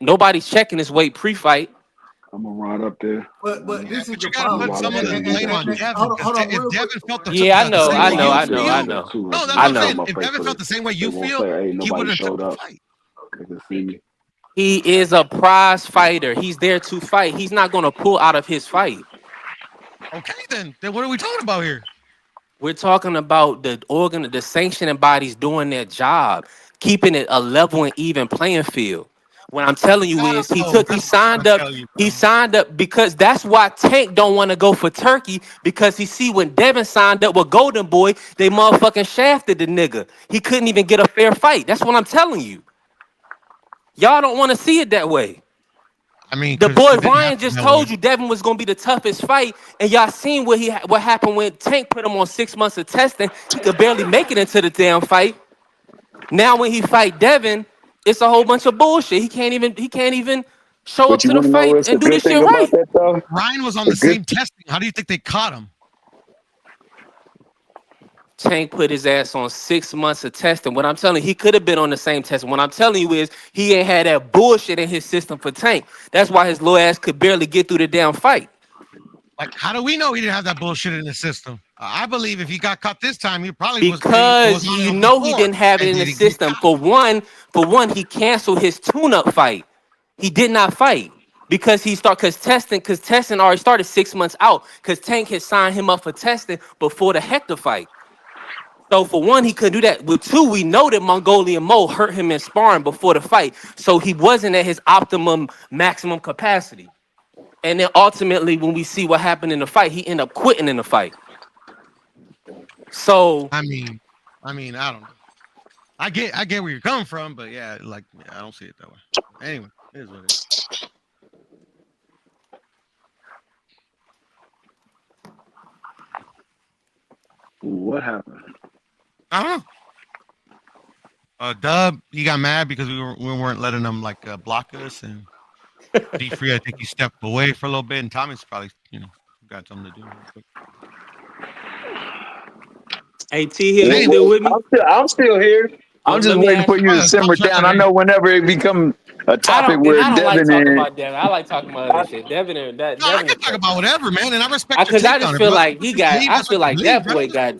Nobody's checking his weight pre-fight. I'm gonna ride up there. But this is But the you got to problem. put some of the blame on Devin. Hold on, If real quick. Devin felt the Yeah, the same way you feel, I know. no, that's what I I'm saying. know. If Devin felt the same way you feel, he wouldn't have took the fight. They can see me. He is a prize fighter. He's there to fight. He's not going to pull out of his fight. Okay, then what are we talking about here? We're talking about the sanctioning bodies doing their job, keeping it a level and even playing field. What I'm telling you is he signed up because that's why Tank don't want to go for Turkey, because he see when Devin signed up with Golden Boy, they motherfucking shafted the nigga. He couldn't even get a fair fight. That's what I'm telling you. Y'all don't want to see it that way. I mean, The 'cause boy it didn't Ryan happen just that told way. you Devin was gonna be the toughest fight, and y'all seen what happened when Tank put him on 6 months of testing. He could barely make it into the damn fight. Now when he fight Devin, it's a whole bunch of bullshit. He can't even show up But to you the want to know fight what's the and do good this thing shit about right. that though? Ryan was on The the good same testing. How do you think they caught him? Tank put his ass on 6 months of testing. What I'm telling you, he could have been on the same test. What I'm telling you is he ain't had that bullshit in his system for Tank. That's why his little ass could barely get through the damn fight. Like, how do we know he didn't have that bullshit in his system? I believe if he got caught this time, he probably was Because on you him know he before didn't have it and in the didn't get system. caught. For one, he canceled his tune-up fight. He did not fight because testing already started 6 months out. Because Tank had signed him up for testing before the Hector fight. So for one, he couldn't do that. With two, we know that Mongolian Mo hurt him in sparring before the fight. So he wasn't at his optimum maximum capacity. And then ultimately, when we see what happened in the fight, he ended up quitting in the fight. So I mean, I don't know. I get where you're coming from, but yeah, like I don't see it that way. Anyway, it is what it is. What happened? I don't know. Dub, he got mad because we weren't letting him like block us, and D-Free, I think he stepped away for a little bit, and Tommy's probably got something to do. hey T Hill, you still with me? I'm still here. I'm just Let me waiting ask for you. you to simmer down. I know whenever it become a topic where I don't like Devin talking and about Devin. I like talking about other shit. Devin and that No, I Devin can is talk tough. about whatever, man, and I respect your Because I take just on it, feel bro. like What you believe, I that's feel what you like believe, that brother. boy got.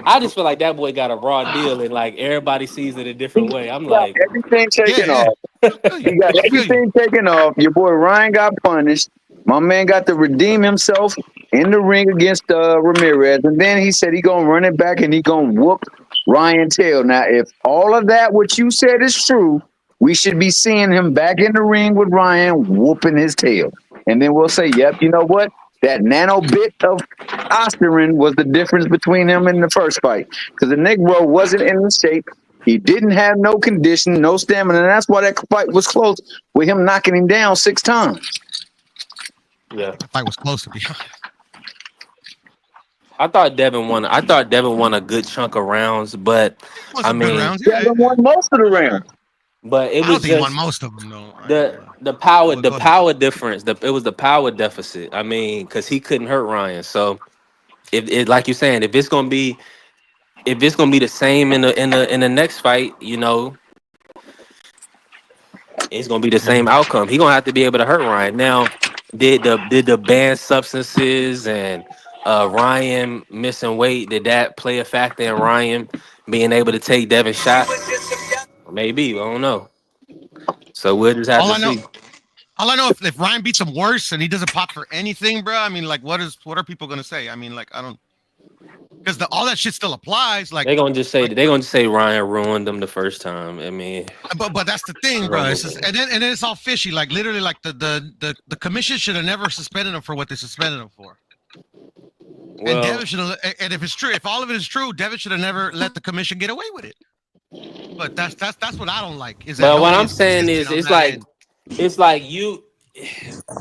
I just feel like that boy got a raw deal, and like everybody sees it a different way. I'm he got like, everything taken Yeah, off. I feel you. He got I feel you. everything taken off. Your boy Ryan got punished. My man got to redeem himself in the ring against Ramirez, and then he said he gonna run it back and he gonna whoop Ryan tail. Now, if all of that what you said is true, we should be seeing him back in the ring with Ryan whooping his tail, and then we'll say, "Yep, you know what? That nano bit of Osterin was the difference between him and the first fight because the Negro wasn't in the shape." He didn't have no condition, no stamina, and that's why that fight was close with him knocking him down 6 times. yeah. The fight was close to be. I thought Devin won. I thought Devin won a good chunk of rounds, but Was I some good mean, rounds. Yeah, Devin won most of the rounds. but it I don't was think he won just most of them though. I ain't the gonna lie. the power Go ahead. difference. It was the power deficit. I mean, because he couldn't hurt Ryan. So if it like you're saying, if it's gonna be the same in the next fight, it's gonna be the Yeah. same outcome. He gonna have to be able to hurt Ryan. Now, did the banned substances and Ryan missing weight, did that play a factor in Ryan being able to take Devin's shot? Maybe, I don't know. So we'll just have All to I know, see. if Ryan beats him worse and he doesn't pop for anything, bro. I mean, like, what are people gonna say? I mean, like, I don't, because all that shit still applies. Like, They're gonna just say Ryan ruined them the first time. I mean, but that's the thing, bro. It's just, and then it's all fishy. Like, literally, like the commission should have never suspended him for what they suspended him for. And well, Devin should have. And if it's true, if all of it is true, Devin should have never let the commission get away with it. But that's what I don't like. Is that but what nobody I'm saying is, consistent on that end. it's like you.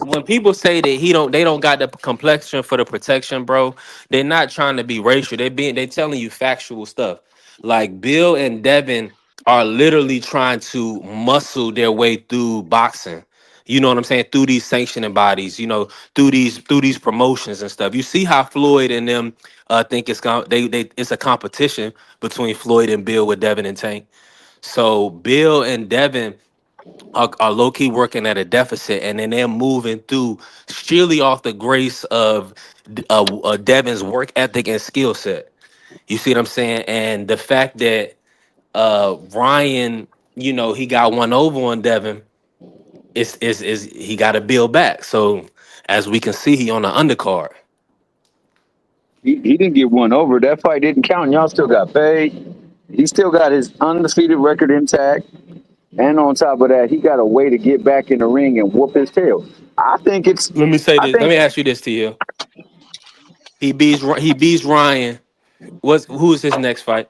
When people say that they don't got the complexion for the protection, bro, they're not trying to be racial. They telling you factual stuff. Like Bill and Devin are literally trying to muscle their way through boxing. You know what I'm saying? Through these sanctioning bodies, through these promotions and stuff. You see how Floyd and them think it's a competition between Floyd and Bill with Devin and Tank. So Bill and Devin are low key working at a deficit, and then they're moving through sheerly off the grace of Devin's work ethic and skill set. You see what I'm saying? And the fact that Ryan, he got one over on Devin, is he got to build back. So as we can see, he on the undercard. He didn't get one over. That fight didn't count. And y'all still got paid. He still got his undefeated record intact. And on top of that, he got a way to get back in the ring and whoop his tail. I think it's. Let me say I this. Let think me ask you this to you. He beats Ryan. Who is his next fight?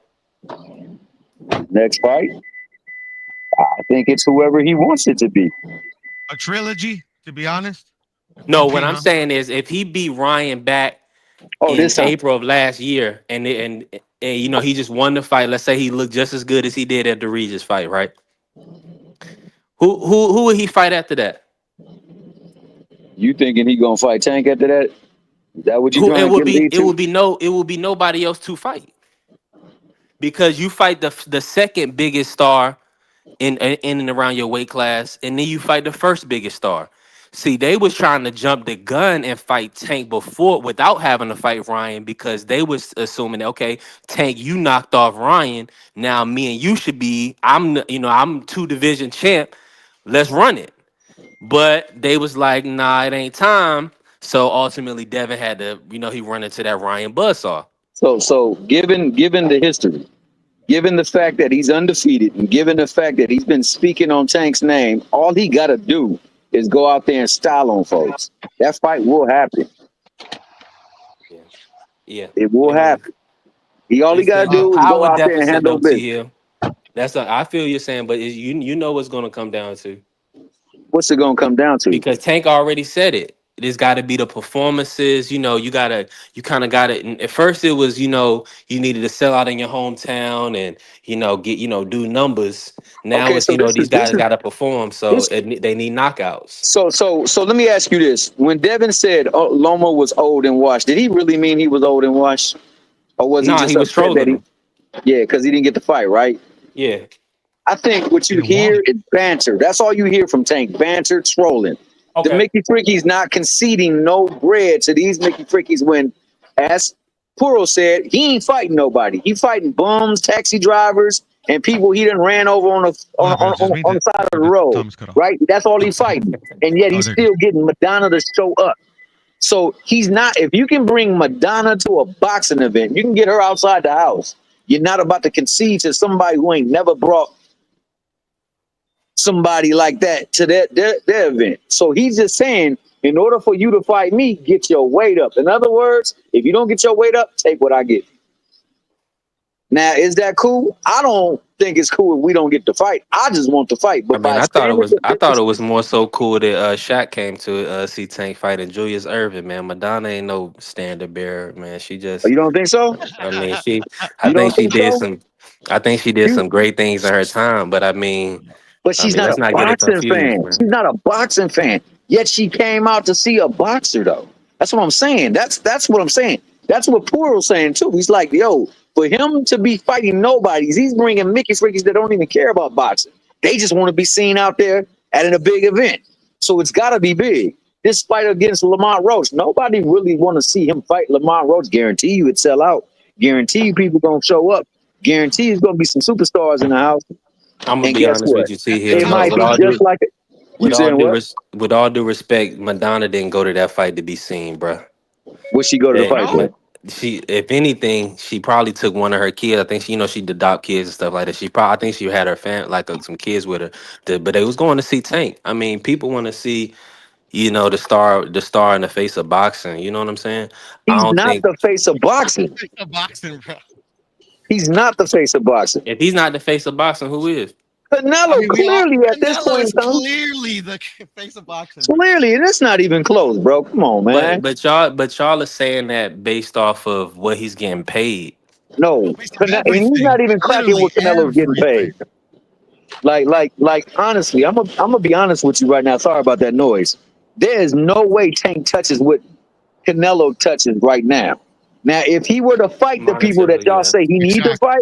next fight. I think it's whoever he wants it to be. A trilogy. To be honest. No, OP, what I'm huh? saying is if he beat Ryan back Oh, in this time. April of last year, and you know he just won the fight. Let's say he looked just as good as he did at the Regis fight, right? Who would he fight after that? You thinking he gonna fight Tank after that? Is that what you Who trying to get lead it to? would be nobody else to fight because you fight the second biggest star in and around your weight class, and then you fight the first biggest star. See, they was trying to jump the gun and fight Tank before without having to fight Ryan because they was assuming, okay, Tank, you knocked off Ryan. Now me and you should be. I'm 2 division champ. Let's run it. But they was like, nah, it ain't time. So ultimately, Devin had to, he run into that Ryan buzzsaw. So given the history, given the fact that he's undefeated, and given the fact that he's been speaking on Tank's name, all he got to do is go out there and style on folks. That fight will happen. Yeah, It will happen. He got to do is go power out there and deficit handle though, business. T-Hill. I feel you're saying, but you know what's going to come down to. What's it gonna come down to? Because Tank already said it. It's got to be the performances. You kind of got it. At first, it was you needed to sell out in your hometown and do numbers. Now Okay, it's so these guys got to perform, so they need knockouts. So let me ask you this: when Devin said Loma was old and washed, did he really mean he was old and washed, or was he just he was upset that trolling him. Yeah, because he didn't get the fight, right? Yeah. I think what you hear is banter. That's all you hear from Tank. Banter, trolling. Okay. The Mickey Fricky's not conceding no bread to these Mickey Fricky's when, as Puro said, he ain't fighting nobody. He fighting bums, taxi drivers, and people he done ran over on the side of the road. Right? That's all he's fighting. And yet he's still getting Madonna to show up. So he's not, if you can bring Madonna to a boxing event, you can get her outside the house. You're not about to concede to somebody who ain't never brought somebody like that to their event. So he's just saying, in order for you to fight me, get your weight up. In other words, if you don't get your weight up, take what I get. Now, is that cool? I don't think it's cool if we don't get to fight. I just want to fight. But I thought it was more so cool that Shaq came to see Tank fight and Julius Erving, man. Madonna ain't no standard bearer, man. She just You don't think so? I mean, I think she did some great things in her time, but I mean, but she's not a boxing fan. Man. She's not a boxing fan. Yet she came out to see a boxer, though. That's what I'm saying. That's what I'm saying. That's what Puro's saying too. He's like, yo, for him to be fighting nobodies, he's bringing Mickey Frickies that don't even care about boxing. They just want to be seen out there at a big event. So it's got to be big. This fight against Lamont Roach, nobody really want to see him fight Lamont Roach. Guarantee you it sell out. Guarantee you people going to show up. Guarantee there's going to be some superstars in the house. I'm going to be honest with you, T. Hill. It might be just like it. With all due respect, Madonna didn't go to that fight to be seen, bro. What'd she go to the fight for? If anything, she probably took one of her kids. I think she adopt kids and stuff like that. I think she had her some kids with her. But they was going to see Tank. I mean, people want to see, the star in the face of boxing. You know what I'm saying? He's not the face of boxing. He's not the face of boxing. If he's not the face of boxing, who is? Canelo, clearly at this point, clearly the face of boxing. Clearly, and it's not even close, bro. Come on, man. But y'all are saying that based off of what he's getting paid. No, he's not even cracking what Canelo's getting paid. Like honestly, I'm gonna be honest with you right now. Sorry about that noise. There is no way Tank touches what Canelo touches right now. Now, if he were to fight the people that y'all say he needs to fight,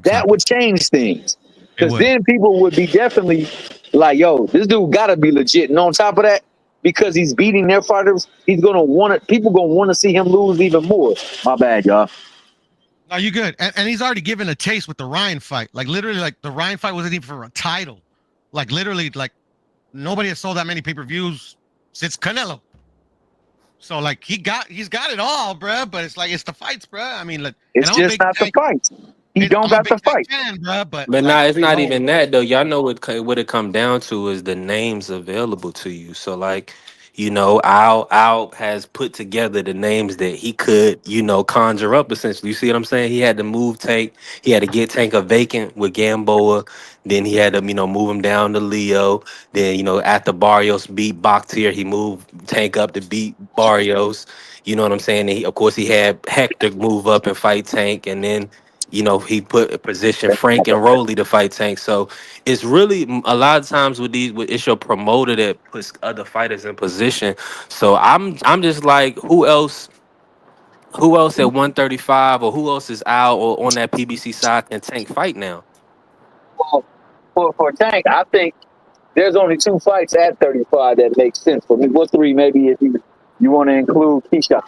that would change things. Because then people would be definitely like, yo, this dude gotta be legit. And on top of that, because he's beating their fighters, people gonna want to see him lose even more. My bad, y'all. No, you good. And he's already given a taste with the Ryan fight. Like literally, like the Ryan fight wasn't even for a title. Like literally, like nobody has sold that many pay-per-views since Canelo. So like he's got it all, bruh. But it's like it's the fights, bruh. I mean, like it's just not the fights. He don't got to fight. But it's not even that though. Y'all know what it come down to is the names available to you. So like, Al has put together the names that he could, conjure up essentially. You see what I'm saying? He had to move Tank. He had to get Tank a vacant with Gamboa. Then he had to, move him down to Leo. Then, after Barrios beat Bakhtiar, he moved Tank up to beat Barrios. You know what I'm saying? And of course, he had Hector move up and fight Tank. And then, he put a position Frank and Rolly to fight Tank. So it's really a lot of times it's your promoter that puts other fighters in position. So I'm just like, who else at 135 or who else is out or on that PBC side can Tank fight now? Well, for Tank, I think there's only 2 fights at 35 that make sense for me. Well, 3 maybe if you want to include Keyshawn.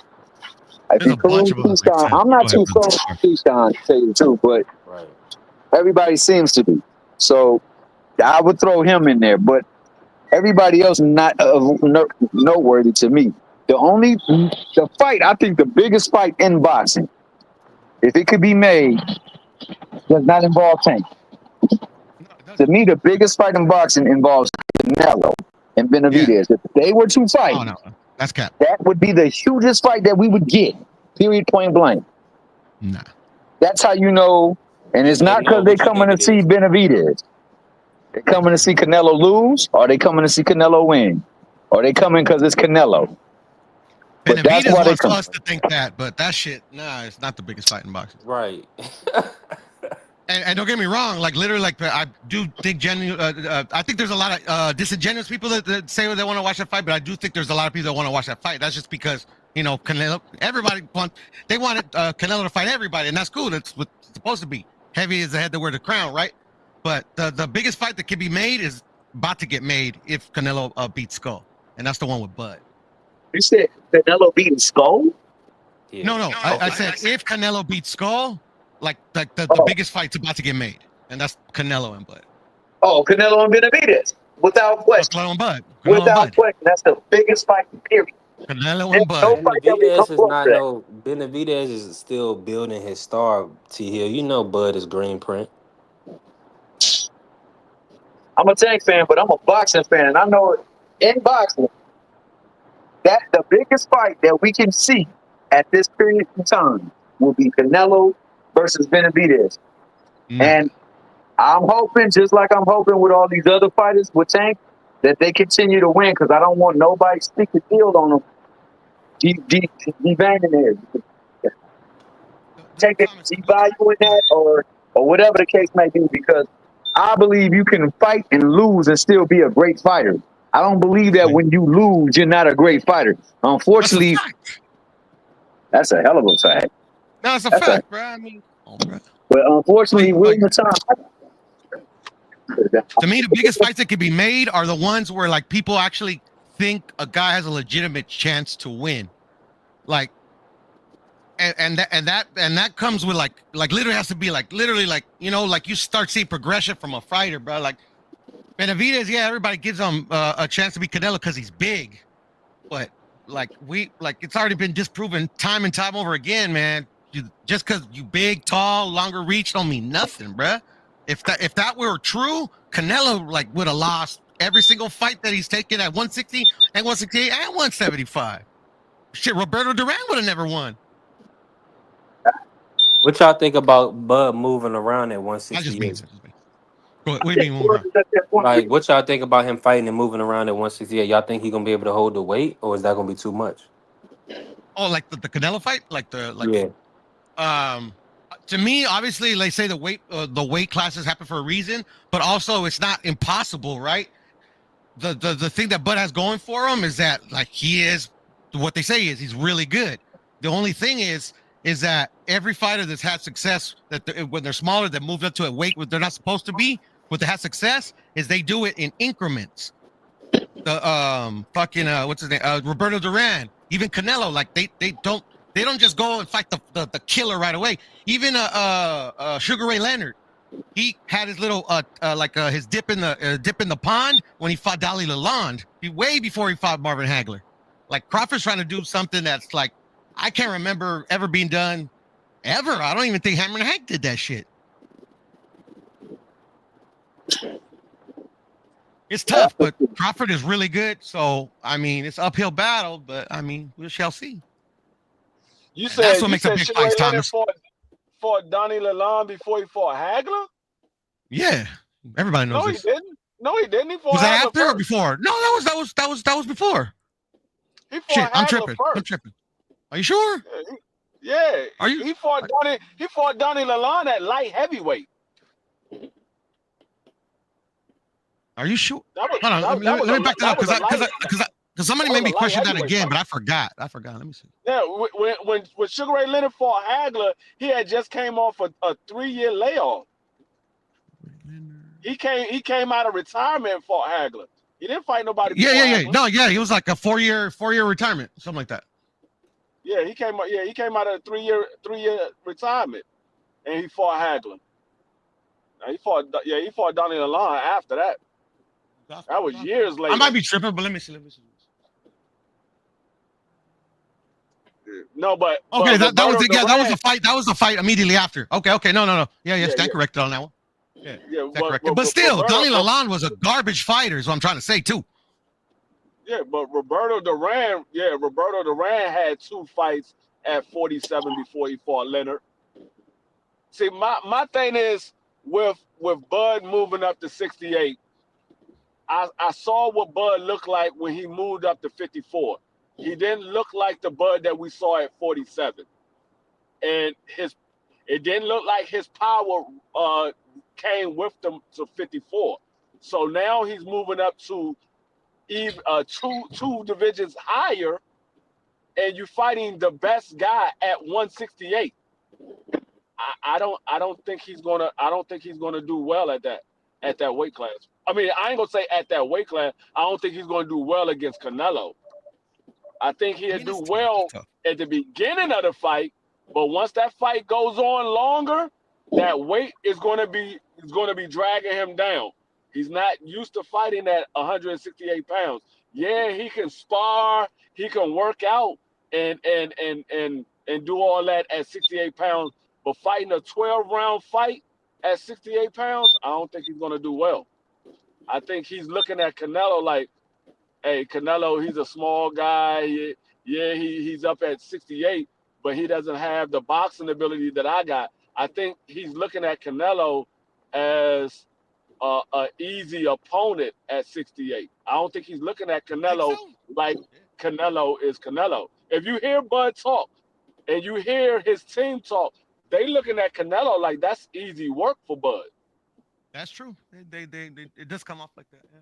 If you include Keyshawn, I'm not too strong on Keyshawn, to tell you the truth, but everybody seems to be. So I would throw him in there, but everybody else not noteworthy to me. The fight, I think the biggest fight in boxing, if it could be made, does not involve Tank. To me, the biggest fight in boxing involves Canelo and Benavidez. If they were to fight, that's cap. That would be the hugest fight that we would get. Period. Point blank. Nah. That's how you know, and it's not because they're coming to see Benavidez. They're coming to see Canelo lose, or they coming to see Canelo win, or they coming because it's Canelo. But Benavidez wants us to think that, but that shit, it's not the biggest fight in boxing. Right. And don't get me wrong, like literally, like I do think I think there's a lot of disingenuous people that say they want to watch that fight, but I do think there's a lot of people that want to watch that fight. That's just because Canelo. Everybody wanted Canelo to fight everybody, and that's cool. That's what it's supposed to be. Heavy is the head that wear the crown, right? But the biggest fight that can be made is about to get made if Canelo beats Skull, and that's the one with Bud. You said Canelo beating Skull? Yeah. No. I said if Canelo beats Skull. Like the biggest fight's about to get made, and that's Canelo and Bud. Oh, Canelo and Benavidez, without question. Canelo and Bud. Without question, that's the biggest fight. Period. Canelo and Bud. Benavidez is still building his star. T Hill, Bud is green print. I'm a Tank fan, but I'm a boxing fan, and I know in boxing that the biggest fight that we can see at this period in time will be Canelo versus Benavidez. And I'm hoping, just like I'm hoping with all these other fighters with Tank, that they continue to win, because I don't want nobody to stick the field on them. Devaluing there. Take it, devaluing that, or whatever the case may be, because I believe you can fight and lose and still be a great fighter. I don't believe that when you lose, you're not a great fighter. Unfortunately, that's a hell of a fact. No, it's a fact, bro. I mean, bro. But unfortunately, we're in the time. To me, the biggest fights that can be made are the ones where like people actually think a guy has a legitimate chance to win, like, and that comes with like literally has to be like literally like like you start seeing progression from a fighter, bro. Like Benavidez, everybody gives him a chance to be Canelo because he's big, but it's already been disproven time and time over again, man. Just because you big, tall, longer reach don't mean nothing, bruh. If that were true, Canelo would have lost every single fight that he's taken at 160 and 168 and 175. Shit, Roberto Duran would have never won. What y'all think about Bud moving around at 168? What do you mean moving around? Like, what y'all think about him fighting and moving around at 168? Y'all think he's gonna be able to hold the weight, or is that gonna be too much? Oh, like the Canelo fight, yeah. To me, obviously, they say the weight classes happen for a reason, but also it's not impossible, right? The thing that Bud has going for him is that he is what they say is he's really good. The only thing is that every fighter that's had success when they're smaller, that moved up to a weight where they're not supposed to be, but they have success is they do it in increments. The what's his name? Roberto Duran, even Canelo, they don't just go and fight the killer right away. Even Sugar Ray Leonard, he had his little his dip in the pond when he fought Dolly Lalonde. Way before he fought Marvin Hagler. Like Crawford's trying to do something that's I can't remember ever being done ever. I don't even think Hammer and Hank did that shit. It's tough, but Crawford is really good. So I mean, it's uphill battle, but I mean, we shall see. You And said that's what you makes a said big Sugar Ray fight, Leonard Thomas. fought Donnie Lalonde before he fought Hagler? Yeah, everybody knows No, this. he didn't. No, he didn't. He fought Was that Hagler after or first. before? No, that was before. He fought Shit, I'm Hagler tripping. first. I'm tripping. Are you sure? Yeah. Are you? He fought Donnie Lalonde at light heavyweight. Are you sure? That was, Hold on, that was let a- me back that up was a light- because somebody that made was me a light question that heavyweight again, fight. but I forgot. Let me see. Yeah, when Sugar Ray Leonard fought Hagler, he had just came off a 3-year layoff. He came out of retirement and fought Hagler. He didn't fight nobody before Yeah. Hagler. No, yeah, he was like a 4-year retirement, something like that. Yeah, he came out of a 3-year retirement, and he fought Hagler. Now, he fought Donnie Lalonde after that. That was years later. I might be tripping, but let me see. No, but Okay, but that was Roberto that was Duran- a fight. That was the fight immediately after. Okay, no. Yeah, stand yeah. corrected on that one. Yeah, Yeah, stand corrected. But still, Roberto- Donnie Lalonde was a garbage fighter, is what I'm trying to say too. Yeah, but Roberto Duran had 2 fights at 47 before he fought Leonard. See, my thing is with Bud moving up to 68, I saw what Bud looked like when he moved up to 54. He didn't look like the Bud that we saw at 47. And it didn't look like his power came with them to 54. So now he's moving up to even two divisions higher, and you're fighting the best guy at 168. I don't think he's gonna do well at that weight class. I mean, I ain't gonna say at that weight class. I don't think he's gonna do well against Canelo. I think he'll do well at the beginning of the fight, but once that fight goes on longer, that weight is gonna be dragging him down. He's not used to fighting at 168 pounds. Yeah, he can spar, he can work out and do all that at 68 pounds, but fighting a 12-round fight at 68 pounds, I don't think he's gonna do well. I think he's looking at Canelo like, hey, Canelo, he's a small guy. Yeah, he's up at 68, but he doesn't have the boxing ability that I got. I think he's looking at Canelo as an easy opponent at 68. I don't think he's looking at Canelo like Canelo is Canelo. If you hear Bud talk and you hear his team talk, they looking at Canelo like that's easy work for Bud. That's true. It does come off like that. Yeah.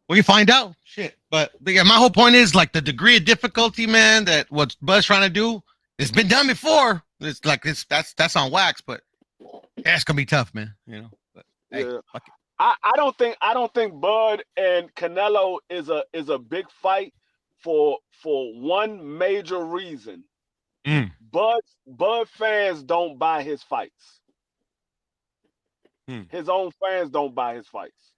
Well, you find out. Shit. But yeah, my whole point is like the degree of difficulty, man, that what Bud's trying to do, it's been done before. It's like that's on wax, but yeah, it's gonna be tough, man. You know. But hey, Yeah. fuck it. I don't think Bud and Canelo is a big fight for one major reason. Bud fans don't buy his fights. His own fans don't buy his fights.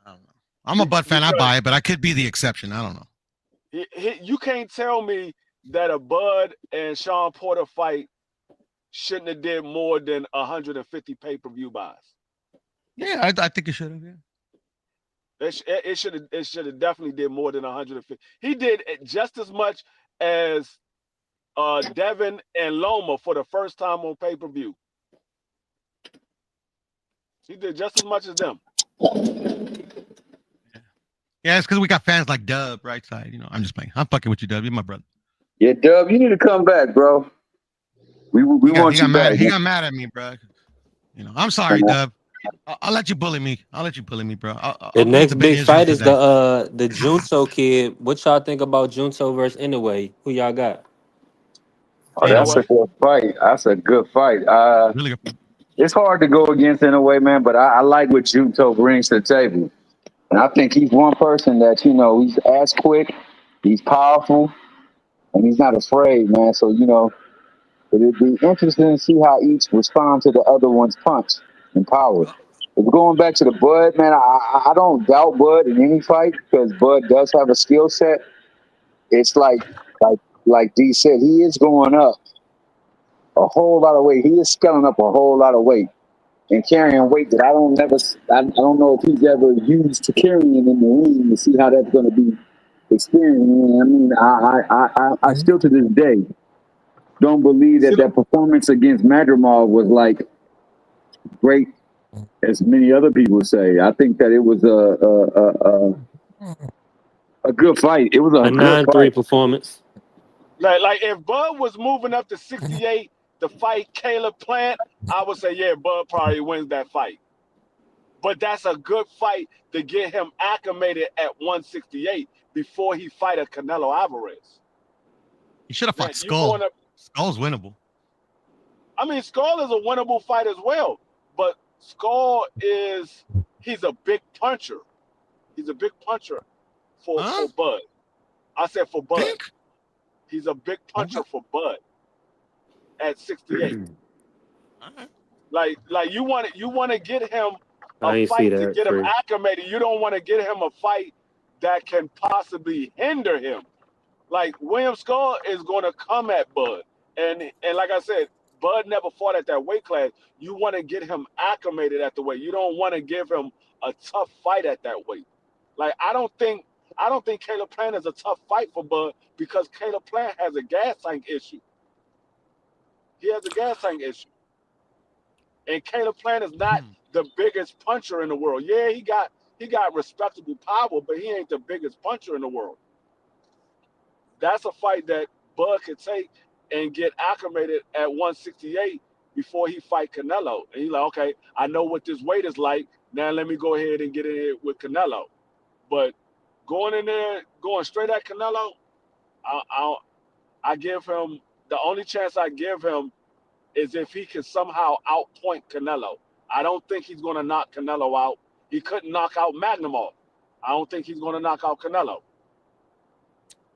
I don't know. I'm a Bud fan. I buy it, but I could be the exception. I don't know. You can't tell me that a Bud and Sean Porter fight shouldn't have did more than 150 pay-per-view buys. Yeah, I think it should have. Yeah. It should have definitely did more than 150. He did just as much as Devin and Loma for the first time on pay-per-view. He did just as much as them. Yeah, it's because we got fans like Dub, right side. You know, I'm just playing. I'm fucking with you, Dub. You're my brother. Yeah, Dub, you need to come back, bro. We want you back. He got mad at me, bro. You know, I'm sorry, Dub. I'll let you bully me. Bro. The next big fight is the Junto kid. What y'all think about Junto versus Inoue? Who y'all got? Oh, that's a good fight. That's a good fight. Really good. It's hard to go against in a way, man, but I like what Junto brings to the table. And I think he's one person that, you know, he's as quick, he's powerful, and he's not afraid, man. So, you know, it'd be interesting to see how each respond to the other one's punch and power. If we're going back to the Bud, man, I don't doubt Bud in any fight because Bud does have a skill set. It's like D said, he is going up a whole lot of weight. He is scaling up a whole lot of weight. and carrying weight that I don't know if he's ever used to carrying in the ring to see how that's going to be experienced. I mean, I still to this day don't believe that performance against Madrimov was like great as many other people say. I think that it was a good fight. It was a good 9-3 fight. performance. Like if Bud was moving up to 68 to fight Caleb Plant, I would say, yeah, Bud probably wins that fight. But that's a good fight to get him acclimated at 168 before he fight a Canelo Alvarez. He should have fought Skull. Skull's winnable. I mean, Skull is a winnable fight as well. But Skull he's a big puncher. He's a big puncher for Bud. I said for Bud. Think? He's a big puncher for Bud at 68. Like you want to get him a fight to get him acclimated. You don't want to get him a fight that can possibly hinder him. Like William Skull is going to come at Bud, and like I said, Bud never fought at that weight class. You want to get him acclimated at the weight. You don't want to give him a tough fight at that weight. Like I don't think Caleb Plant is a tough fight for Bud because Caleb Plant has a gas tank issue. He has a gas tank issue. And Caleb Plant is not the biggest puncher in the world. Yeah, he got respectable power, but he ain't the biggest puncher in the world. That's a fight that Bud could take and get acclimated at 168 before he fight Canelo. And he's like, okay, I know what this weight is like. Now let me go ahead and get in here with Canelo. But going in there, going straight at Canelo, I give him the only chance I give him is if he can somehow outpoint Canelo. I don't think he's going to knock Canelo out. He couldn't knock out Magnemov. I don't think he's going to knock out Canelo.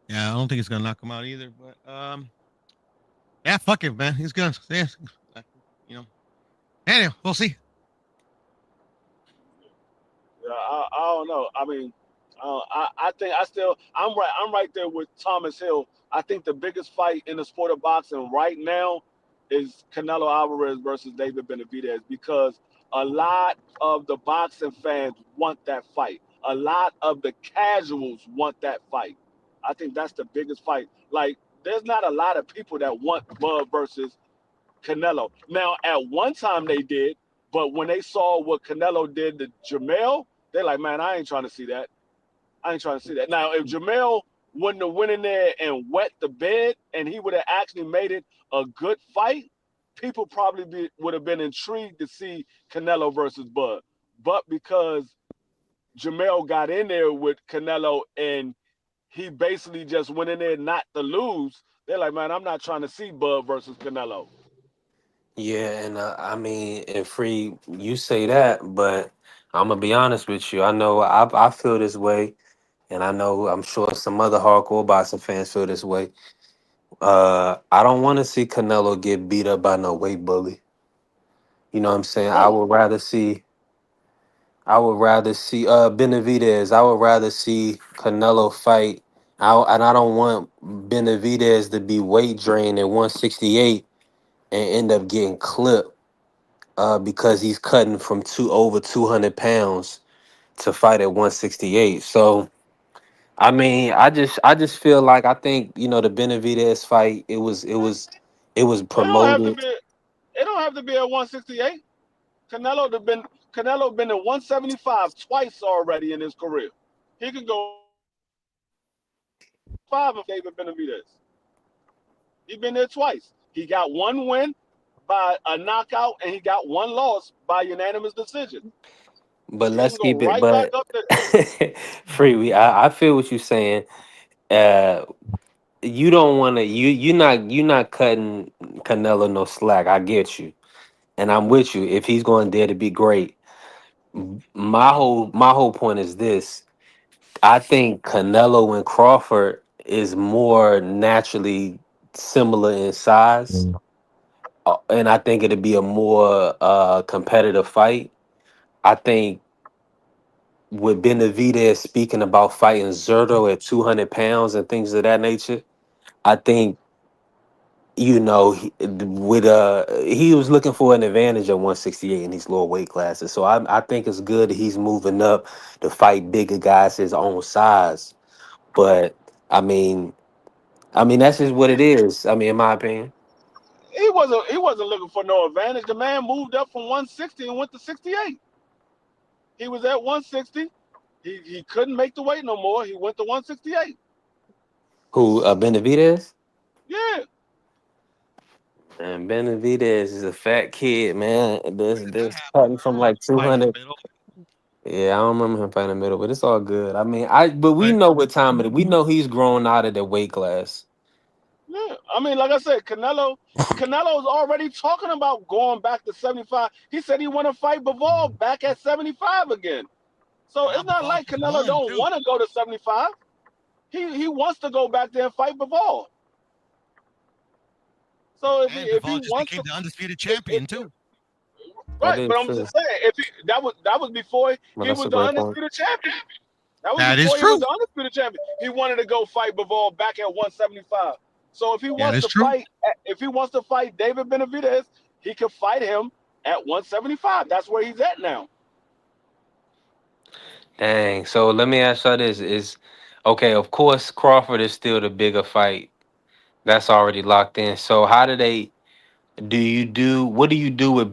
Yeah, I don't think he's going to knock him out either. But yeah, fuck it, man. He's going to, Anyway, we'll see. Yeah, I don't know. I mean, I think I'm right there with Thomas Hill. I think the biggest fight in the sport of boxing right now is Canelo Alvarez versus David Benavidez because a lot of the boxing fans want that fight. A lot of the casuals want that fight. I think that's the biggest fight. Like, there's not a lot of people that want Bud versus Canelo. Now, at one time they did, but when they saw what Canelo did to Jamel, they're like, man, I ain't trying to see that. Now, if Jamel wouldn't have went in there and wet the bed and he would have actually made it a good fight, people probably would have been intrigued to see Canelo versus Bud. But because Jamel got in there with Canelo and he basically just went in there not to lose, they're like, man, I'm not trying to see Bud versus Canelo. Yeah, and I mean, and Free, you say that, but I'm gonna be honest with you. I know I feel this way, and I'm sure some other hardcore boxing fans feel this way. I don't want to see Canelo get beat up by no weight bully. You know what I'm saying? I would rather see Benavidez. I would rather see Canelo fight. And I don't want Benavidez to be weight drained at 168 and end up getting clipped because he's cutting from over 200 pounds to fight at 168. So I mean, I just feel like I think the Benavidez fight it was promoted. It don't have to be at 168. Canelo been at 175 twice already in his career. He could go 5 of David Benavidez. He's been there twice. He got one win by a knockout, and he got one loss by unanimous decision. But let's keep it. But Free, I feel what you're saying. You don't want to. You're not cutting Canelo no slack. I get you, and I'm with you. If he's going there to be great, my whole point is this. I think Canelo and Crawford is more naturally similar in size, and I think it'd be a more competitive fight. I think with Benavidez speaking about fighting Zurdo at 200 pounds and things of that nature, I think you know, he was looking for an advantage at 168 in these lower weight classes. So I think it's good that he's moving up to fight bigger guys his own size. But I mean, that's just what it is. I mean, in my opinion. He wasn't looking for no advantage. The man moved up from 160 and went to 68. He was at 160. He couldn't make the weight no more. He went to 168. Who, Benavidez? Yeah. And Benavidez is a fat kid, man. This cutting from like 200. Yeah, I don't remember him fighting in the middle, but it's all good. I mean, but we know what time it is. We know he's grown out of the weight class. Yeah. I mean, like I said, Canelo's already talking about going back to 75. He said he want to fight Bivol back at 75 again. So it's not like Canelo don't want to go to 75. He wants to go back there and fight Bivol. So if he wants became the undisputed champion too. Right, but I'm just saying, that was before he was the undisputed champion. That was before he was the undisputed champion. He wanted to go fight Bivol back at 175. So if he wants to fight David Benavidez, he could fight him at 175. That's where he's at now. Dang. So let me ask you this: okay? Of course, Crawford is still the bigger fight. That's already locked in. So what do you do with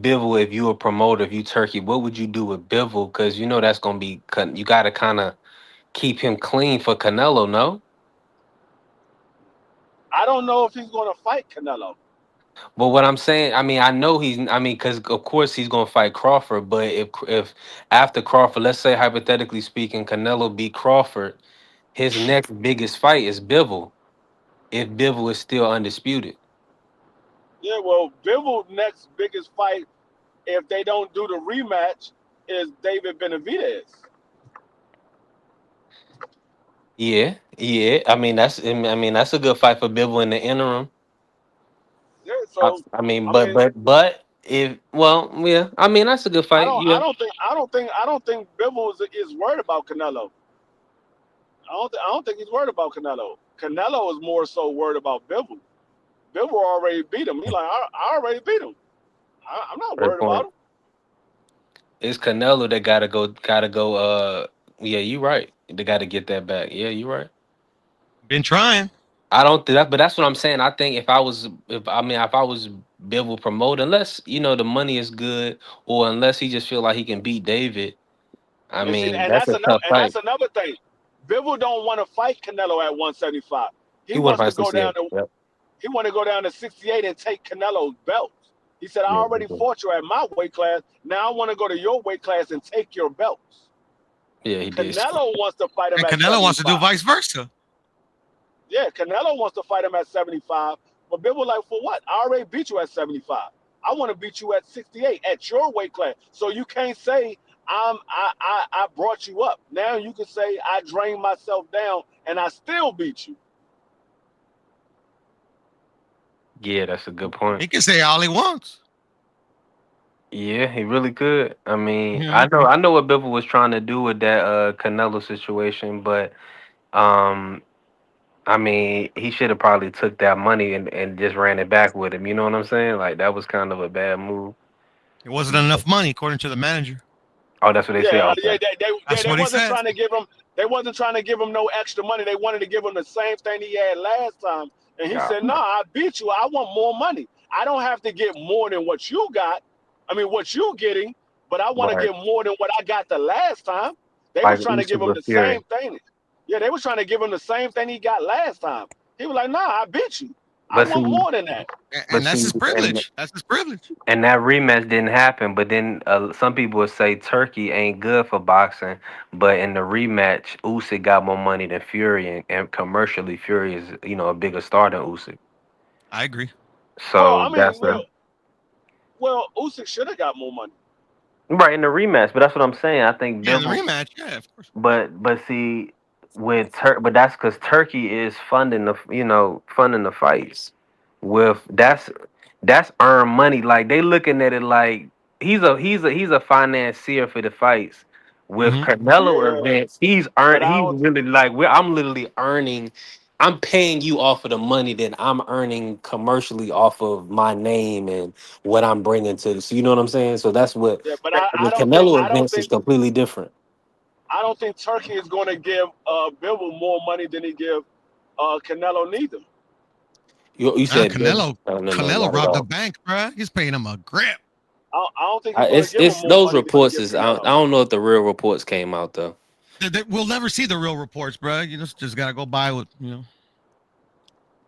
Bivol if you a promoter, if you Turkey? What would you do with Bivol? Because you know that's gonna be you got to kind of keep him clean for Canelo, no? I don't know if he's going to fight Canelo. But what I'm saying, I know because of course he's gonna fight Crawford. But if after Crawford, let's say hypothetically speaking, Canelo beat Crawford, his next biggest fight is Bivol. If Bivol is still undisputed. Yeah, well, Bivol's next biggest fight, if they don't do the rematch, is David Benavidez. Yeah. I mean that's a good fight for Bivol in the interim. Yeah, so but if that's a good fight. I don't think Bivol is worried about Canelo. I don't think he's worried about Canelo. Canelo is more so worried about Bivol. Bivol already beat him. He's like, I already beat him. I'm not worried about him. It's Canelo that gotta go. Yeah, you right. They gotta get that back. Yeah, you right. Been trying. I don't think that, but that's what I'm saying. I think if I was Bivol promoter, unless the money is good, or unless he just feel like he can beat David. That's another thing. Bivol don't want to fight Canelo at 175. He wants to go down to. He want to go down to 68 and take Canelo's belt. He said, I already fought you at my weight class. Now I want to go to your weight class and take your belts. Yeah, he did. Canelo wants to fight him at 75. Canelo wants to do vice versa. Yeah, Canelo wants to fight him at 75. But Bivol like, for what? I already beat you at 75. I want to beat you at 68 at your weight class. So you can't say I brought you up. Now you can say I drained myself down and I still beat you. Yeah, that's a good point. He can say all he wants. Yeah, he really could. I mean, I know what Bivol was trying to do with that Canelo situation, but he should have probably took that money and just ran it back with him. You know what I'm saying? Like that was kind of a bad move. It wasn't enough money, according to the manager. Oh, that's what they said. Yeah, they wasn't trying to give him. They wasn't trying to give him no extra money. They wanted to give him the same thing he had last time. And he said, no, I beat you. I want more money. I don't have to get more than what you got. What you getting, but I want to get more than what I got the last time. They were trying to give him the same thing. Yeah, they were trying to give him the same thing he got last time. He was like, nah, I beat you. I want more than that. And that's his privilege. That's his privilege. And that rematch didn't happen. But then some people would say Turkey ain't good for boxing. But in the rematch, Usyk got more money than Fury, and commercially, Fury is a bigger star than Usyk. I agree. So well, Usyk should have got more money. Right in the rematch, but that's what I'm saying. I think the rematch, yeah, of course. But see. But that's because Turkey is funding the fights. That's earned money. Like they looking at it like he's a financier for the fights. With Canelo events, he's earned. He's really like I'm literally earning I'm paying you off of the money that I'm earning commercially off of my name and what I'm bringing to this. You know what I'm saying? So that's what Yeah, but the Canelo events is completely different. I don't think Turkey is going to give Bivol more money than he give Canelo neither. You said Canelo. no, Canelo robbed the bank, bro. He's paying him a grip. I don't think he's going to give him It's more those money reports. than he Is give I Canelo. don't know if the real reports came out though. We'll never see the real reports, bro. You just gotta go by what you know.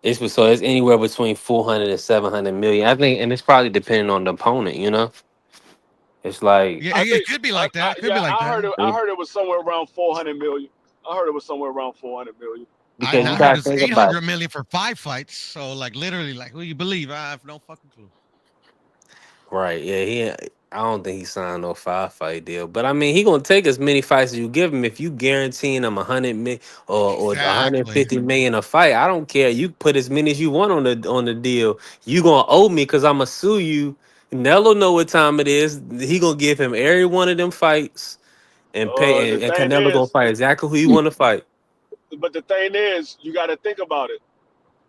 It's anywhere between 400 and 700 million. I think, and it's probably depending on the opponent. You know, it's like Yeah, it could be like that. I heard it was somewhere around 400 million. I heard it was somewhere around 400 million. because I you heard gotta it's think 800 about it. million for 5 fights. So like literally, like who you believe? I have no fucking clue. Right? Yeah, I don't think he signed no 5-fight deal, but I mean, he gonna take as many fights as you give him. If you guaranteeing him 100 million or Exactly. 150 million a fight, I don't care. You put as many as you want on the deal. You gonna owe me because I'm gonna sue you. Nello know what time it is. He gonna give him every one of them fights and pay, The and thing Canelo gonna is, fight exactly who you want to fight. but the thing is, you got to think about it.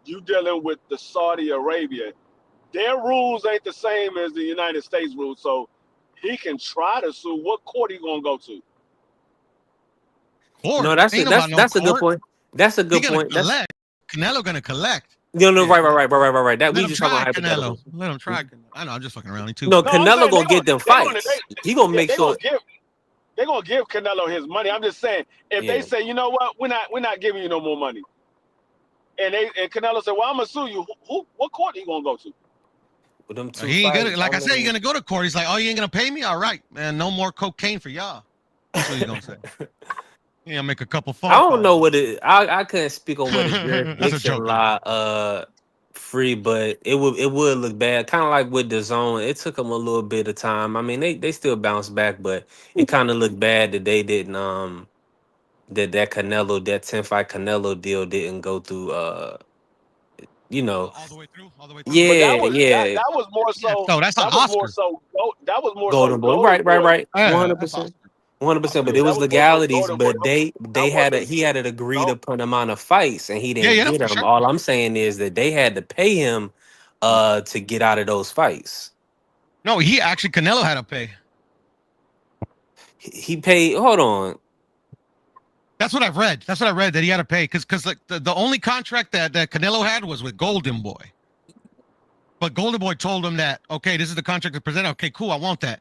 You dealing with the Saudi Arabia. Their rules ain't the same as the United States rules, so he can try to sue. What court he gonna go to? Court. No, that's Ain't a, about no that's a good court. point. That's a He good gonna point. That's collect. Canelo gonna collect. no, Yeah. right. That Let we him just talking try about Canelo. hypotheticals. Let him try. I know. I'm just fucking around. Too. No, No, I'm Canelo saying gonna get them fights. He gonna make they sure. gonna give Canelo his money. I'm just saying, if Yeah. they say, you know what, we're not giving you no more money, and Canelo said, well, I'm gonna sue you. What court he gonna go to? With them two He ain't fights, gonna, like I said, mean- he's gonna go to court. He's like, oh, you ain't gonna pay me? All right, man. No more cocaine for y'all. That's what he's gonna say. He gonna make a couple phone I don't calls. know what it. I couldn't speak on what the That's a jurisdiction joke. law free, but it would look bad. Kind of like with the zone, it took them a little bit of time. I mean, they still bounced back, but it kind of looked bad that they didn't that 10-fight Canelo deal didn't go through. You know, all the way through. yeah, That was more so. No, that's an That was Oscar. more so. That was more Golden so. Boy, Golden Boy. right, Yeah, 100%. 100%, but Yeah, it that was was more so legalities, Golden Boy. but he had an agreed No. upon amount of fights, and he didn't Yeah, get for them. sure. All I'm saying is that they had to pay him to get out of those fights. No, Canelo had to pay. He paid. Hold on. That's what I've read. That he had to pay because like the only contract that Canelo had was with Golden Boy. But Golden Boy told him that, okay, this is the contract to present. Okay, cool, I want that.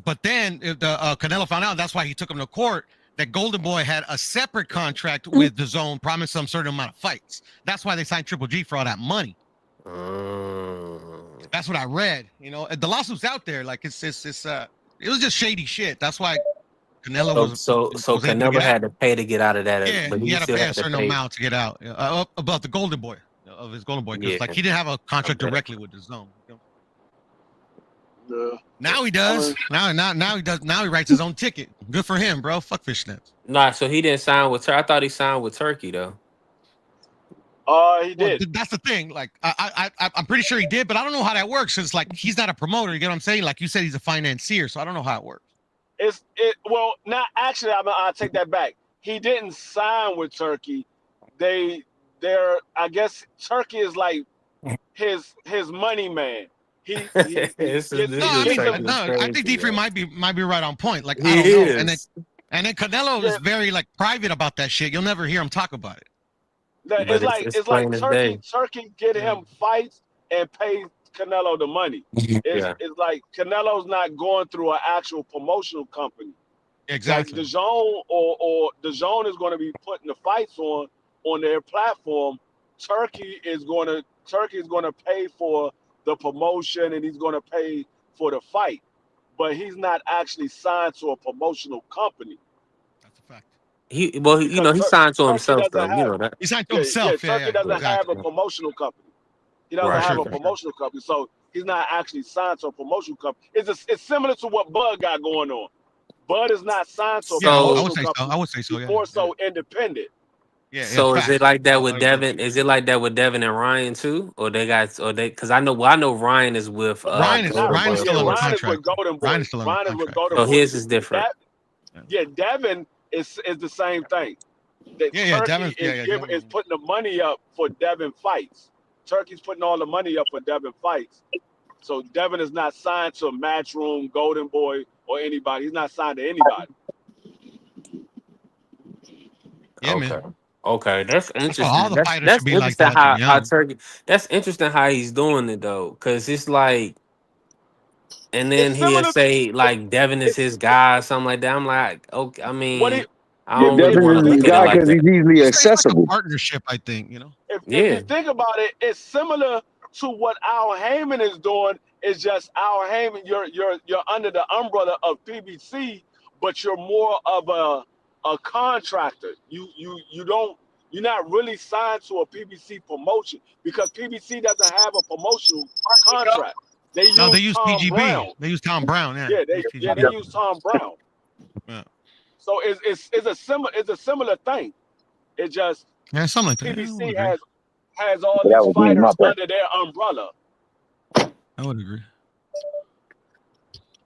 But then Canelo found out, that's why he took him to court, that Golden Boy had a separate contract with the Zone, promised some certain amount of fights. That's why they signed Triple G for all that money. That's what I read. You know, the lawsuit's out there. Like it was just shady shit. That's why Canelo was Canelo had to pay to get out of that. Yeah, but he had to still pay a certain amount to get out. About the Golden Boy, of his Golden Boy, because like he didn't have a contract directly with the Zone. You know? Now he does. Now he does. Now he writes his own ticket. Good for him, bro. Fuck fishnets. Nah, so he didn't sign with Turkey. I thought he signed with Turkey though. He did. Well, that's the thing. Like I'm pretty sure he did, but I don't know how that works. It's like he's not a promoter. You get what I'm saying? Like you said, he's a financier, so I don't know how it works. Well, not actually. I'll take that back. He didn't sign with Turkey. I guess Turkey is like his money man. I think D3 might be right on point. Like I don't know. And then Canelo is very like private about that shit. You'll never hear him talk about it. It's like Turkey get him fights and pay Canelo the money. It's like Canelo's not going through an actual promotional company. Exactly. Like DAZN or DAZN is going to be putting the fights on their platform. Turkey is going to pay for the promotion and he's going to pay for the fight, but he's not actually signed to a promotional company. That's a fact. He signed to himself though. You know that. He signed to himself. Turkey doesn't have a promotional company. He doesn't have a promotional company, so he's not actually signed to a promotional company. It's similar to what Bud got going on. Bud is not signed to a promotional company. I would say so. He's more so independent. Yeah. So is it like that with Devin? Is it like that with Devin and Ryan too, or because I know Ryan is with Ryan is still on contract. With Golden Boy. Ryan is still on contract. Golden Boy. So his is different. Devin is the same thing. that Yeah, Turkey Devin. is Devin. is putting the money up for Devin fights. Turkey's putting all the money up for Devin fights. So Devin is not signed to Matchroom, Golden Boy, or anybody. He's not signed to anybody. Yeah, Okay. man. Okay, that's That's why all interesting. the That's fighters should be like interesting that. To be how honest. Turkey. That's interesting how he's doing it though, because it's like, and then It's he'll similar. say like Devin is It's his guy, or something like that. I'm like, okay, I what mean, it. I Yeah, don't really If Devin you want to is his think look at it guy about like it, because that. he's easily It's like a accessible. partnership, I think. if Yeah. you think about it, it's similar to what Al Heyman is doing. It's just Al Heyman. You're under the umbrella of PBC, but you're more of a contractor. You're not really signed to a PBC promotion because PBC doesn't have a promotional contract. They No, they use use Tom PGB. Brown. They use Tom Brown. Yeah, Yeah, they use they PGB. use Tom Brown. Yeah, So it's a similar thing. It just yeah, something like that. Yeah, I would PBC agree. has all That these was me, my fighters bad. under their umbrella. I would agree.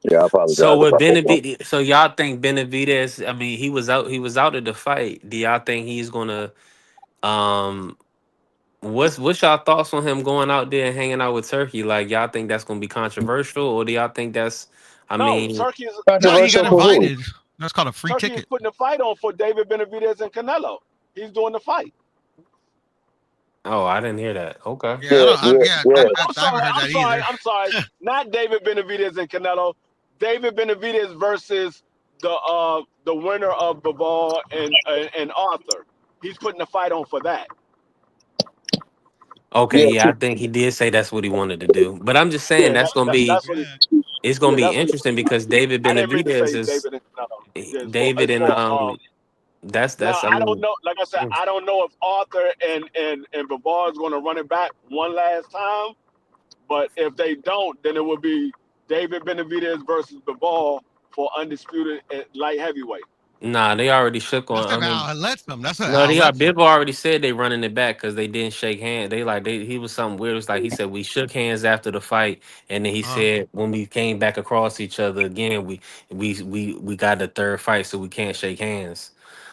Yeah, I apologize So with about that. Benavidez, so y'all think Benavidez? I mean, he was out of the fight. Do y'all think he's gonna? Um, what's y'all thoughts on him going out there and hanging out with Turkey? Like, y'all think that's gonna be controversial, or do y'all think that's? I No, mean, Turkey is No, he got Controversial for who? invited. That's called a free Turkey is ticket. putting the fight on for David Benavidez and Canelo. He's doing the fight. oh, I didn't hear that. Okay. Yeah, Yeah, I yeah, yeah. I'm haven't sorry. heard I'm that sorry. either. I'm sorry. Not David Benavidez and Canelo. David Benavidez versus the winner of Bivol and Arthur. He's putting the fight on for that. Okay, Yeah, yeah, I think he did say that's what he wanted to do. But I'm just saying Yeah, that's gonna be that's what he. it's gonna Yeah, be that's what interesting because David I didn't mean to Benavidez say is David and Canelo. Yeah, David it's and for now, that's I I don't mean know. Like I said, I don't know if Arthur and Bivol is going to run it back one last time. But if they don't, then it would be David Benavidez versus Bivol for undisputed light heavyweight. nah, they already shook That's on. I if mean, Al lets them. That's what no, Al they got lets them. Biv already said they running it back because they didn't shake hands. He was something weird. It was like he said we shook hands after the fight, and then he said when we came back across each other again, we got the third fight, so we can't shake hands.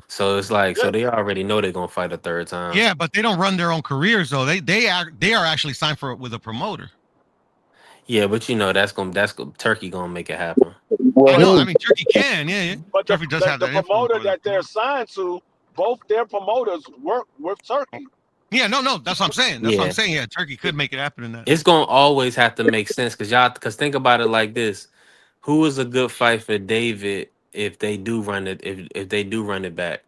So it's like Yeah, so they already know they're gonna fight a third time. Yeah, but they don't run their own careers though. They are actually signed with a promoter. Yeah, but Turkey gonna make it happen. well, I know. he, I mean, Turkey can. Yeah. but Turkey does have the that influence. promoter over the that they're promoter. signed to, both their promoters work with Turkey. Yeah, no. That's what I'm saying. That's what I'm saying. Yeah, Turkey could make it happen in that. It's gonna always have to make sense because think about it like this: who is a good fight for David if they do run it if they do run it back?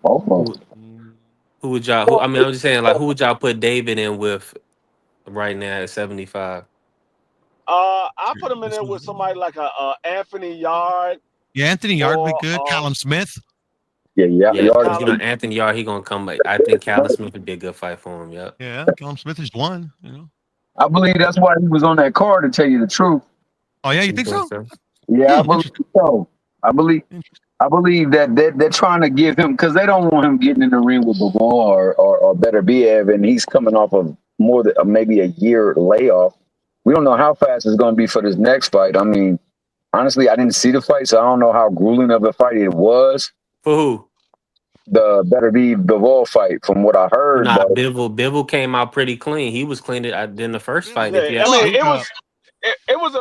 almost. Who would y'all? I mean, I'm just saying, like, who would y'all put David in with right now at 75? I put him in there with somebody like a Anthony Yard. Yeah, Anthony Yard would or, be good. Callum Smith. Yeah, Yeah, Yard because Anthony Yard, he gonna come back. I think Callum Smith would be a good fight for him. Yep. Yeah, Callum Smith is one. I believe that's why he was on that card, to tell you the truth. Oh yeah, you think so? Yeah, I believe so. I believe that they're trying to give him, because they don't want him getting in the ring with Bivol or Better Biev, and he's coming off of more than maybe a year layoff. We don't know how fast it's going to be for this next fight. I mean, honestly, I didn't see the fight, so I don't know how grueling of a fight it was. For who? The Better Bivol fight, from what I heard. Nah, Bivol came out pretty clean. He was cleaned in the first fight. Yeah, If you I mean, ask me.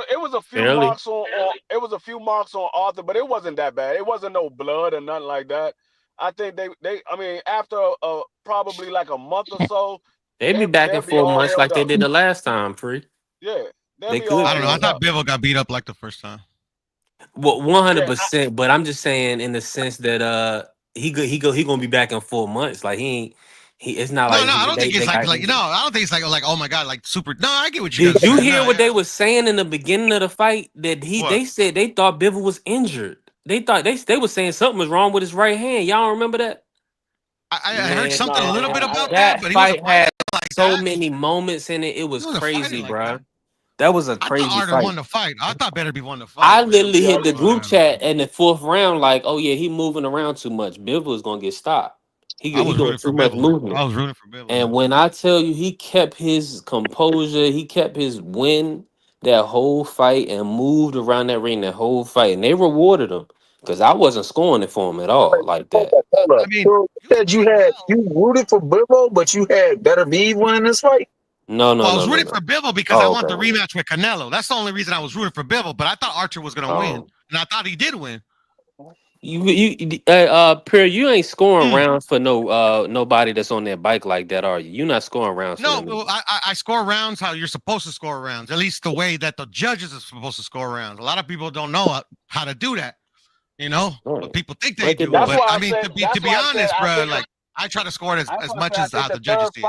it was a few Barely. marks on it was a few marks on Arthur, but it wasn't that bad. It wasn't no blood or nothing like that. I think I mean, after probably like a month or so, They be back in they'll be 4 all months like held they up. did the last time, Free. Yeah, They be could. all I don't know. I held thought up. Bivol got beat up like the first time. Well, 100%. But I'm just saying in the sense that he gonna be back in 4 months. Like it's not No, like I don't think it's got like injured. I don't think it's like oh my god, like super. No, I get what you Did guys you saying. hear No, what they were saying in the beginning of the fight? That they said they thought Bivol was injured. They thought they were saying something was wrong with his right hand. Y'all don't remember that? I heard something a little bit about that, but he wasn't fight had like so that. many moments in it. It was wasn't fighting crazy, like bro. That was a crazy I thought Arthur fight. won the fight. I thought Better be won the fight. I literally hit the group Yeah. chat in the 4th round, like, oh yeah, he moving around too much. Bivol is gonna get stopped. He I was doing rooting for too much Bivol. movement. I was rooting for Bivol. And when I tell you, he kept his composure, he kept his win that whole fight and moved around that ring that whole fight, and they rewarded him. Because I wasn't scoring it for him at all like that. I mean, You said you rooted for Bivol, but you had Better Be winning this fight. No, well, I was rooting for Bivol because I want the okay. rematch with Canelo. That's the only reason I was rooting for Bivol. But I thought Archer was going to win, and I thought he did win. Pierre, you ain't scoring rounds for nobody that's on that bike like that, are you? You're not scoring rounds. No, for them. well, I score rounds how you're supposed to score rounds. At least the way that the judges are supposed to score rounds. A lot of people don't know how to do that. You know, but people think they do. But I mean, to be honest, bro, like I try to score it as much as the judges do.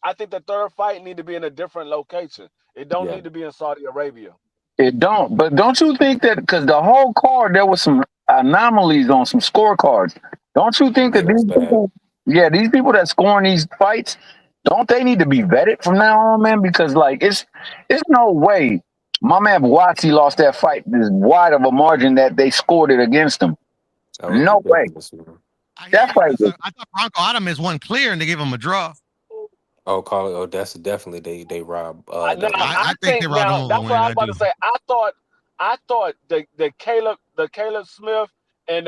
I think the third fight need to be in a different location. It don't need to be in Saudi Arabia. It don't. But don't you think that because the whole card there was some anomalies on some scorecards? Don't you think that these people that scoring these fights, don't they need to be vetted from now on, man? Because like it's no way my man Buatsi lost that fight this wide of a margin that they scored it against him. No way. That fight. I thought Bronco Adames won clear and they gave him a draw. Oh, call it. Oh, that's definitely they robbed. I think they robbed him. That's what I was about to say. I thought the Caleb Smith and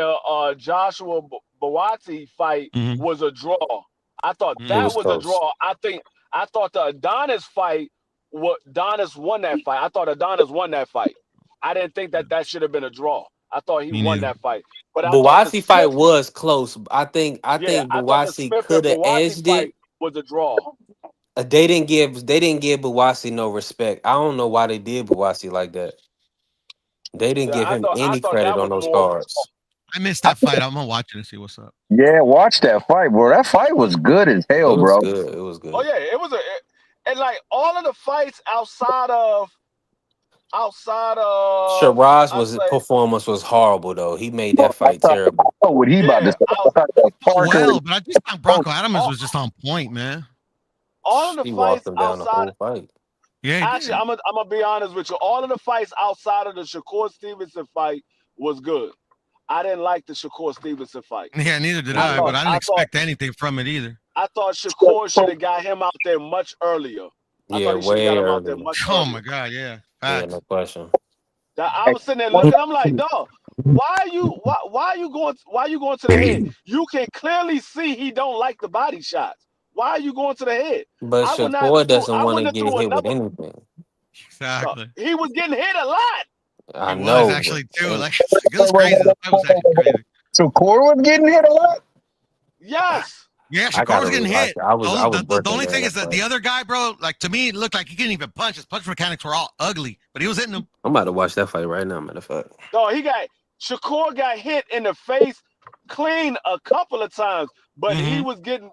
Joshua Buatsi fight was a draw. I thought that was a draw. I thought the Adonis fight. Adonis won that fight. I thought Adonis won that fight. I didn't think that should have been a draw. I thought he won that fight. But Buatsi fight was close. I think Buatsi could have edged it. Was a draw. They didn't give Buatsi no respect. I don't know why they did Buatsi like that. They didn't give him any credit on those cards. I missed that fight. I'm gonna watch it and see what's up. Yeah, watch that fight, bro. That fight was good as hell, bro. It was good. Oh yeah, it was and like all of the fights outside of Shiraz performance was horrible though. He made that fight terrible. Oh, what he about to say? Well, but I just thought Bronco Adames was just on point, man. All of the fights outside. The whole fight. Yeah, actually, I'm gonna be honest with you. All of the fights outside of the Shakur Stevenson fight was good. I didn't like the Shakur Stevenson fight. Yeah, neither did I, but I didn't expect anything from it either. I thought Shakur should have got him out there much earlier. Yeah, way earlier. Oh my god, yeah. Yeah, no question. I was sitting there looking. I'm like, dog, why are you going to the head? You can clearly see he don't like the body shots. Why are you going to the head? But Shakur doesn't want to get hit with anything. Exactly. He was getting hit a lot. I know. Was actually too. Like it was crazy. That was actually crazy. Shakur was getting hit a lot. Yes. Yeah, Shakur was getting hit. The only thing is that the other guy, bro, like to me, it looked like he couldn't even punch. His punch mechanics were all ugly, but he was hitting them. I'm about to watch that fight right now, matter of fact. No, Shakur got hit in the face clean a couple of times, but he was getting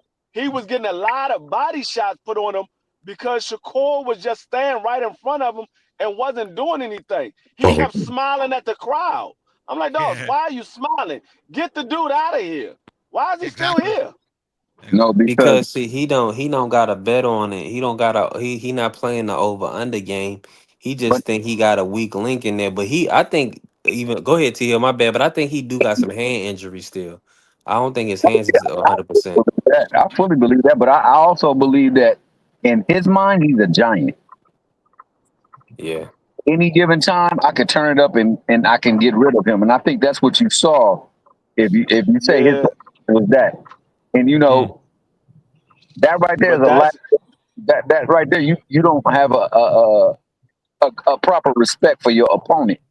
a lot of body shots put on him because Shakur was just standing right in front of him and wasn't doing anything. He kept smiling at the crowd. I'm like, dog, why are you smiling? Get the dude out of here. Why is he still here? No, because see, he don't got a bet on it. He not playing the over under game. He just think he got a weak link in there. But I think even go ahead, T. My bad, but I think he do got some hand injuries still. I don't think his hands is 100%. I fully believe that, but I also believe that in his mind, he's a giant. Yeah. Any given time, I could turn it up and I can get rid of him. And I think that's what you saw. If you say his it was that. And you know, that right there is that right there. You don't have a proper respect for your opponent.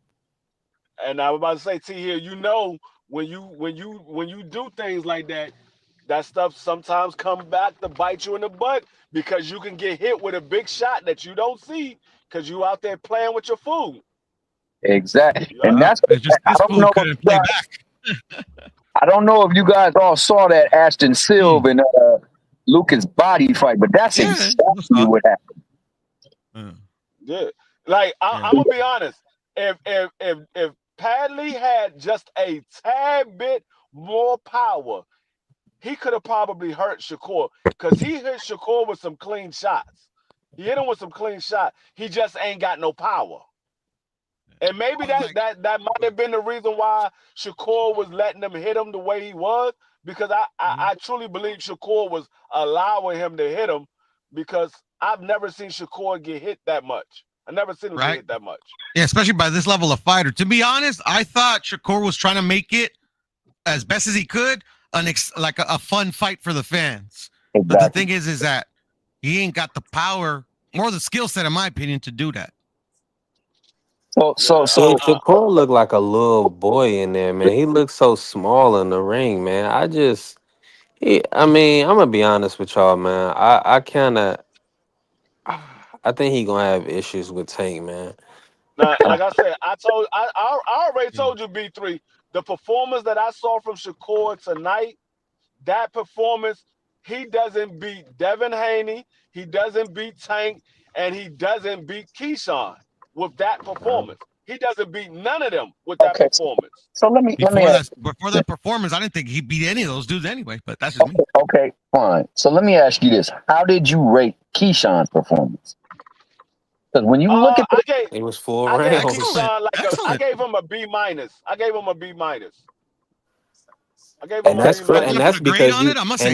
And I was about to say, T here, you know, when you do things like that, that stuff sometimes comes back to bite you in the butt because you can get hit with a big shot that you don't see because you out there playing with your food. Exactly, and that's I don't know. I don't know if you guys all saw that Ashton Silva and Lucas Body fight, but that's exactly what happened. Yeah, like I'm gonna be honest. If Padley had just a tad bit more power, he could have probably hurt Shakur because he hit Shakur with some clean shots. He hit him with some clean shots. He just ain't got no power. And maybe that might have been the reason why Shakur was letting him hit him the way he was, because I truly believe Shakur was allowing him to hit him because I've never seen Shakur get hit that much. I never seen him get hit that much. Yeah, especially by this level of fighter. To be honest, I thought Shakur was trying to make it as best as he could, like a fun fight for the fans. Exactly. But the thing is that he ain't got the power or the skill set, in my opinion, to do that. So Shakur looked like a little boy in there, man. He looked so small in the ring, man. I mean, I'm gonna be honest with y'all, man. I think he gonna have issues with Tank, man. Now, like I said, I already told you, B3, the performance that I saw from Shakur tonight, that performance, he doesn't beat Devin Haney, he doesn't beat Tank, and he doesn't beat Keyshawn with that performance. He doesn't beat none of them with that performance. So let me before that performance, I didn't think he beat any of those dudes anyway, but that's just me. Okay, fine. So let me ask you this. How did you rate Keyshawn's performance? Because when you look at it was 4 I gave rounds. Keyshawn I gave him a B-. I gave him a B-. I gave him And a that's B-. and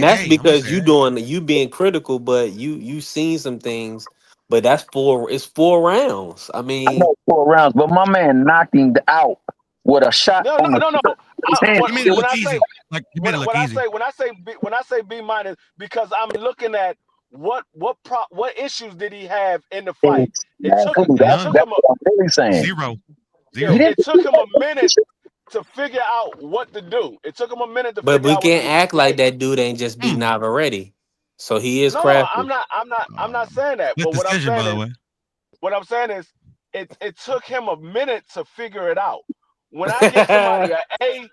that's because you being critical, but you seen some things. But it's 4 rounds. I mean, I know 4 rounds, but my man knocked him out with a shot. No. When I say B-, because I'm looking at what issues did he have in the fight? It took him Zero. It took him a minute to figure out what to do. It took him a minute to but figure we out can't what act like that dude ain't just beat Navarrete. So he is crafty. I'm not saying that. But what I'm saying is it took him a minute to figure it out. When I give somebody an A,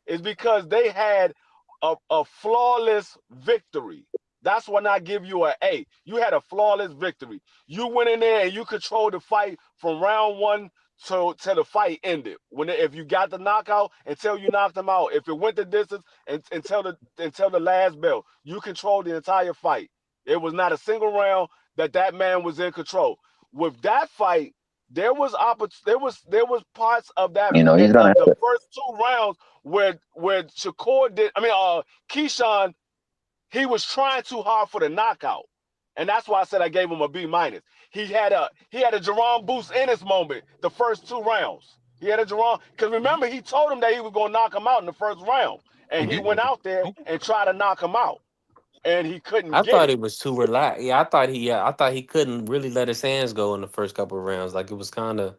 it's because they had a flawless victory. That's when I give you an A. You had a flawless victory. You went in there and you controlled the fight from round 1 till the fight ended. If you got the knockout until you knocked him out, if it went the distance until the last bell, you controlled the entire fight. It was not a single round that man was in control. With that fight, there was parts of that the first 2 rounds where Shakur Keyshawn, he was trying too hard for the knockout. And that's why I said I gave him a B-. He had a Jerome Boost in his moment the first 2 rounds. He had a Jerome, because remember, he told him that he was going to knock him out in the first round. And he went out there and tried to knock him out. And he couldn't I thought it was too relaxed. Yeah, I thought he couldn't really let his hands go in the first couple of rounds. Like, it was kind of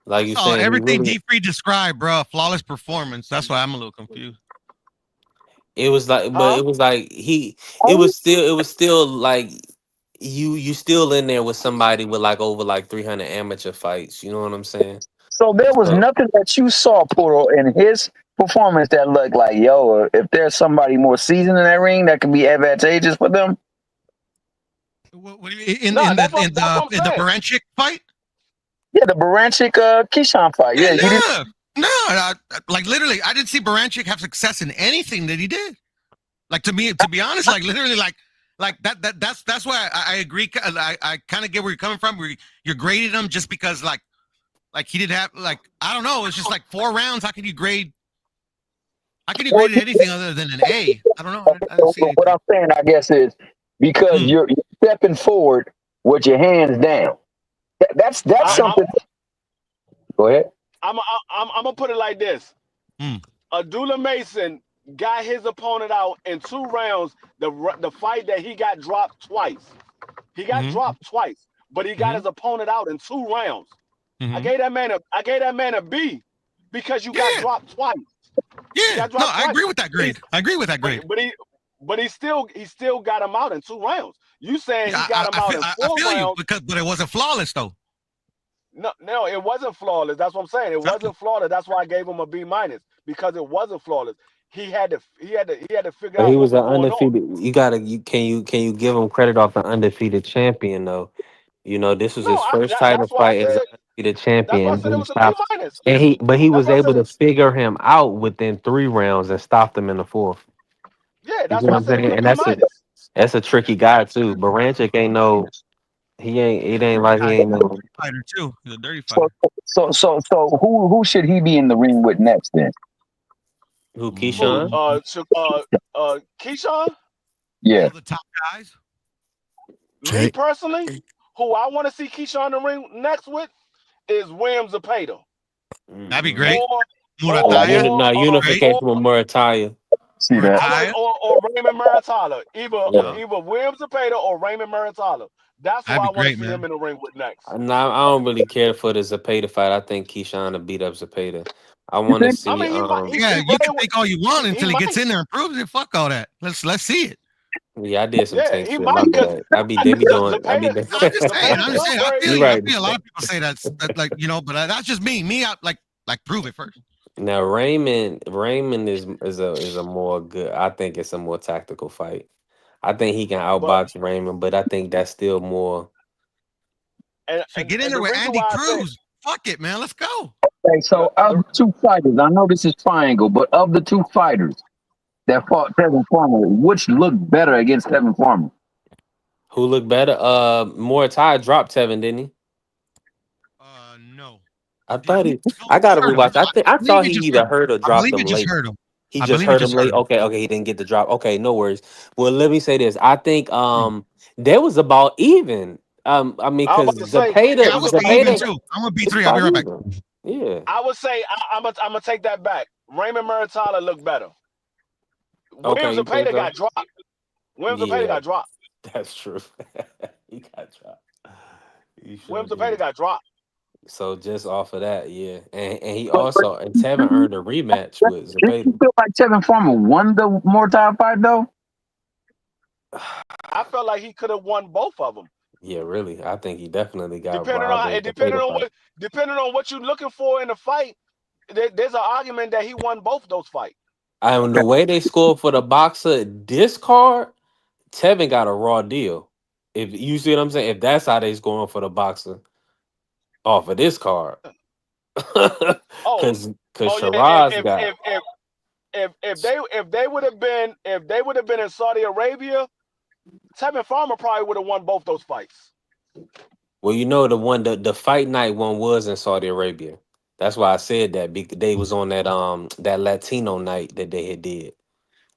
like you saying. Everything D-Free described, bro. Flawless performance. That's why I'm a little confused. It was like, but it was like it was still like you still in there with somebody with over 300 amateur fights. You know what I'm saying? So there was nothing that you saw, Puro, in his performance that looked like, yo, if there's somebody more seasoned in that ring, that could be advantageous for them. What do you mean in the Baranchik fight? Yeah, the Baranchik Keyshawn fight. Yeah, literally, I didn't see Baranchik have success in anything that he did. Like, to be honest, literally, that's why I agree. I kind of get where you're coming from. Where you're grading him just because like he didn't have I don't know. It's just 4 rounds. How can you grade anything other than an A? I don't know. I don't see what I'm saying, I guess, is because you're stepping forward with your hands down. That's something. Go ahead. I'm gonna put it like this. Abdullah Mason got his opponent out in 2 rounds. The fight that he got dropped twice. He got dropped twice, but he got his opponent out in 2 rounds. I gave that man a B because you got dropped twice. Yeah, I agree with that grade. But he still got him out in 2 rounds. You saying he got him out in 4 rounds? But it wasn't flawless though. No, it wasn't flawless. That's what I'm saying. It wasn't flawless. That's why I gave him a B- because it wasn't flawless. He had to figure out. He was an undefeated. Can you give him credit off an undefeated champion though? You know, this was his first title fight as an undefeated champion. But he was able to figure him out within 3 rounds and stopped him in the 4th. Yeah, that's what I'm saying. And that's a tricky guy too. Baranchik ain't no. He ain't no fighter too. He's a dirty fighter. So who should he be in the ring with next then? Who, Keyshawn? Keyshawn? Yeah. The top guys. Me personally, who I want to see Keyshawn in the ring next with is Williams Zepeda. That'd be great. Unification with Murataya. See that? Or Raymond Muratala. Either Williams Zepeda or Raymond Muratala. That's who I want to see him in the ring with next. Nah, I don't really care for the Zepeda fight. I think Keyshawn will beat up Zepeda. I want to see. I mean, you can think all you want until he gets in there and proves it. Fuck all that. Let's see it. Yeah, I did some tank shit. My bad. They be doing. I'm just saying. I feel a lot of people say that's like, you know, but that's just me. I like prove it first. Now Raymond is a more good. I think it's a more tactical fight. I think he can outbox Raymond, but I think that's still more. Get in there with Andy Cruz. Fuck it, man. Let's go. Okay, so of the two fighters, I know this is triangle, but of the two fighters that fought Tevin Farmer, which looked better against Tevin Farmer? Who looked better? Murataya dropped Tevin, didn't he? No. I thought he. I gotta rewatch. I thought he either hurt or dropped him late. He just hurt him late. Okay, he didn't get the drop. Okay, no worries. Well, let me say this. I think there was about even. I mean, because Zepeda. I'm gonna be 3. I'll be right back. Yeah. I would say I'm gonna take that back. Raymond Muratala looked better. Williams Zepeda got dropped. Williams Zepeda got dropped. That's true. He got dropped. Williams Zepeda got dropped. So just off of that, yeah, and he also Tevin earned a rematch with Zepeda. You feel like Tevin Farmer won the Murataya fight though? I felt like he could have won both of them. Yeah, really. I think he definitely got depending on what you're looking for in the fight. There's an argument that he won both those fights. And the way they scored for the boxer this card, Tevin got a raw deal. If you see what I'm saying, if that's how they scoring for the boxer off of this card, because Shiraz got. If they would have been in Saudi Arabia, Tevin Farmer probably would have won both those fights. Well, you know the fight night one was in Saudi Arabia. That's why I said that because they was on that Latino night that they had did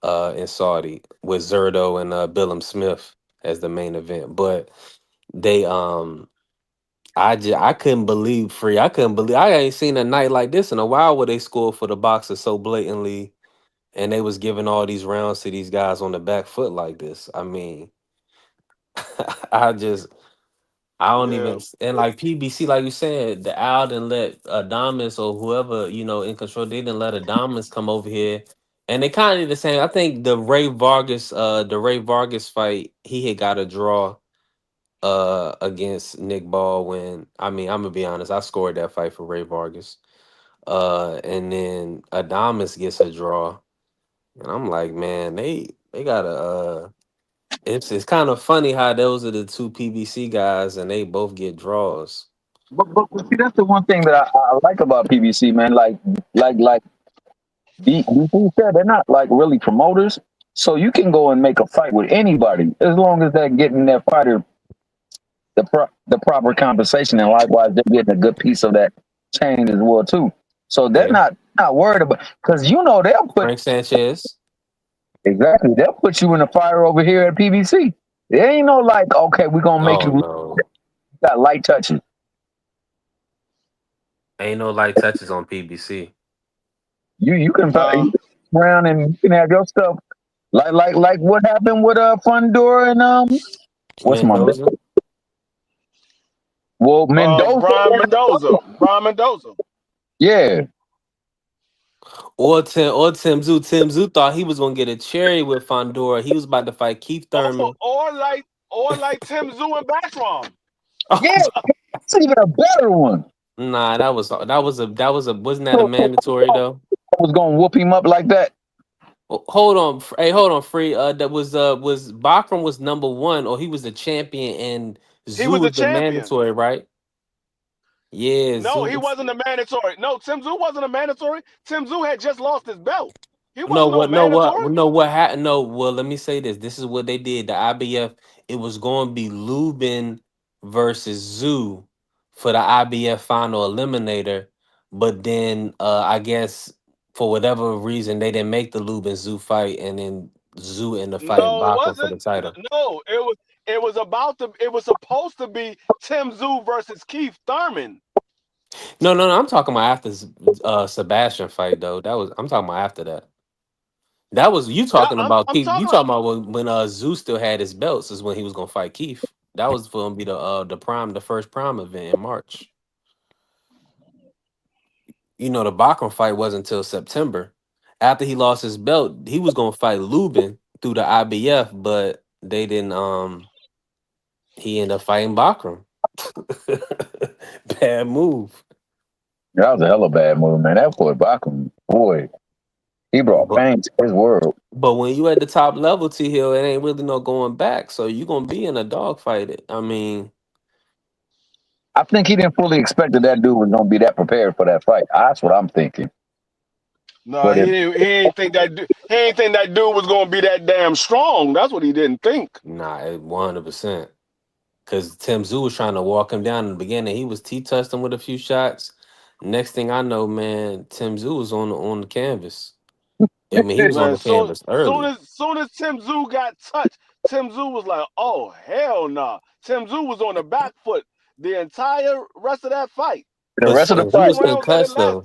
in Saudi with Zerdo and Billum Smith as the main event. But they I couldn't believe Free. I ain't seen a night like this in a while where they scored for the boxer so blatantly, and they was giving all these rounds to these guys on the back foot like this. I mean, I don't even, and like PBC, like you said, the Al didn't let Adamas or whoever, in control, they didn't let Adamas come over here. And they kind of did the same. I think the Ray Vargas fight, he had got a draw against Nick Baldwin. I mean, I'm gonna be honest, I scored that fight for Ray Vargas. And then Adamas gets a draw. And I'm like, man, they got a it's kind of funny how those are the two PBC guys and they both get draws. But see, that's the one thing that I like about PBC, man. Like DC said, they're not like really promoters, so you can go and make a fight with anybody as long as they're getting their fighter the proper compensation, and likewise they're getting a good piece of that chain as well too. So they're not worried about, because they'll put Frank Sanchez. Exactly. They'll put you in a fire over here at PBC. There ain't no like, okay, we're gonna make you got light touches. Ain't no light touches on PBC. You can around and you can have your stuff like what happened with Fundora and what's Mendoza? my name? Well, Mendoza. Brian Mendoza. Yeah. Or Tim Zoo. Tim Zoo thought he was gonna get a cherry with Fundora. He was about to fight Keith Thurman. Or like Tim Zoo and Backstrom. Yeah, that's even a better one. Nah, that was wasn't that a mandatory though? I was gonna whoop him up like that. Hold on, Free. That was Bachram was number 1, or he was the champion, and Zoo was the mandatory, right? Yeah. No, he wasn't a mandatory. No, Tim Zoo wasn't a mandatory. Tim Zoo had just lost his belt. He wasn't mandatory. What happened? No, well, let me say this. This is what they did. The IBF, it was going to be Lubin versus Zoo for the IBF final eliminator, but then I guess for whatever reason they didn't make the Lubin Zoo fight, and then Zoo in the fight Bachram for the title. No, It was supposed to be Tim Tszyu versus Keith Thurman. No. I'm talking about after Sebastian fight though. I'm talking about after that. That was you talking about I'm Keith. You talking talking about when Zeus still had his belts is when he was gonna fight Keith. That was going to be the first prime event in March. You know, the Bachman fight wasn't until September. After he lost his belt, he was gonna fight Lubin through the IBF, but they didn't. He ended up fighting Bachman. Bad move. That was a hella bad move, man. That boy Bachman, boy, he brought pain to his world. But when you at the top level, T Hill, it ain't really no going back. So you gonna be in a dogfight. I mean, I think he didn't fully expect that dude was gonna be that prepared for that fight. That's what I'm thinking. No, he ain't think that dude was gonna be that damn strong. That's what he didn't think. Nah, 100%. Because Tim Tszyu was trying to walk him down in the beginning. He was touched him with a few shots. Next thing I know, man, Tim Tszyu was on the canvas. I mean, he was on the canvas early. Soon as Tim Tszyu got touched, Tim Tszyu was like, "Oh hell nah!" Tim Tszyu was on the back foot the entire rest of that fight. The rest of the fight, he was concussed though.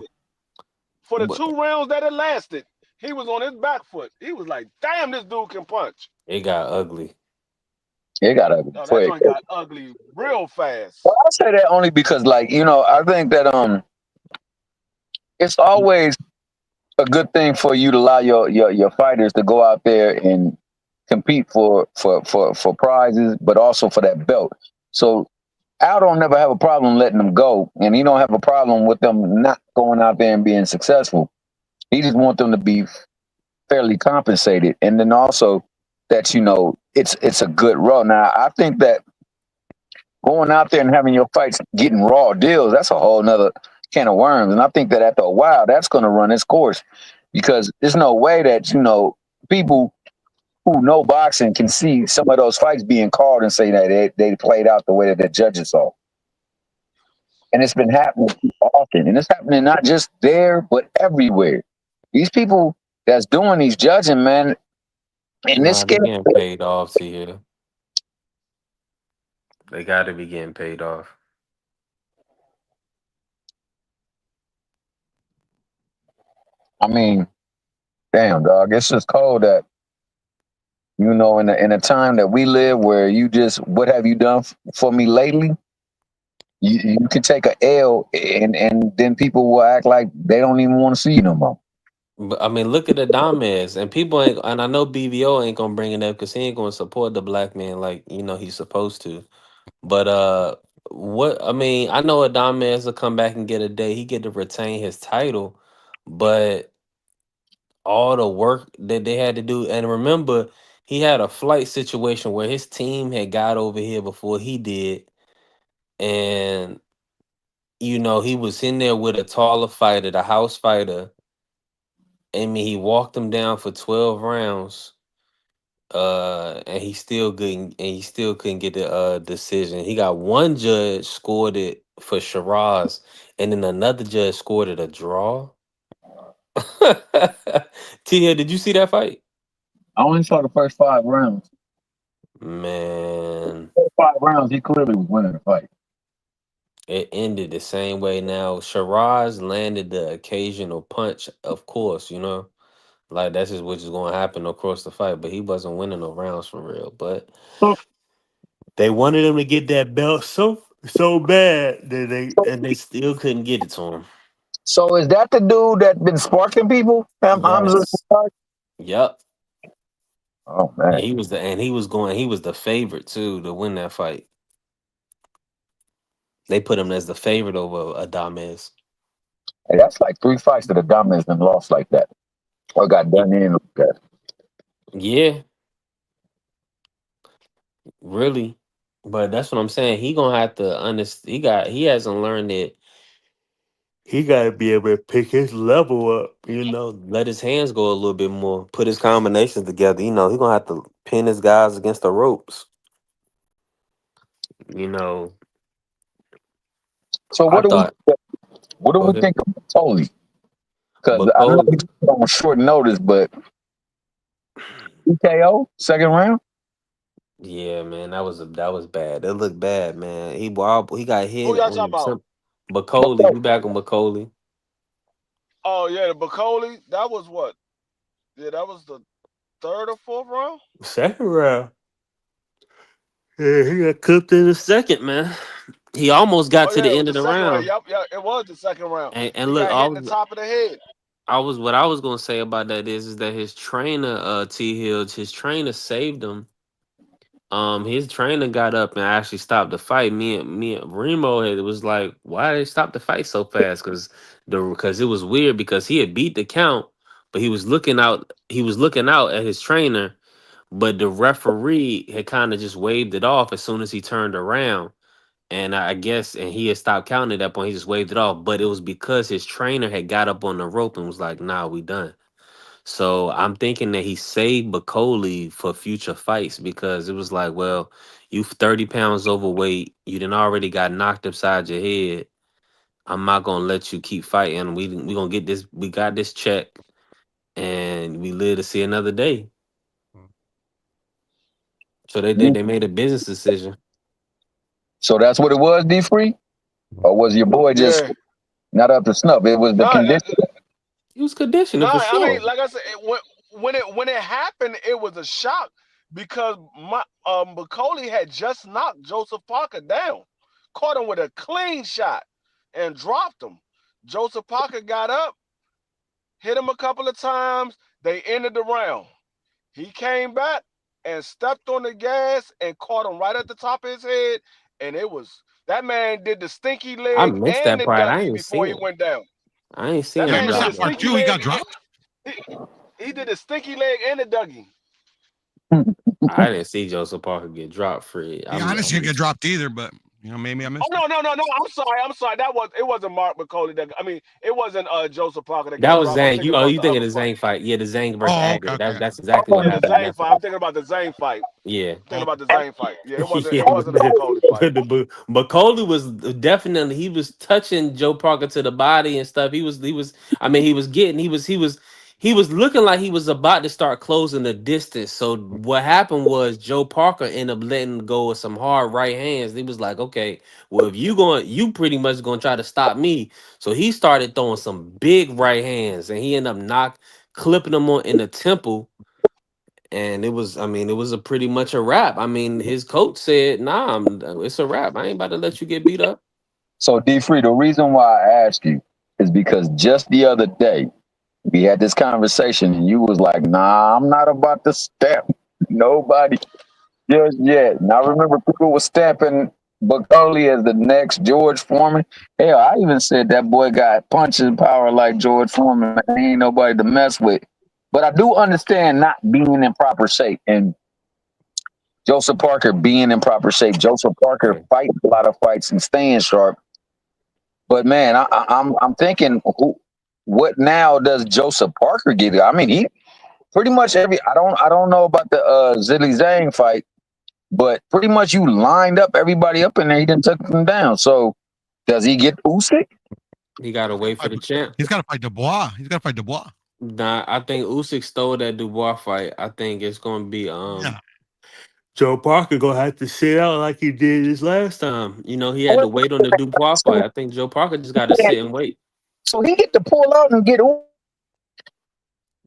For the 2 rounds that it lasted, he was on his back foot. He was like, "Damn, this dude can punch." It got ugly. It got ugly. No, that joint got ugly real fast. Well, I say that only because, like, you know, I think that it's always a good thing for you to allow your fighters to go out there and compete for prizes, but also for that belt. So Al don't never have a problem letting them go, and he don't have a problem with them not going out there and being successful. He just wants them to be fairly compensated, and then also that, you know, it's a good run. Now, I think that going out there and having your fights getting raw deals, that's a whole nother can of worms. And I think that after a while, that's going to run its course, because there's no way that, you know, people who know boxing can see some of those fights being called and say that they played out the way that the judges saw. And it's been happening often. And it's happening not just there, but everywhere. These people that's doing these judging, man, and this They getting paid off to here. They got to be getting paid off. I mean, damn, dog. It's just cold that, you know, in a time that we live where you just, what have you done for me lately? You can take a L and then people will act like they don't even want to see you no more. But I mean, look at Adames, and people ain't, and I know BVO ain't gonna bring it up because he ain't gonna support the black man like, you know, he's supposed to. But what I mean, I know Adames will come back and get a day. He get to retain his title, but all the work that they had to do, and remember, he had a flight situation where his team had got over here before he did, and you know, he was in there with a taller fighter, the house fighter. I mean, he walked him down for 12 rounds, and he still couldn't get the decision. He got one judge scored it for Shiraz, and then another judge scored it a draw. Tia, did you see that fight? I only saw the first 5 rounds. Man, first 5 rounds, he clearly was winning the fight. It ended the same way. Now, Shiraz landed the occasional punch, of course, you know. Like, that's just what's going to happen across the fight. But he wasn't winning no rounds for real. But they wanted him to get that belt so bad that they still couldn't get it to him. So is that the dude that been sparking people? Yes. Yep. Oh man. And he was the favorite too to win that fight. They put him as the favorite over Adames. Hey, that's like 3 fights that Adames been lost like that, or got done in like that. Yeah, really. But that's what I'm saying. He gonna have to understand. He hasn't learned it. He got to be able to pick his level up. You know, let his hands go a little bit more. Put his combinations together. You know, he gonna have to pin his guys against the ropes. You know. So what do we think of Tolly? Because I know he's on short notice, but TKO 2nd round. Yeah, man, that was bad. That looked bad, man. He got Who hit y'all talking on about? some Bacoli. We back on Bacoli. Oh yeah, the Bacoli. That was what? Yeah, that was the third or fourth round. Second round. Yeah, he got cooked in the second, man. He almost got Oh to yeah, the it was end the of the second round. round. Yep, yeah, it was the second round. And He look, got hit in the top of the head. what I was gonna say about that is that his trainer, T Hill, his trainer saved him. His trainer got up and actually stopped the fight. Me and Remo had, it was like, why did they stop the fight so fast? Because it was weird because he had beat the count, but he was looking out at his trainer, but the referee had kind of just waved it off as soon as he turned around. And I guess and he had stopped counting at that point, he just waved it off. But it was because his trainer had got up on the rope and was like, nah, we done. So I'm thinking that he saved Bacoli for future fights because it was like, well, you 30 pounds overweight, you done already got knocked upside your head. I'm not gonna let you keep fighting. We gonna get this. We got this check, and we live to see another day. So they made a business decision. So that's what it was, D Free? Or was your boy just Yeah. not up to snuff? It was the No, condition. He was conditioning no. for I mean, sure. like I said, when it happened, it was a shock because my Bacoli had just knocked Joseph Parker down, caught him with a clean shot, and dropped him. Joseph Parker got up, hit him a couple of times. They ended the round. He came back and stepped on the gas and caught him right at the top of his head. And that man did the stinky I leg missed and that the part. I Dougie ain't before seen he it. went down. I ain't seen That Yeah, I him man missed did drop the that part though. stinky too. He leg. got dropped. He did the stinky leg and the Dougie. I didn't see Joseph Parker get dropped free. Yeah, I didn't see him get dropped either, but maybe I Oh missed it. no. I'm sorry. It wasn't Mark McCauley it wasn't Joseph Parker that That got was dropped. I'm Zhang. thinking You about the thinking other the fight. Zhang fight? Yeah, the Zhang versus Oh, okay, Agger. okay. That's exactly what Yeah, the happened in Zane that fight. fight. I'm thinking about the Zane fight. Yeah. Thinking about the Zane fight. Yeah, it wasn't Yeah, it wasn't a McCauley fight. but Coley was definitely he was touching Joe Parker to the body and stuff. I mean he was looking like he was about to start closing the distance. So what happened was Joe Parker ended up letting go of some hard right hands. He was like, okay, well if you pretty much gonna try to stop me. So he started throwing some big right hands and he ended up clipping him in the temple. And it was a pretty much a wrap. I mean, his coach said, "Nah, it's a wrap. I ain't about to let you get beat up." So D Free, the reason why I asked you is because just the other day we had this conversation and you was like, nah, I'm not about to stamp nobody just yet. And I remember people was stamping Bacoli as the next George Foreman. Hell, I even said that boy got punching power like George Foreman. Man, he ain't nobody to mess with. But I do understand not being in proper shape and Joseph Parker being in proper shape. Joseph Parker Yeah. fights a lot of fights and staying sharp. But man, I'm thinking, what now does Joseph Parker get? I mean, he pretty much I don't know about the Zilly Zhang fight, but pretty much you lined up everybody up in there. He didn't took them down. So does he get Usyk? He got to wait for the champ. He's got to fight Dubois. He's got to fight Dubois. Nah, I think Usyk stole that Dubois fight. I think it's gonna be Yeah. Joe Parker gonna have to sit out like he did this last time. He had to wait on the Dubois fight. I think Joe Parker just got to sit and wait. So he get to pull out and get Usyk.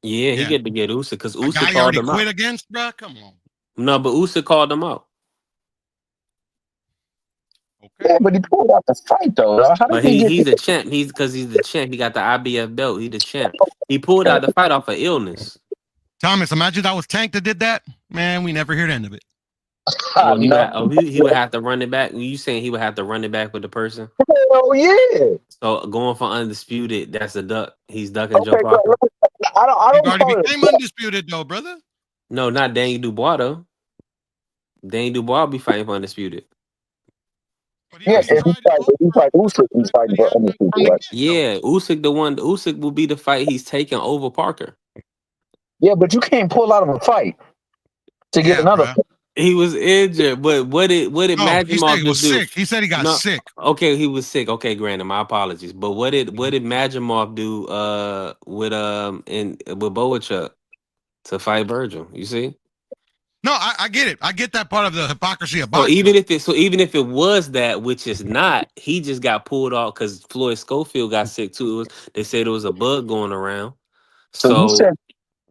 Yeah, he Yeah. get to get Usyk because A Usyk guy he called already him quit out. against, bro. Come on. No, but Usyk called him out. Okay. Yeah, but he pulled out the fight though. How But did he get? he's the champ. He's the champ. He got the IBF belt. He the champ. He pulled out the fight off of illness. Thomas, imagine that was Tank that did that. Man, we never hear the end of it. Well, he No. would have to run it back. You saying he would have to run it back with the person? Oh yeah. So going for undisputed, that's a duck. He's ducking Okay, Joe Parker. I He don't already call it. became undisputed, though, brother. No, not Daniel Dubois though. Daniel Dubois will be fighting for undisputed. But he Yeah, already if he fight Usyk, he's fighting for undisputed. Right? Yeah, Usyk will be the fight he's taking over Parker. Yeah, but you can't pull out of a fight to get another. Bruh. He was injured, but what did No, he Magimov said he was just do? sick. He said he got No, sick. okay, he was sick. Okay, granted, my apologies. But what did Magimov do with Boachuk to fight Virgil? You see? No, I get it. I get that part of the hypocrisy of So boxing. even if it was that, which is not, he just got pulled off because Floyd Schofield got sick too. They said it was a bug going around. So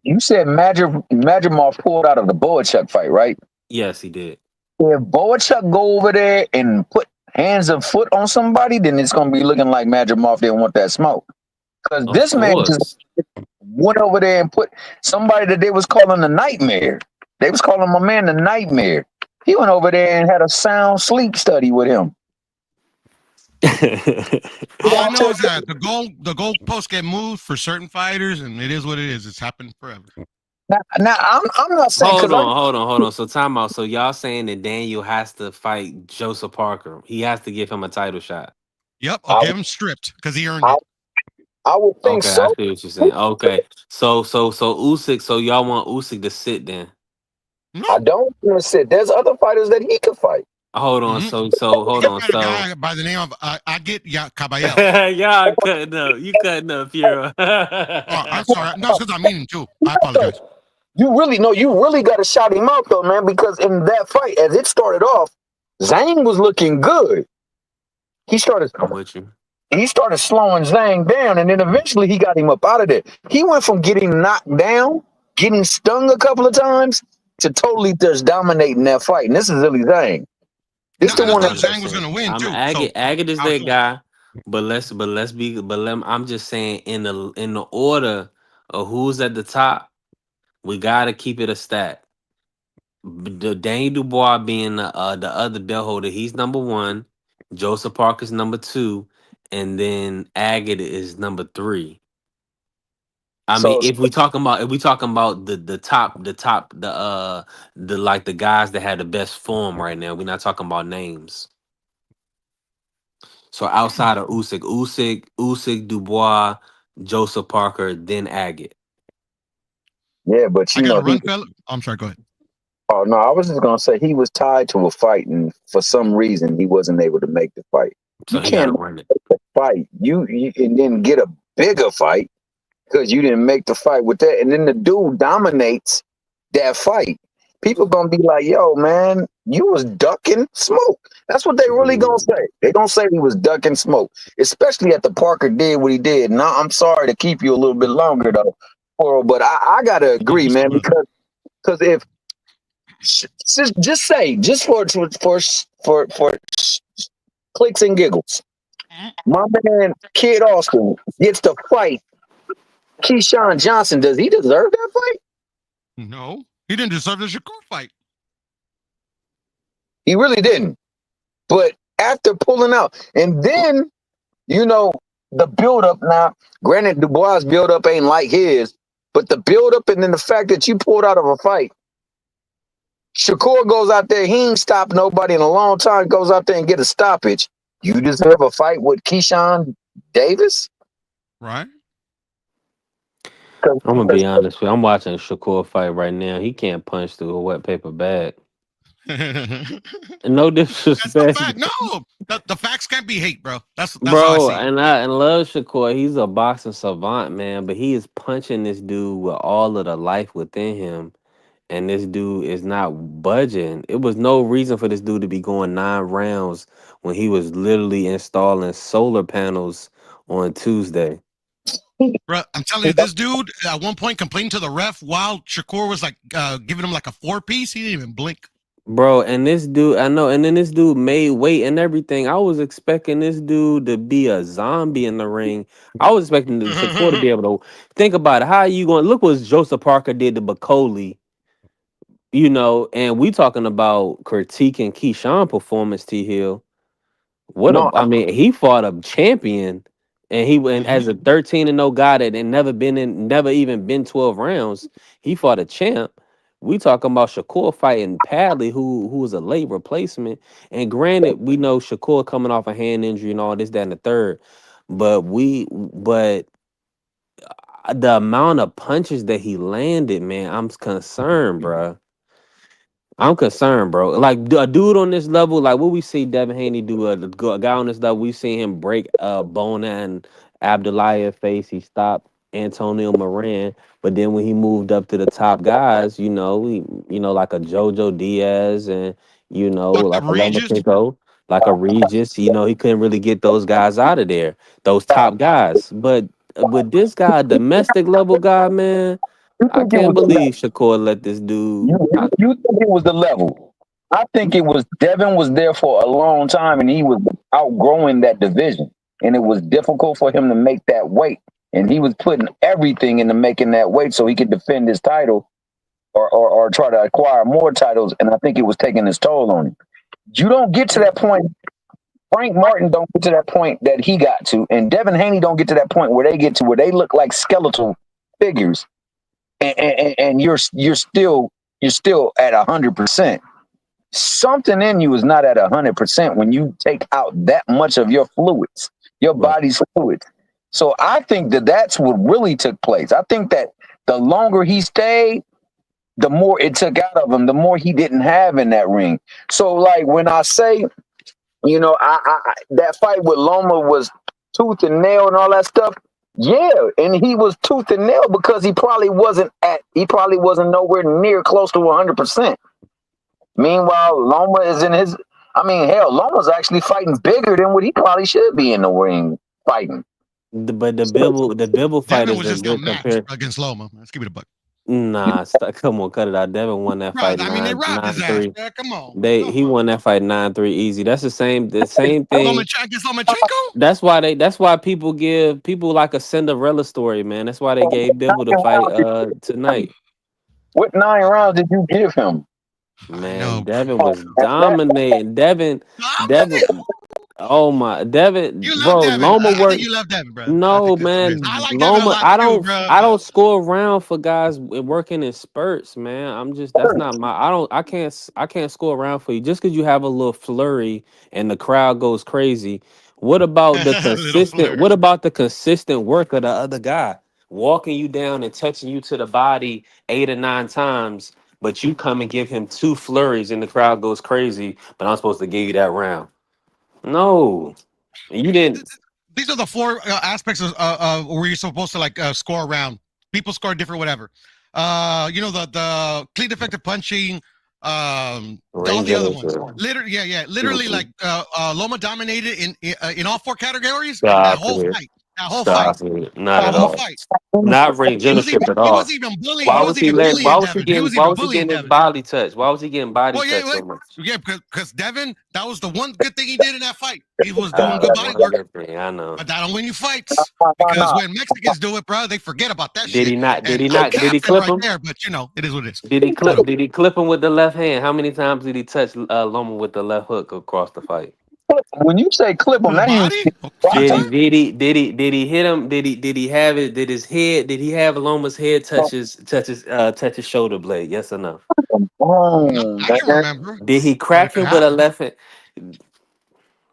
you said Madrimov pulled out of the Boachuk fight, right? Yes, he did. If Boachuk go over there and put hands and foot on somebody, then it's gonna be looking like Madrimov didn't want that smoke. Because this man just went over there and put somebody that they was calling the Nightmare. They was calling my man the Nightmare. He went over there and had a sound sleep study with him. All I know is that the goalposts get moved for certain fighters, and it is what it is. It's happened forever. Now I'm not saying. Hold on. So time out. So y'all saying that Daniel has to fight Joseph Parker? He has to give him a title shot. Yep, I'll give him stripped because he earned it. I would think so. I see what you're saying. Okay, so Usyk. So y'all want Usyk to sit then? No. I don't want to sit. There's other fighters that he could fight. Hold on. So hold on. So guy by the name of Caballero. y'all cutting up. You cutting up, Piero. I'm sorry. No, it's because I'm meaning too. I apologize. You really got to shout him out though, man, because in that fight, as it started off, Zhang was looking good. I'm with you. He started slowing Zhang down, and then eventually he got him up out of there. He went from getting knocked down, getting stung a couple of times, to totally just dominating that fight. And this is really Zhang. This the one that Zhang was going to win too. Agate is that guy, I'm just saying in the order of who's at the top, we gotta keep it a stat. The Daniel Dubois being the other belt holder, he's number 1. Joseph Parker's number 2, and then Agate is number 3. I mean, if we talking about the top, the like the guys that had the best form right now, we're not talking about names. So outside of Usyk, Dubois, Joseph Parker, then Agate. Yeah, but you know, I'm sorry. Go ahead. Oh no, I was just gonna say he was tied to a fight, and for some reason he wasn't able to make the fight. So you can't make the fight. You and then get a bigger fight because you didn't make the fight with that, and then the dude dominates that fight. People gonna be like, "Yo, man, you was ducking smoke." That's what they really gonna say. They gonna say he was ducking smoke, especially after Parker did what he did. Now, I'm sorry to keep you a little bit longer though, but I gotta agree, man, because if just for clicks and giggles, my man Kid Austin gets to fight Keyshawn Johnson. Does he deserve that fight? No, he didn't deserve the Shakur fight. He really didn't. But after pulling out, and then you know the build-up. Now, granted, Dubois' build-up ain't like his, but the build-up and then the fact that you pulled out of a fight. Shakur goes out there, he ain't stopped nobody in a long time, goes out there and get a stoppage. You deserve a fight with Keyshawn Davis? Right. I'm going to be honest with you. I'm watching a Shakur fight right now. He can't punch through a wet paper bag. No disrespect. That's the fact. No, the facts can't be hate, bro. That's bro, how I see and I love Shakur. He's a boxing savant, man, but he is punching this dude with all of the life within him. And this dude is not budging. It was no reason for this dude to be going 9 rounds when he was literally installing solar panels on Tuesday. Bro, I'm telling you, this dude at one point complaining to the ref while Shakur was like giving him like a 4-piece. He didn't even blink. Bro, and this dude, I know, and then this dude made weight and everything. I was expecting this dude to be a zombie in the ring. I was expecting Shakur to be able to think about it. How are you going? Look what Joseph Parker did to Bacoli. You know, and we talking about critiquing Keyshawn performance, T Hill. I mean, he fought a champion, and he went as a 13-0 guy that had never even been 12 rounds. He fought a champ. We talking about Shakur fighting Padley, who was a late replacement. And granted, we know Shakur coming off a hand injury and all this, that, and the third. But the amount of punches that he landed, man, I'm concerned, bro. I'm concerned, bro. Like a dude on this level, like what we see Devin Haney do, a guy on this level, we see him break Bona and Abdullah face. He stopped. Antonio Moran. But then when he moved up to the top guys, like a Jojo Diaz and like a Regis. Lomachenko, like a Regis, he couldn't really get those guys out of there, those top guys. But with this guy, domestic level guy, man, You I think it can't was the believe Shakur let this dude. you think it was the level? I think it was Devin was there for a long time and he was outgrowing that division. And it was difficult for him to make that weight. And he was putting everything into making that weight so he could defend his title or try to acquire more titles. And I think it was taking its toll on him. You don't get to that point. Frank Martin don't get to that point that he got to, and Devin Haney don't get to that point where they get to where they look like skeletal figures, and you're still at 100%. Something in you is not at 100% when you take out that much of your fluids, your body's fluids. So I think that's what really took place. I think that the longer he stayed, the more it took out of him, the more he didn't have in that ring. So like when I say, I that fight with Loma was tooth and nail and all that stuff. Yeah, and he was tooth and nail because he probably wasn't nowhere near close to 100%. Meanwhile, Loma is in his. I mean, hell, Loma's actually fighting bigger than what he probably should be in the ring fighting. But the Bibble fight Devin is was a just good outmatched against Loma. Let's give it a buck. Nah, come on, cut it out. Devin won that fight. I mean, they robbed his ass, 9-3. bro. Come on. He won that fight 9-3 easy. That's the same thing. Lomachenko? That's why people give people like a Cinderella story, man. That's why they gave Bibble the fight tonight. What 9 rounds did you give him? Man, Devin was dominating. Devin. Oh my, Devin, You bro, love Devin. Loma I worked. think you love Devin, bro. No, man, I like Loma. Devin a lot I too, don't. bro. I don't score around for guys working in spurts, man. I'm just. That's not my. I can't score around for you just because you have a little flurry and the crowd goes crazy. What about the consistent? What about the consistent work of the other guy walking you down and touching you to the body 8 or 9 times? But you come and give him 2 flurries and the crowd goes crazy. But I'm supposed to give you that round. No. You didn't. These are the 4 aspects of where you're supposed to like score around. People score different, whatever. The clean effective punching, all the other ones. Literally, like Loma dominated in all 4 categories. That whole fight. Not at all. Not ring generalship at all. He was even bullying. Why was he bullying getting his body touched? Why was he getting body touched so much? Yeah, because Devin, that was the one good thing he did in that fight. He was doing good body work. I know. But that don't win you fights. Because when Mexicans do it, bro, they forget about that shit. Did he not? Did he right clip him? there, but it is what it is. Did he clip him with the left hand? How many times did he touch Loma with the left hook across the fight? When you say clip him, did he hit him? Did he have it? Did he have Loma's head touch his shoulder blade? Yes or no? I can remember. Did he crack him with a left hand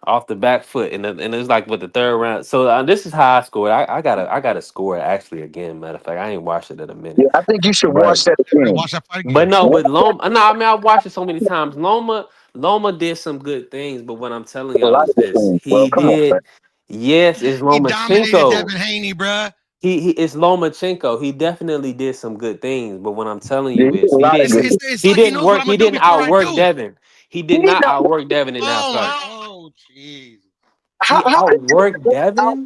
off the back foot? And it was like with the 3rd round. So this is how I scored. I gotta score it actually again. Matter of fact, I ain't watched it in a minute. Yeah, I think you should watch that again. Watch that fight again. But no, with Loma, no, I mean I watched it so many times. Loma did some good things, but what I'm telling y'all is this: he did. Yes, it's Lomachenko. He dominated Devin Haney, bruh. It's Lomachenko. He definitely did some good things, but what I'm telling you is he didn't work. He didn't outwork Devin. He did not outwork Devin in that fight. Oh, jeez. He outworked Devin.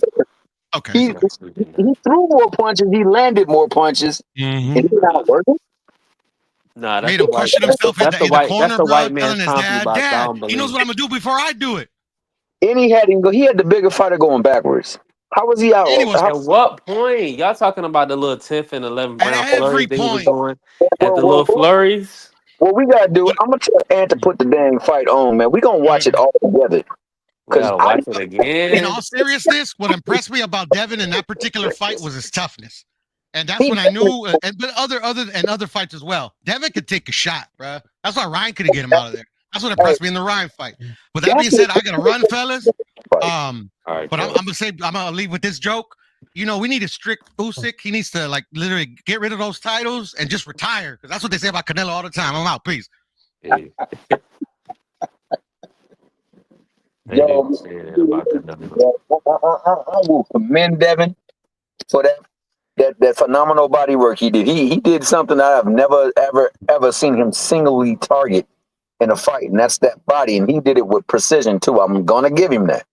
Okay. He threw more punches. He landed more punches. Mm-hmm. And he outworked. Nah, that's made him question himself in the corner, that's the bro, white man's telling his dad, Dad, he knows what I'm gonna do before I do it. And he had the bigger fighter going backwards. How was he out? At what point? Y'all talking about the little 10th and 11th round flurries that he was doing at the little flurries? What we gotta do, I'm gonna tell Ant to put the dang fight on, man. We gonna watch it all together. We gotta watch it again. In all seriousness, what impressed me about Devin in that particular fight was his toughness. And that's when I knew, but other fights as well. Devin could take a shot, bro. That's why Ryan couldn't get him out of there. That's what impressed me in the Ryan fight. With that being said, I gotta run, fellas. But I'm gonna leave with this joke. We need a strict Usyk. He needs to literally get rid of those titles and just retire, because that's what they say about Canelo all the time. I'm out. Peace. Yo, I will commend Devin for that. that phenomenal body work he did. He did something that I've never ever seen him singly target in a fight, and that's that body. And he did it with precision too. I'm gonna give him that.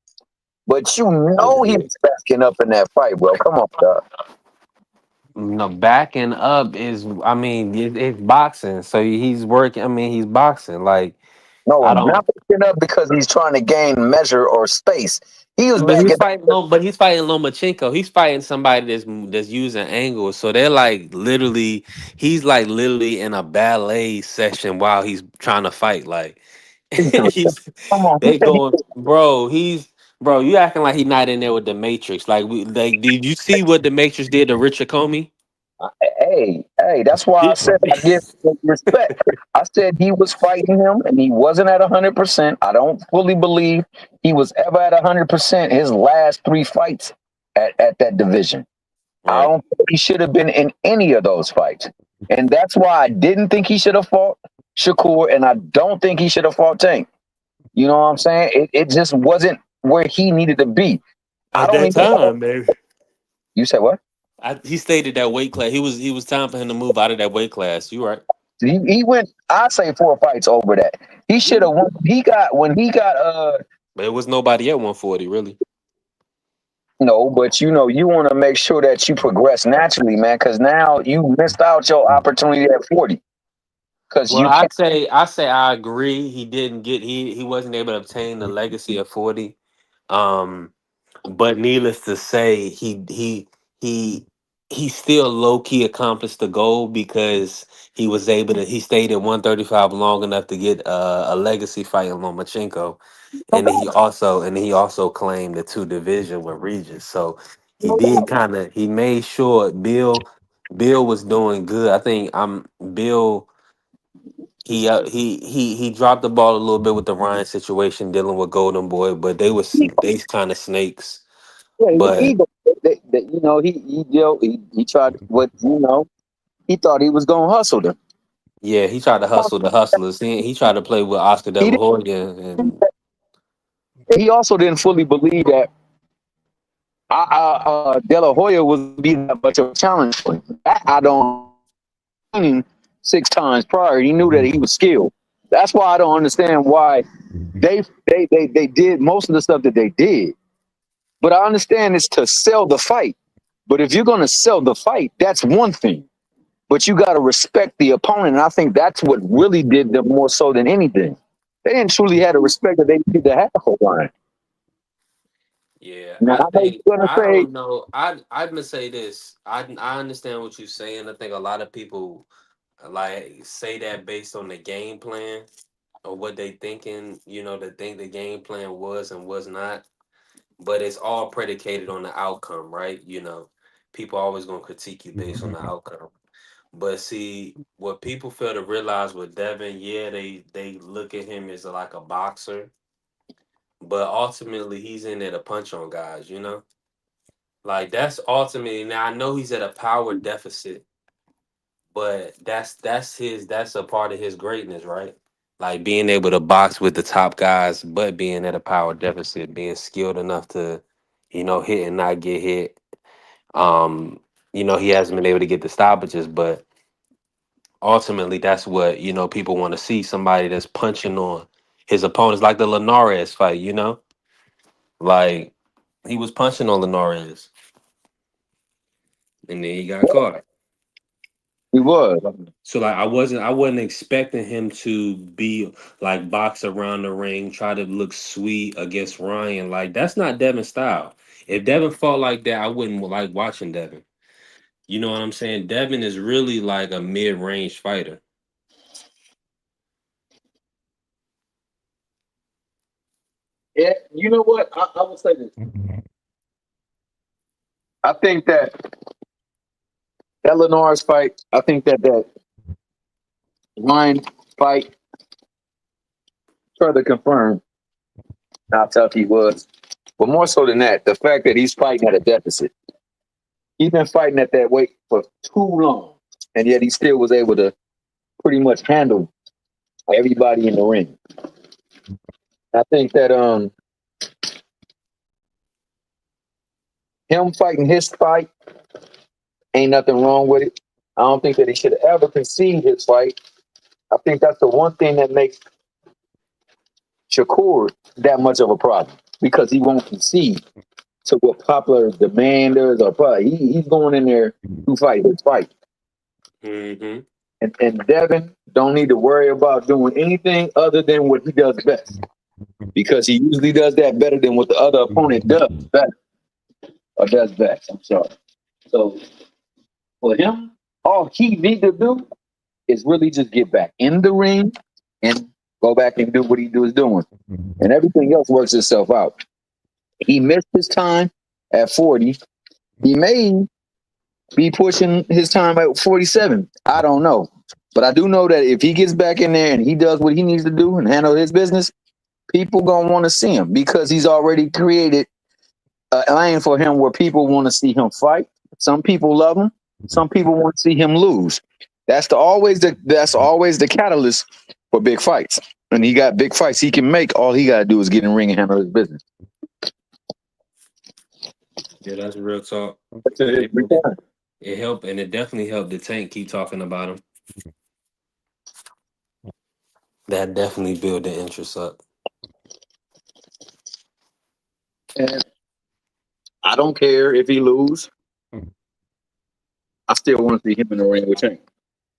But you know he was backing up in that fight, bro. Come on, dog. No, backing up is, I mean, it's boxing. So he's working. I mean, he's boxing. Like, No, I not don't. backing up because he's trying to gain measure or space. He was But he's backing up. fighting. But he's fighting Lomachenko. He's fighting somebody that's using angles. So they're like literally. He's like literally in a ballet session while he's trying to fight. Like, he's Come on, he they said going, bro. Bro. You acting like he's not in there with the Matrix. Like, did you see what the Matrix did to Richard Comey? hey, that's why I said I give him respect. I said he was fighting him and he wasn't at 100%. I don't fully believe he was ever at 100% his last 3 fights at that division. I Right. don't think he should have been in any of those fights. And that's why I didn't think he should have fought Shakur, and I don't think he should have fought Tank. You know what I'm saying? It just wasn't where he needed to be. I At don't that even know. time, man. You said what? He stated that weight class. He was time for him to move out of that weight class. You right. He went, I say 4 fights over that. He should have won. When he got But it was nobody at 140, really. no, but you know, you want to make sure that you progress naturally, man, because now you missed out your opportunity at 40. Because Well, you I say I agree. He didn't get he wasn't able to obtain the legacy of 40. Um, but needless to say, he he still low key accomplished the goal because he stayed at 135 long enough to get a legacy fight in Lomachenko, and then he also claimed the 2 division with Regis. So he made sure Bill was doing good. I think Bill. He dropped the ball a little bit with the Ryan situation dealing with Golden Boy, but they kind of snakes. yeah, he was But ego. You know, he tried what he thought he was gonna hustle them. yeah, he tried to hustle the hustlers. He tried to play with Oscar De He La didn't, Hoya, and he also didn't fully believe that De La Hoya was be that much of a challenge for him. That I don't him 6 times prior. He knew that he was skilled. That's why I don't understand why they did most of the stuff that they did. But I understand it's to sell the fight. But if you're gonna sell the fight, that's one thing. But you gotta respect the opponent. And I think that's what really did them more so than anything. They didn't truly have the respect that they needed to have for Ryan. yeah, Now I I know think you're gonna I say don't know. I'm gonna say this. I understand what you're saying. I think a lot of people like say that based on the game plan or what they thinking. They think the game plan was and was not. But it's all predicated on the outcome, right? People always gonna critique you based on the outcome. But see, what people fail to realize with Devin, yeah, they look at him as like a boxer, but ultimately he's in there to punch on guys. Like that's ultimately, now I know he's at a power deficit, but that's a part of his greatness, right? Like being able to box with the top guys, but being at a power deficit, being skilled enough to, hit and not get hit. He hasn't been able to get the stoppages, but ultimately that's what, people want to see, somebody that's punching on his opponents, like the Linares fight. Like he was punching on Linares and then he got caught. he was. So like I wasn't expecting him to be like box around the ring, try to look sweet against Ryan. Like that's not Devin's style. If Devin fought like that, I wouldn't like watching Devin. You know what I'm saying? Devin is really like a mid-range fighter. Yeah, you know what? I will say this. I think that Linares fight, I think that Ryan fight further confirmed how tough he was. But more so than that, the fact that he's fighting at a deficit. He's been fighting at that weight for too long, and yet he still was able to pretty much handle everybody in the ring. I think that him fighting his fight Ain't nothing wrong with it. I don't think that he should ever concede his fight. I think that's the one thing that makes Shakur that much of a problem because he won't concede to what popular demand is or probably he's going in there to fight his fight. Mm-hmm. And Devin don't need to worry about doing anything other than what he does best because he usually does that better than what the other opponent does better or does best. I'm sorry. So for him, all he need to do is really just get back in the ring and go back and do what he was doing. And everything else works itself out. He missed his time at 40. He may be pushing his time at 47. I don't know. But I do know that if he gets back in there and he does what he needs to do and handle his business, people going to want to see him because he's already created a lane for him where people want to see him fight. Some people love him. Some people want to see him lose. That's always the catalyst for big fights. And he got big fights he can make. All he got to do is get in the ring and handle his business. Yeah, that's real talk. It helped, and it definitely helped the Tank keep talking about him. That definitely built the interest up. And I don't care if he lose. I still want to see him in the ring with Tank.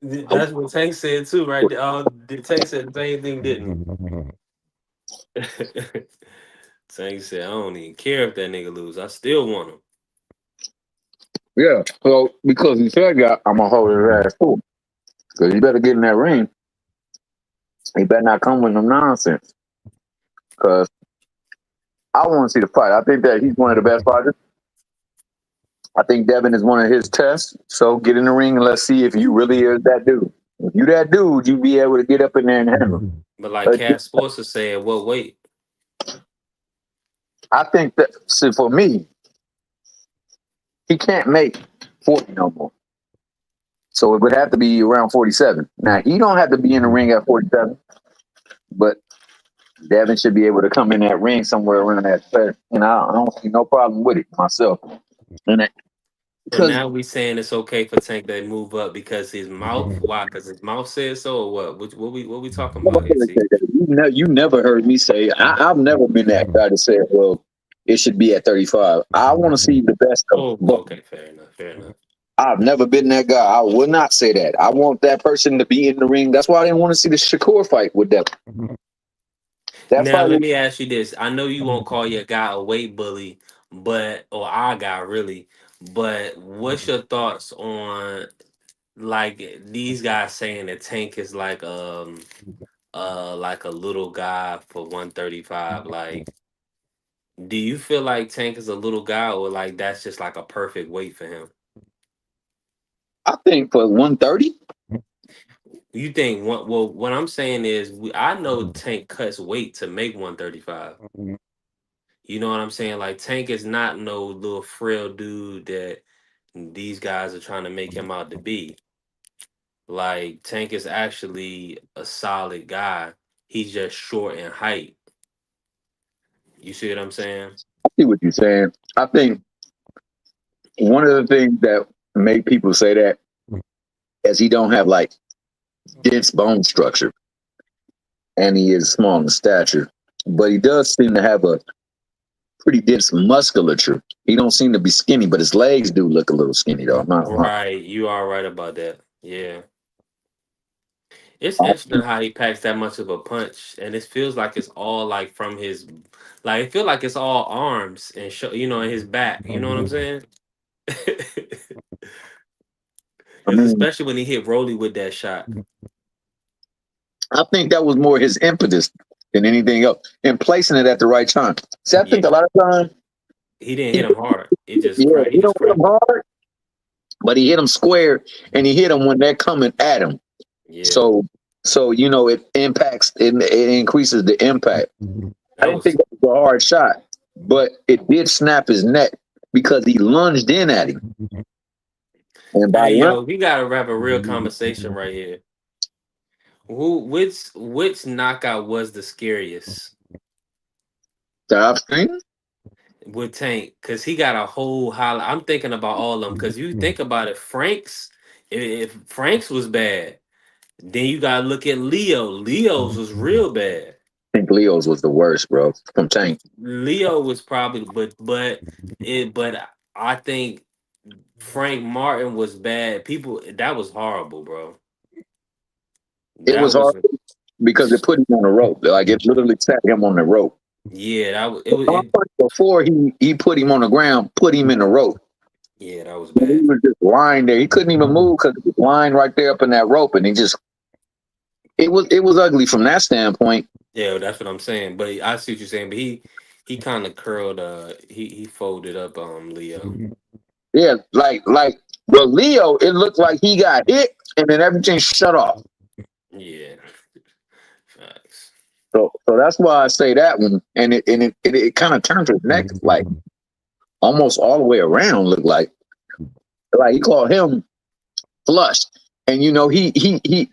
That's what Tank said too, right? The Tank said the same thing, didn't he? Tank said, I don't even care if that nigga lose. I still want him. Yeah, so because he said that, I'm gonna hold his ass too. Because he better get in that ring. He better not come with no nonsense. Because I want to see the fight. I think that he's one of the best fighters. I think Devin is one of his tests. So get in the ring and let's see if you really are that dude. If you that dude, you be able to get up in there and handle him. But like Cat Sports is saying, what weight? I think that, see, for me, he can't make 40 no more. So it would have to be around 47. Now, he don't have to be in the ring at 47, but Devin should be able to come in that ring somewhere around that. And I don't see no problem with it myself. And but now we saying it's okay for Tank to move up because his mouth. Why? Because his mouth says so, or what? What we talking about? You never heard me say. I've never been that guy to say, well, it should be at 35. I want to see the best of both. Okay, fair enough. I've never been that guy. I would not say that. I want that person to be in the ring. That's why I didn't want to see the Shakur fight with them. Now, let me ask you this. I know you won't call your guy a weight bully, or our guy really, but what's your thoughts on like these guys saying that Tank is like a little guy for 135? Like, do you feel like Tank is a little guy or like that's just like a perfect weight for him? I think for 130. You think what I'm saying is I know Tank cuts weight to make 135. You know what I'm saying? Like Tank is not no little frail dude that these guys are trying to make him out to be. Like Tank is actually a solid guy. He's just short in height. You see what I'm saying? I see what you're saying. I think one of the things that make people say that is he don't have like dense bone structure and he is small in stature, but he does seem to have a pretty dense musculature. He don't seem to be skinny, but his legs do look a little skinny though. Right, you are right about that. Yeah. It's interesting how he packs that much of a punch, and it feels like it's all like from his, like it feels like it's all arms and in his back. You know what I'm saying? Especially when he hit Rolly with that shot. I think that was more his impetus than anything else, and placing it at the right time. See, I think a lot of times he didn't hit him hard. He just he don't hit him hard, but he hit him square, and he hit him when they're coming at him. Yeah. So it impacts. It increases the impact. I didn't think it was a hard shot, but it did snap his neck because he lunged in at him. And we gotta have a real conversation right here. Which knockout was the scariest? The off screen? with Tank, because he got a whole holla. I'm thinking about all of them, because you think about it, if Frank's was bad, then you gotta look at Leo. Leo's was real bad. I think Leo's was the worst, bro, from Tank. Leo was probably, but I think Frank Martin was bad. People, that was horrible, bro. It was hard because it put him on the rope. Like it literally sat him on the rope. Yeah, that was it. Before he put him on the ground, put him in the rope. Yeah, that was He bad. was just lying there. He couldn't even move because he was lying right there up in that rope, and it was ugly from that standpoint. Yeah, that's what I'm saying. But I see what you're saying. But he kind of curled. He folded up. Leo. Yeah, like but Leo, it looked like he got hit, and then everything shut off. Yeah. Facts. So that's why I say that one, and it kind of turned his neck like almost all the way around. Looked like he called him flush, and you know he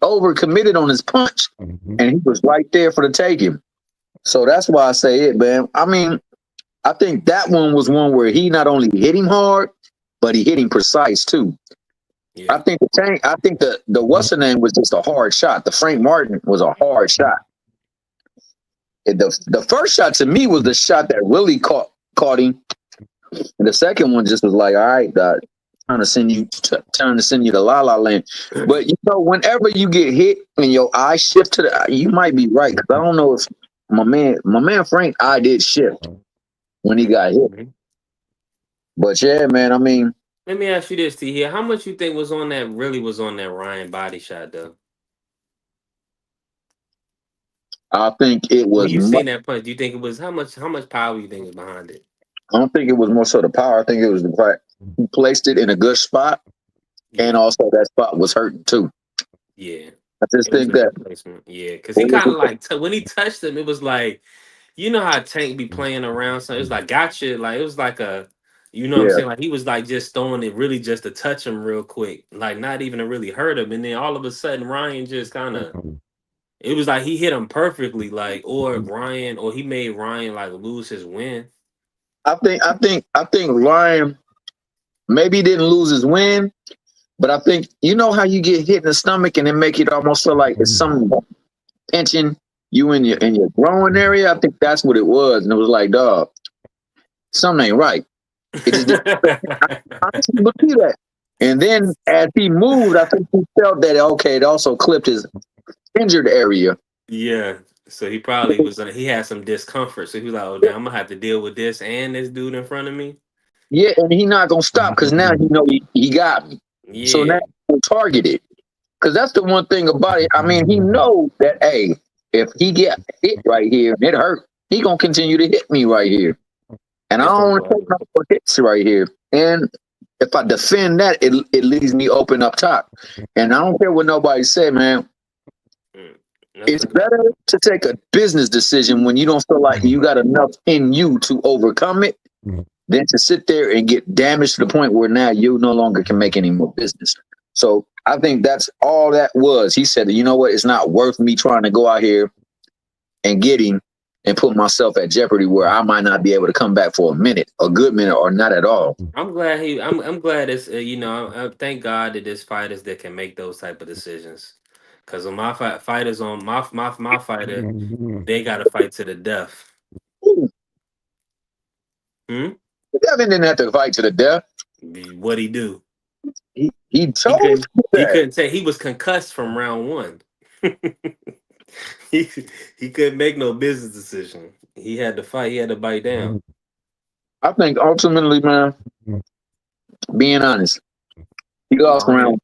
overcommitted on his punch, and he was right there for the taking. So that's why I say it, man. I mean, I think that one was one where he not only hit him hard, but he hit him precise too. Yeah. I think the what's the name was just a hard shot. The Frank Martin was a hard shot. The first shot to me was the shot that really caught him. And the second one just was like, all right, trying to send you to La La Land. But you know, whenever you get hit and your eye shift to the, you might be right, because I don't know if my man Frank eye did shift when he got hit. But yeah, man, I mean, let me ask you this, T. Here, how much you think was on that Ryan body shot though? I think it was. When you seen that punch, do you think it was how much power you think is behind it? I don't think it was more so the power. I think it was the fact he placed it in a good spot, and also that spot was hurting too. Yeah, I just think that. Yeah, because he kind of like when he touched him, it was like, you know how Tank be playing around. So it was like gotcha. Like it was like a, you know what I'm saying? Like he was like just throwing it really just to touch him real quick, like not even to really hurt him. And then all of a sudden Ryan just kind of. It was like he hit him perfectly, like, or he made Ryan like lose his win. I think Ryan maybe didn't lose his win, but I think you know how you get hit in the stomach and it make it almost feel like it's some pinching you in your growing area. I think that's what it was, and it was like, dog, something ain't right. It just I can see that. And then as he moved, I think he felt that it also clipped his injured area. Yeah, so he probably was. He had some discomfort, so he was like, "Oh, damn, I'm gonna have to deal with this and this dude in front of me." Yeah, and he not gonna stop because now he know he got me. Yeah. So now he's targeted. Because that's the one thing about it. I mean, he knows that hey, if he get hit right here and it hurt, he gonna continue to hit me right here, and I don't want to take no more hits right here. And if I defend that, it leaves me open up top. And I don't care what nobody say, man. It's better to take a business decision when you don't feel like you got enough in you to overcome it than to sit there and get damaged to the point where now you no longer can make any more business. So I think that's all that was. He said, you know what? It's not worth me trying to go out here and get him and put myself at jeopardy where I might not be able to come back for a good minute, or not at all. I'm glad I'm glad it's I thank God that there's fighters that can make those type of decisions. Because when my fighters on my fighter, they got to fight to the death. Devin didn't have to fight to the death. What'd he do? He told he couldn't say he was concussed from round one. he couldn't make no business decision. He had to fight. He had to bite down. I think ultimately, man, being honest, he lost round.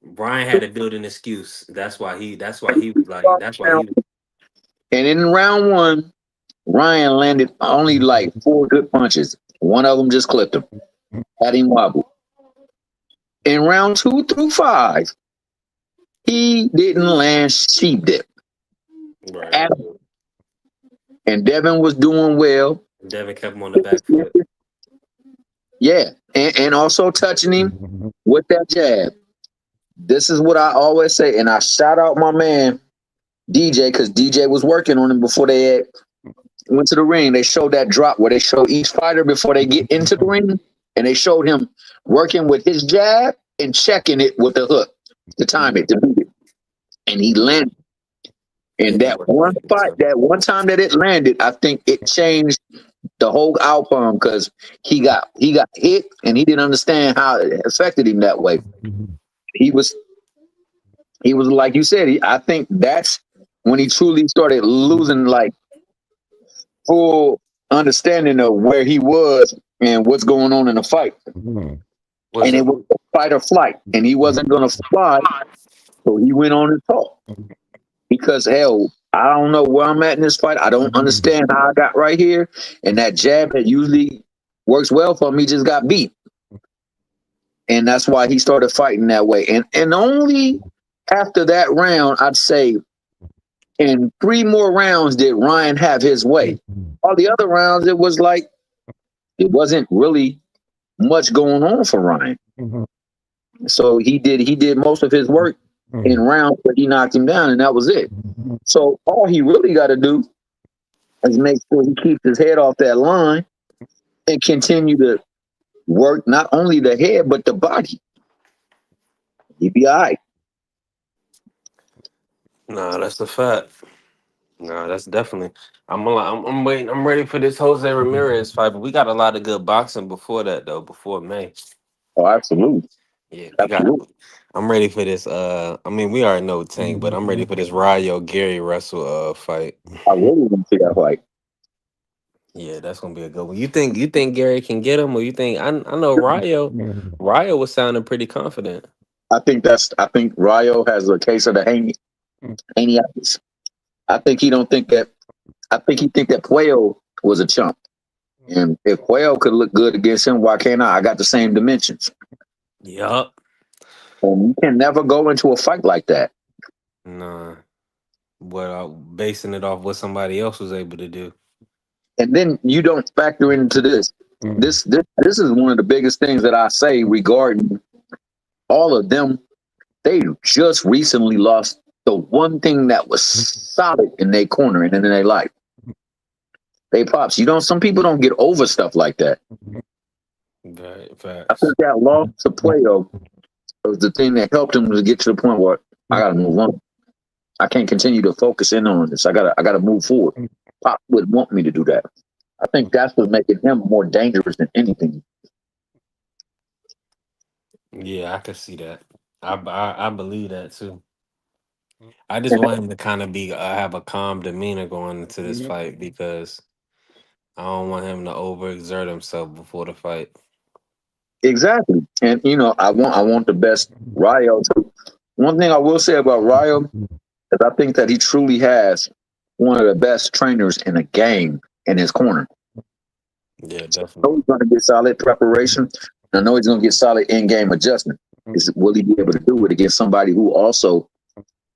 Brian had to build an excuse. That's why he was like. That's why he. And in round one, Ryan landed only like 4 good punches. One of them just clipped him, had him wobble. In round 2 through 5, he didn't land sheep dip. Right. And Devin was doing well. Devin kept him on the back foot. Yeah, and also touching him with that jab. This is what I always say, and I shout out my man DJ, because DJ was working on him before they had went to the ring, they showed that drop where they show each fighter before they get into the ring, and they showed him working with his jab and checking it with the hook to time it, to beat it. And he landed. And that one fight, that one time that it landed, I think it changed the whole outcome because he got hit and he didn't understand how it affected him that way. He was like you said, I think that's when he truly started losing like full understanding of where he was and what's going on in the fight. And it was fight or flight, and he wasn't going to fly, so he went on and talked. Because hell, I don't know where I'm at in this fight. I don't understand how I got right here, and that jab that usually works well for me just got beat, and that's why he started fighting that way. And only after that round, I'd say, in 3 more rounds did Ryan have his way. All the other rounds, it was like it wasn't really much going on for Ryan. So he did most of his work in rounds where he knocked him down, and that was it. So all he really got to do is make sure he keeps his head off that line and continue to work not only the head but the body. He'd be all right. No, that's a fact. No, that's definitely. I'm waiting. I'm ready for this Jose Ramirez fight, but we got a lot of good boxing before that, though. Before May. Oh, absolutely. Yeah, I'm ready for this. I mean, we already know Tank, but I'm ready for this Rayo Gary Russell fight. I really want to see that fight. Yeah, that's gonna be a good one. You think Gary can get him, or you think I know Rayo was sounding pretty confident. I think Rayo has a case of the haniacs. I think he think that Puello was a chump. And if Puello could look good against him, why can't I? I got the same dimensions. Yup. And you can never go into a fight like that. Nah. But basing it off what somebody else was able to do. And then you don't factor into this. This is one of the biggest things that I say regarding all of them. They just recently lost the one thing that was solid in their corner and in their life. They pops. Some people don't get over stuff like that. Right, I think that loss to Puello was the thing that helped him to get to the point where I gotta move on. I can't continue to focus in on this. I gotta move forward. Pop would want me to do that. I think that's what's making him more dangerous than anything. Yeah, I could see that. I believe that too. I just want him to kind of have a calm demeanor going into this fight because I don't want him to overexert himself before the fight. Exactly. And I want the best Rayo too. One thing I will say about Rayo is I think that he truly has one of the best trainers in the game in his corner. Yeah, definitely. I know he's going to get solid preparation. I know he's going to get solid in-game adjustment. Will he be able to do it against somebody who also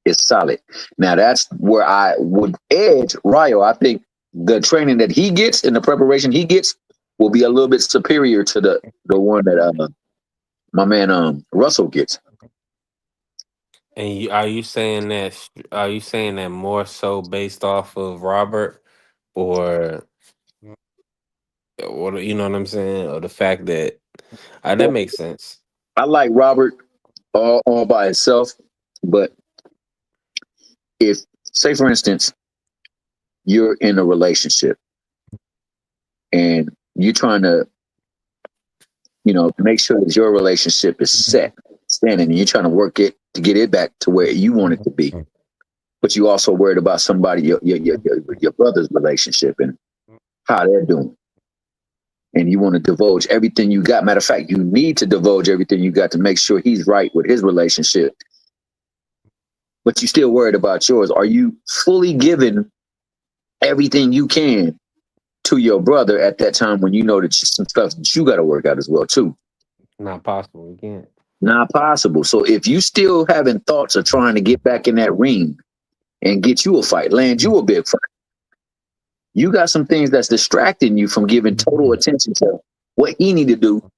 is solid? Now, that's where I would edge Rayo. I think the training that he gets and the preparation he gets will be a little bit superior to the one that my man Russell gets. And are you saying that more so based off of Robert, or you know what I'm saying, or the fact that that makes sense? I like Robert all by himself, but if, say for instance, you're in a relationship and you're trying to, make sure that your relationship is standing, and you're trying to work it to get it back to where you want it to be, but you also worried about somebody, your brother's relationship and how they're doing, and you want to divulge everything you got. Matter of fact, you need to divulge everything you got to make sure he's right with his relationship, but you still worried about yours. Are you fully giving everything you can to your brother at that time when you know that some stuff that you got to work out as well too? Not possible. You can't. Not possible. So if you still having thoughts of trying to get back in that ring and get you a fight, land you a big fight, you got some things that's distracting you from giving total attention to what he need to do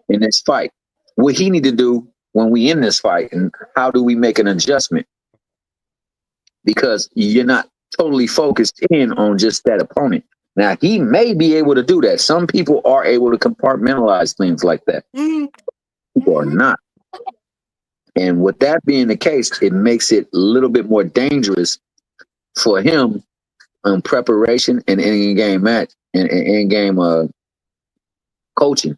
in this fight, what he need to do when we in this fight, and how do we make an adjustment? Because you're not totally focused in on just that opponent. Now he may be able to do that. Some people are able to compartmentalize things like that. People are not. And with that being the case, it makes it a little bit more dangerous for him on preparation and in-game match and in-game coaching.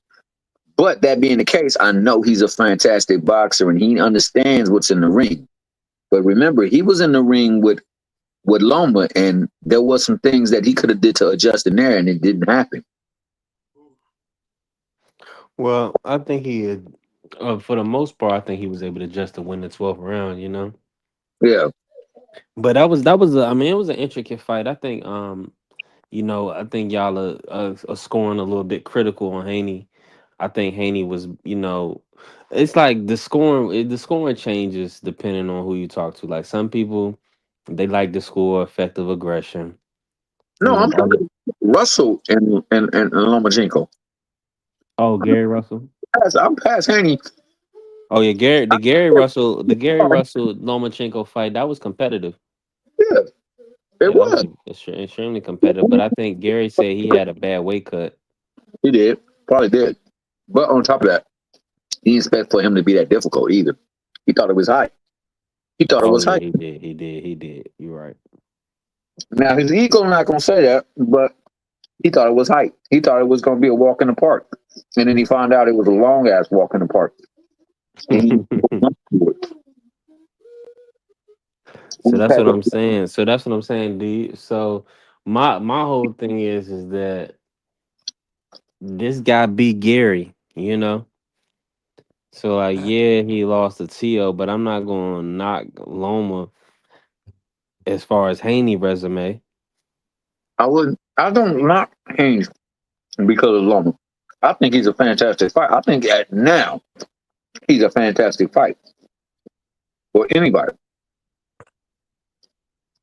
But that being the case, I know he's a fantastic boxer and he understands what's in the ring. But remember, he was in the ring with Loma, and there was some things that he could have did to adjust in there, and it didn't happen. Well, I think he had, for the most part, I think he was able to just to win the 12th round. Yeah. But I mean, it was an intricate fight. I think I think y'all are scoring a little bit critical on Haney. I think Haney was, it's like the scoring changes depending on who you talk to. Like some people, they like to score effective aggression. No, I'm Other, talking Russell and Lomachenko. oh, Gary Russell. I'm past Haney. Oh yeah, the Gary Russell Lomachenko fight, that was competitive. Yeah, it Yeah, that was was. extremely competitive. But I think Gary said he had a bad weight cut. He did. Probably did. But on top of that, he didn't expect for him to be that difficult either. He thought it was high. He thought it Oh was yeah, high. he did. You're right. Now his ego not gonna say that, but he thought it was height. He thought it was gonna be a walk in the park. And then he found out it was a long ass walk in the park. And he So that's what I'm saying. Dude. So my whole thing is that this guy beat Gary. So like yeah, he lost to Tio, but I'm not gonna knock Loma as far as Haney resume. I don't knock Haynes because of Loma. I think he's a fantastic fight. I think at now he's a fantastic fight for anybody.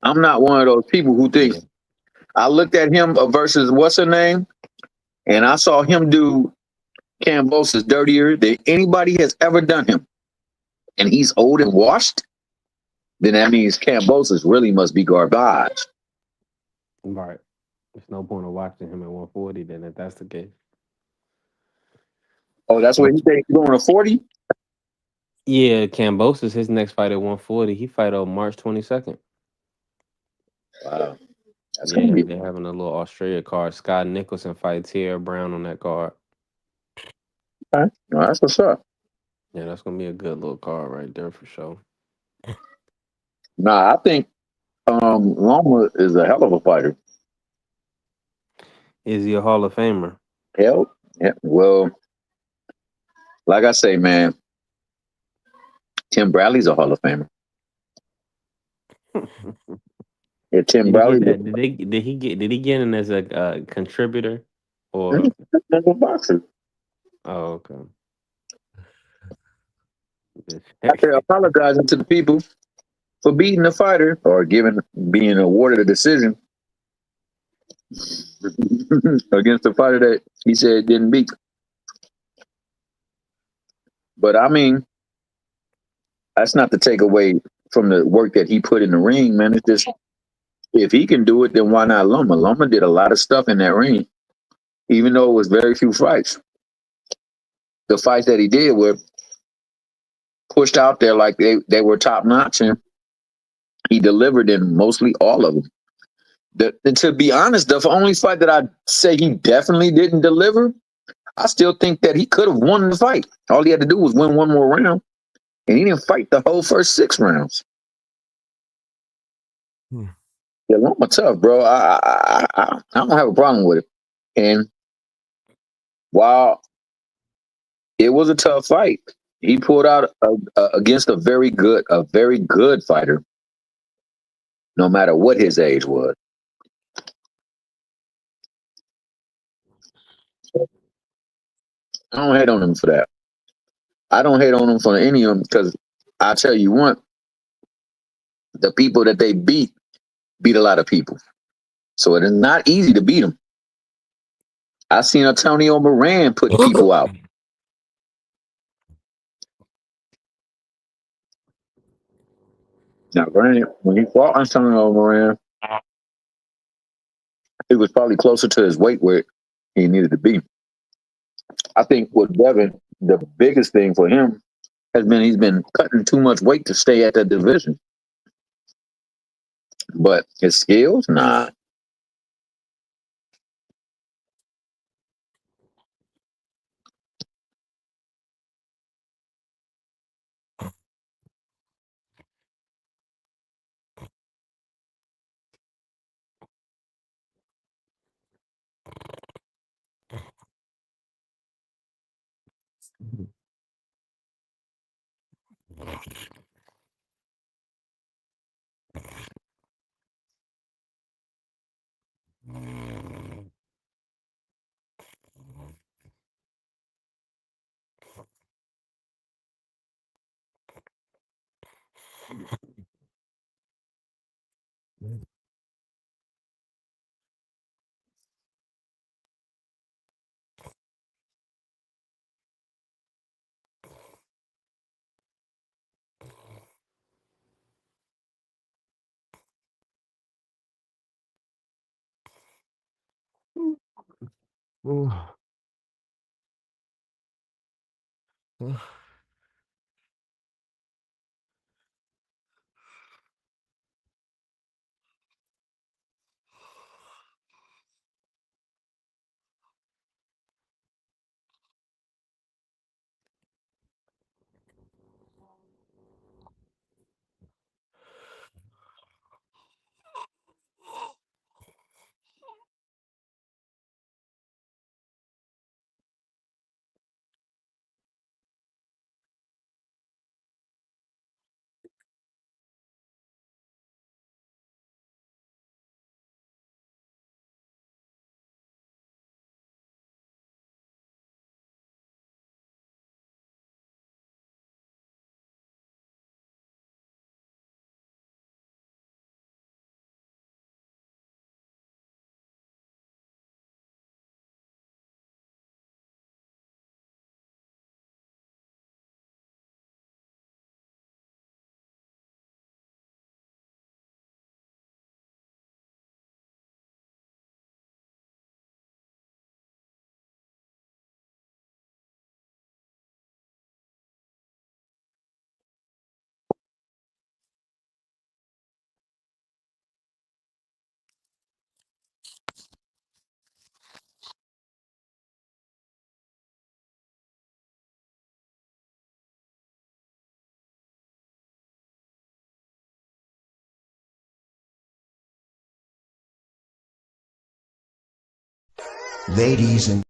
I'm not one of those people who think I looked at him versus what's her name, and I saw him do Kambosos dirtier than anybody has ever done him. And he's old and washed, then that means Kambosos really must be garbage. Right. There's no point of watching him at 140 then if that's the case. Oh, that's what he said. He's going to 40? Yeah, Kambosos, his next fight at 140, he fight on March 22nd. Wow. That's Yeah, gonna be they're having a little Australia card. Scott Nicholson fights Tierra Brown on that card. okay. No, that's what's up. Yeah, that's gonna be a good little card right there for sure. Nah, I think Loma is a hell of a fighter. Is he a Hall of Famer? Hell, yeah. Well, like I say, man, Tim Bradley's a Hall of Famer. Yeah, Tim Bradley. Did he get in as a contributor or? He's a boxer. Oh, okay. After apologizing to the people for beating the fighter or being awarded a decision against the fighter that he said didn't beat. But I mean, that's not to take away from the work that he put in the ring, man. It's just if he can do it, then why not Loma? Loma did a lot of stuff in that ring, even though it was very few fights. The fights that he did were pushed out there like they were top notch, and he delivered in mostly all of them. To be honest, the only fight that I say he definitely didn't deliver, I still think that he could have won the fight. All he had to do was win one more round, and he didn't fight the whole first 6 rounds. Yeah, Loma tough, bro. I don't have a problem with it. And while it was a tough fight, he pulled out against a very good fighter, no matter what his age was. I don't hate on him for that. I don't hate on him for any of them because I tell you what, the people that they beat a lot of people. So it is not easy to beat them. I seen Antonio Moran put people out. Now, granted, when he fought Antonio Moran, He was probably closer to his weight where he needed to be. I think with Devin, the biggest thing for him has been he's been cutting too much weight to stay at that division. But his skills, nah. Ladies and